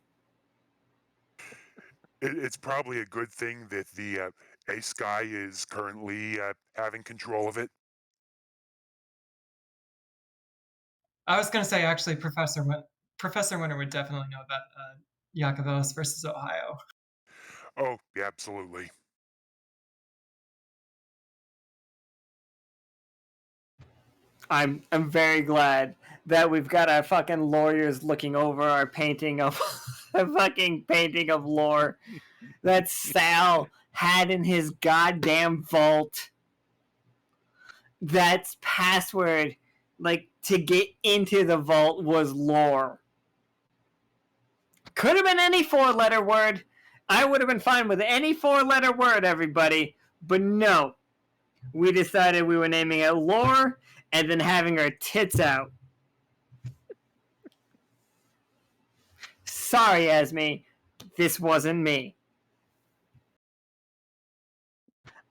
It's probably a good thing that the ace guy is currently having control of it. I was gonna say, actually, Professor Winter would definitely know about Yakavos versus Ohio. Oh, yeah, absolutely. I'm very glad that we've got our fucking lawyers looking over our painting of a fucking painting of lore that Sal had in his goddamn vault. That's password, like, to get into the vault was lore. Could have been any 4-letter word. I would have been fine with any 4-letter word, everybody. But no. We decided we were naming it lore and then having our tits out. Sorry, Esme. This wasn't me.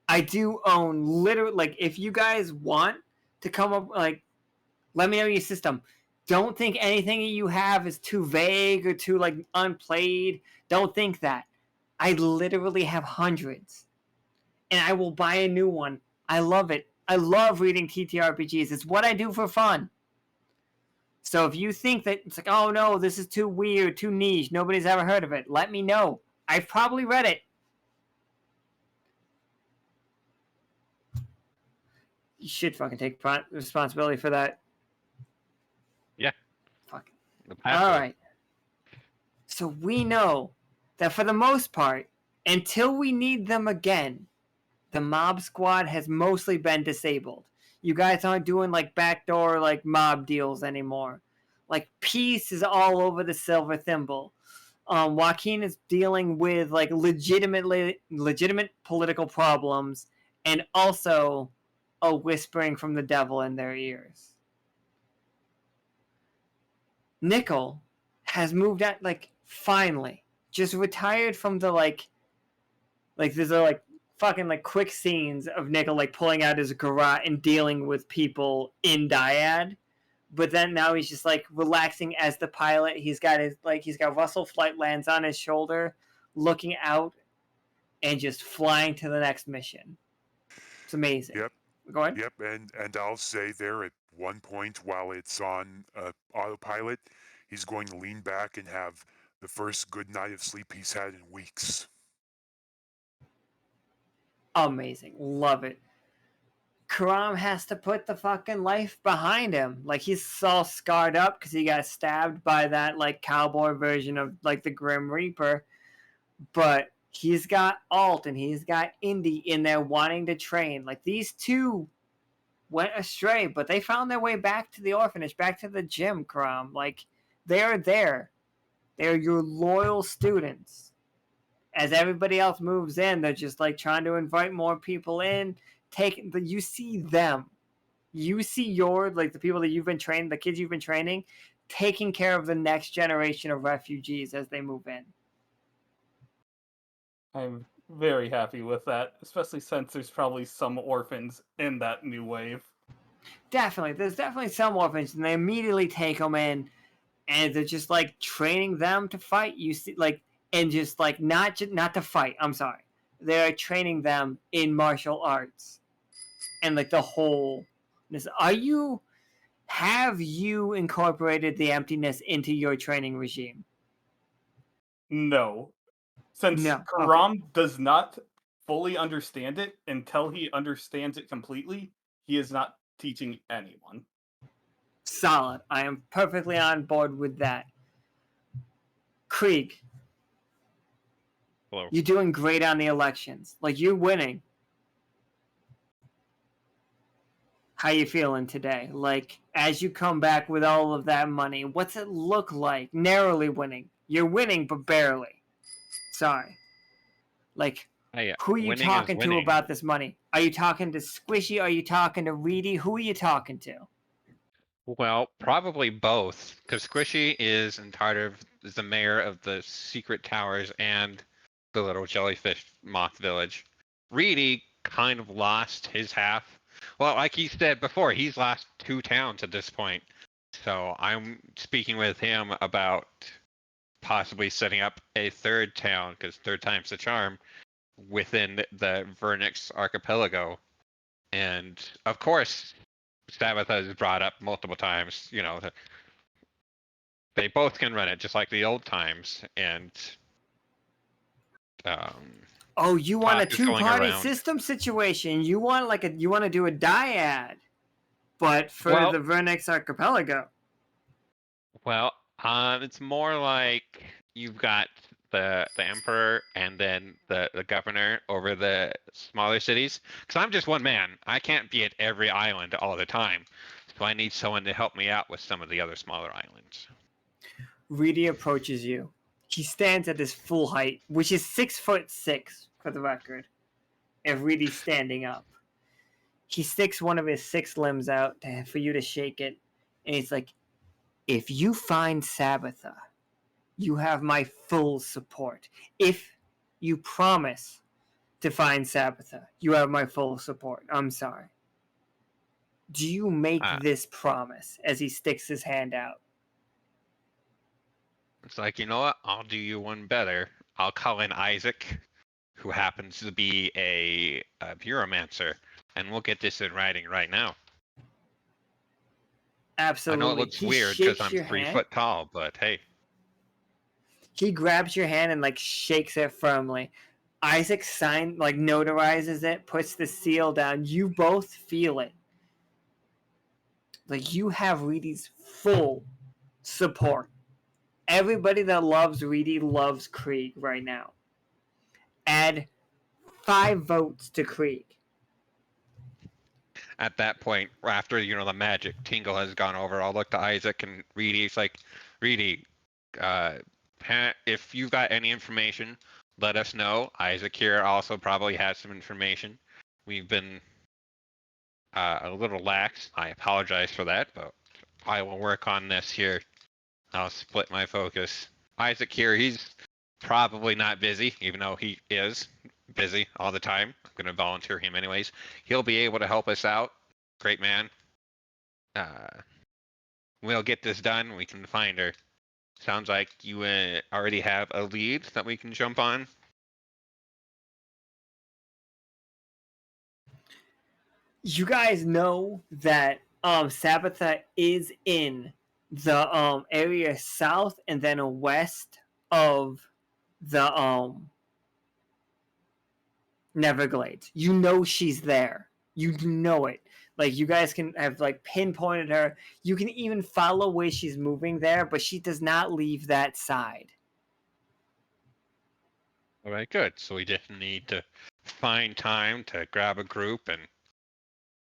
I do own literally, like, if you guys want to come up, like, let me know your system. Don't think anything you have is too vague or too, like, unplayed. Don't think that. I literally have hundreds. And I will buy a new one. I love it. I love reading TTRPGs. It's what I do for fun. So if you think that it's like, oh no, this is too weird, too niche, nobody's ever heard of it, let me know. I've probably read it. You should fucking take responsibility for that. Yeah. Fuck. The All password. right. So we know that for the most part, until we need them again, the mob squad has mostly been disabled. You guys aren't doing like backdoor like mob deals anymore. Like peace is all over the silver thimble. Joaquin is dealing with like legitimate political problems and also a whispering from the devil in their ears. Nichol has moved out, like, finally just retired from the like there's a like fucking like quick scenes of Nichol like pulling out his garage and dealing with people in Dyad, but then now he's just like relaxing as the pilot. He's got Russell flight lands on his shoulder, looking out and just flying to the next mission. It's amazing. Yep. Go ahead. Yep, and I'll say there at one point while it's on autopilot, he's going to lean back and have the first good night of sleep he's had in weeks. Amazing. Love it. Caram has to put the fucking life behind him. Like, he's all scarred up because he got stabbed by that, like, cowboy version of, like, the Grim Reaper. But he's got Alt and he's got Indy in there wanting to train. Like, these two went astray, but they found their way back to the orphanage, back to the gym, Caram. Like, they're there. They're your loyal students. As everybody else moves in, they're just, like, trying to invite more people in. You see them. You see the people that you've been training, the kids you've been training, taking care of the next generation of refugees as they move in. I'm very happy with that, especially since there's probably some orphans in that new wave. Definitely. There's definitely some orphans, and they immediately take them in, and they're just, like, training them to fight. You see, like, and just, like, not to fight. I'm sorry. They're training them in martial arts. And, like, the whole... Have you incorporated the emptiness into your training regime? No. Since No. Caram does not fully understand it, until he understands it completely, he is not teaching anyone. Solid. I am perfectly on board with that. Krieg. Hello. You're doing great on the elections. Like, you're winning. How you feeling today? Like, as you come back with all of that money, what's it look like? Narrowly winning. You're winning, but barely. Sorry. Like, who are you talking to about this money? Are you talking to Squishy? Are you talking to Reedy? Who are you talking to? Well, probably both, because Squishy is in charge of the mayor of the secret towers and the little jellyfish moth village. Reedy kind of lost his half. Well, like he said before, he's lost 2 towns at this point. So I'm speaking with him about possibly setting up a 3rd town, because 3rd time's the charm, within the Vernix archipelago. And of course, Sabbatha is brought up multiple times. You know, they both can run it just like the old times. And oh, you want a talk is going 2-party around. system situation? You want you want to do a dyad, but for the Vernix archipelago. Well, it's more like you've got the emperor and then the governor over the smaller cities. Because I'm just one man. I can't be at every island all the time. So I need someone to help me out with some of the other smaller islands. Reedy approaches you. He stands at his full height, which is 6'6", for the record. If Reedy's standing up. He sticks one of his 6 limbs out for you to shake it. And he's like, if you find Sabbatha, you have my full support. If you promise to find Sabbatha, you have my full support. I'm sorry. Do you make this promise? As he sticks his hand out. It's like, you know what? I'll do you one better. I'll call in Isaac, who happens to be a pyromancer, and we'll get this in writing right now. Absolutely. I know it looks weird because I'm 3 foot tall, but hey. He grabs your hand and, like, shakes it firmly. Isaac notarizes it, puts the seal down. You both feel it. Like, you have Reedy's full support. Everybody that loves Reedy loves Krieg right now. Add 5 votes to Krieg. At that point, after, the magic tingle has gone over, I'll look to Isaac and Reedy. It's like, Reedy, if you've got any information, let us know. Isaac here also probably has some information. We've been a little lax. I apologize for that, but I will work on this here. I'll split my focus. Isaac here, he's probably not busy, even though he is busy all the time. I'm going to volunteer him anyways. He'll be able to help us out. Great man. We'll get this done. We can find her. Sounds like you already have a lead that we can jump on. You guys know that Sabbatha is in the area south and then west of the Neverglades. You know she's there. You know it. Like, you guys can have, like, pinpointed her. You can even follow where she's moving there, but she does not leave that side. All right, good. So we just need to find time to grab a group and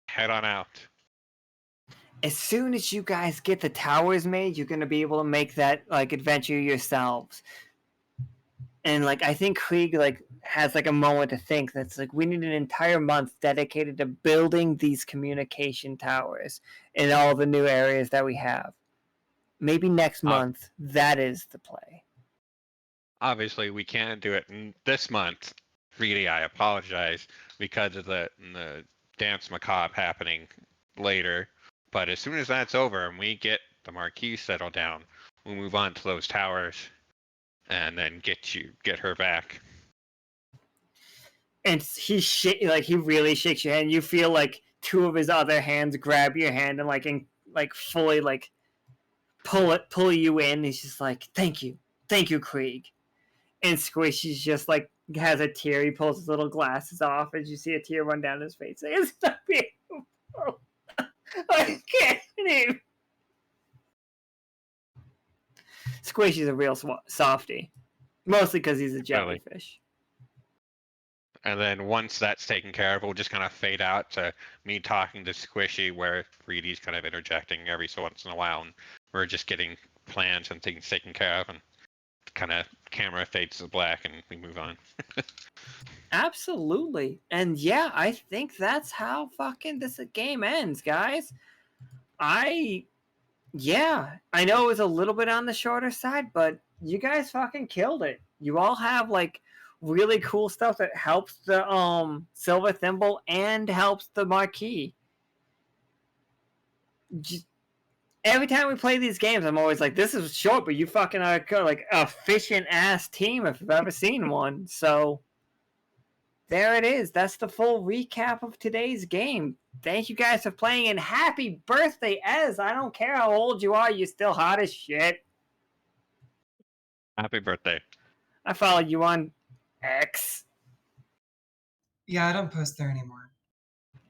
head on out. As soon as you guys get the towers made, you're going to be able to make that, like, adventure yourselves. And, like, I think Krieg, like, has, like, a moment to think that's, like, we need an entire month dedicated to building these communication towers in all the new areas that we have. Maybe next month, that is the play. Obviously, we can't do it this month. Really, I apologize because of the dance macabre happening later. But as soon as that's over and we get the Marquis settled down, we'll move on to those towers and then get her back. And he really shakes your hand. You feel like two of his other hands grab your hand and fully like pull you in. He's just like, thank you, Krieg. And Squishy's just like has a tear. He pulls his little glasses off, and you see a tear run down his face. Like, it's not beautiful. I can't even. Squishy's a real softie, mostly because he's a jellyfish. And then once that's taken care of, we'll just kind of fade out to me talking to Squishy, where Reedy's kind of interjecting every so once in a while, and we're just getting plans and things taken care of, and kind of camera fades to black, and we move on. Absolutely. And yeah, I think that's how fucking this game ends, guys. I know it was a little bit on the shorter side, but you guys fucking killed it. You all have like really cool stuff that helps the Silver Thimble and helps the Marquis. Every time we play these games, I'm always like, this is short, but you fucking are like a efficient ass team if you've ever seen one. So there it is. That's the full recap of today's game. Thank you guys for playing, and happy birthday, Ez. I don't care how old you are, you're still hot as shit. Happy birthday. I follow you on X. Yeah, I don't post there anymore.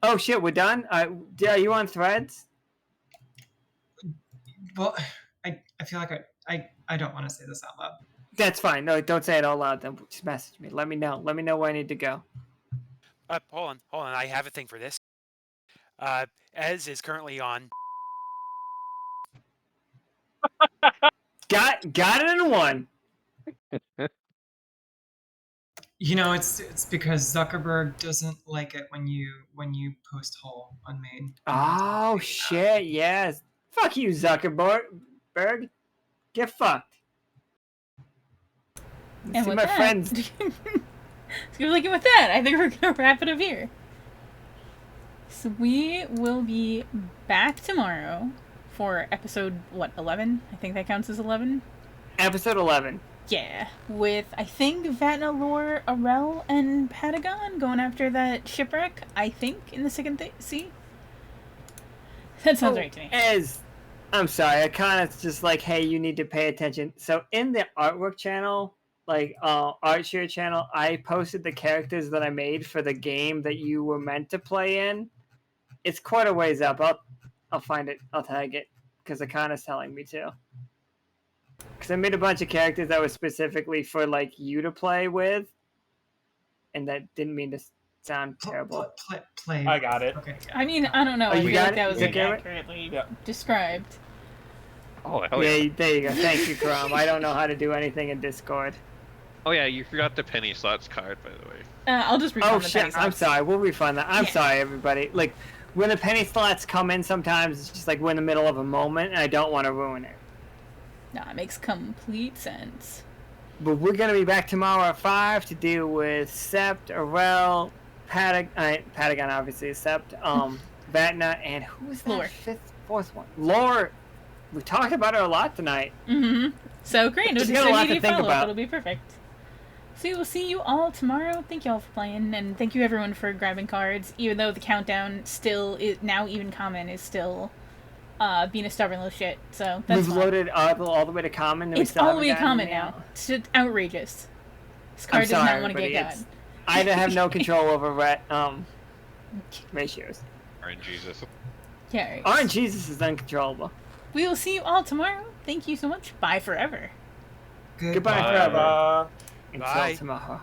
Oh shit, we're done? Are you on Threads? Well, I feel like I don't want to say this out loud. That's fine. No, don't say it out loud. Then just message me. Let me know. Let me know where I need to go. Hold on. I have a thing for this. Ez is currently on. Got it in one. You know, it's because Zuckerberg doesn't like it when you post whole on main. Oh shit! Yes. Fuck you, Zuckerberg. Get fucked. And see with my that, friends. Like with that, I think we're gonna wrap it up here. So we will be back tomorrow for episode 11? I think that counts as 11. Episode 11. Yeah, with I think Vatna, Lore, Arel, and Patagon going after that shipwreck. I think in the second sea. That sounds right to me. I'm sorry, I kind of just like, hey, you need to pay attention. So in the artwork channel, like art share channel, I posted the characters that I made for the game that you were meant to play in. It's quite a ways up. I'll find it. I'll tag it because Akana's telling me to. Because I made a bunch of characters that were specifically for like you to play with, and that didn't mean to sound terrible. Play. I got it. Okay. I mean, I don't know. I feel like that was like, accurately described. Oh, hell yeah. There you go. Thank you, Caram. I don't know how to do anything in Discord. Oh yeah, you forgot the penny slots card, by the way. I'll just refund the penny slots. I'm sorry. We'll refund that. I'm sorry, everybody. Like, when the penny slots come in sometimes, it's just like we're in the middle of a moment, and I don't want to ruin it. No, it makes complete sense. But we're going to be back tomorrow at 5 to deal with Sept, Arel, Patagon, obviously, Sept, Vatna, and who was that Lore. Fourth one? Lore. We talked about her a lot tonight. Mm-hmm. So great. It'll She's just got a lot to immediate think follow-up. about. It'll be perfect. So we'll see you all tomorrow. Thank you all for playing, and thank you everyone for grabbing cards. Even though the countdown still is now even common is still being a stubborn little shit. So that's We've loaded all the way to common. And it's all the way to common now. It's just outrageous. This card does not want to get God. I have no control over ratios. RNGesus. Yeah. RNGesus is uncontrollable. We will see you all tomorrow. Thank you so much. Bye forever. Goodbye forever. Uh, Until Bye. tomorrow.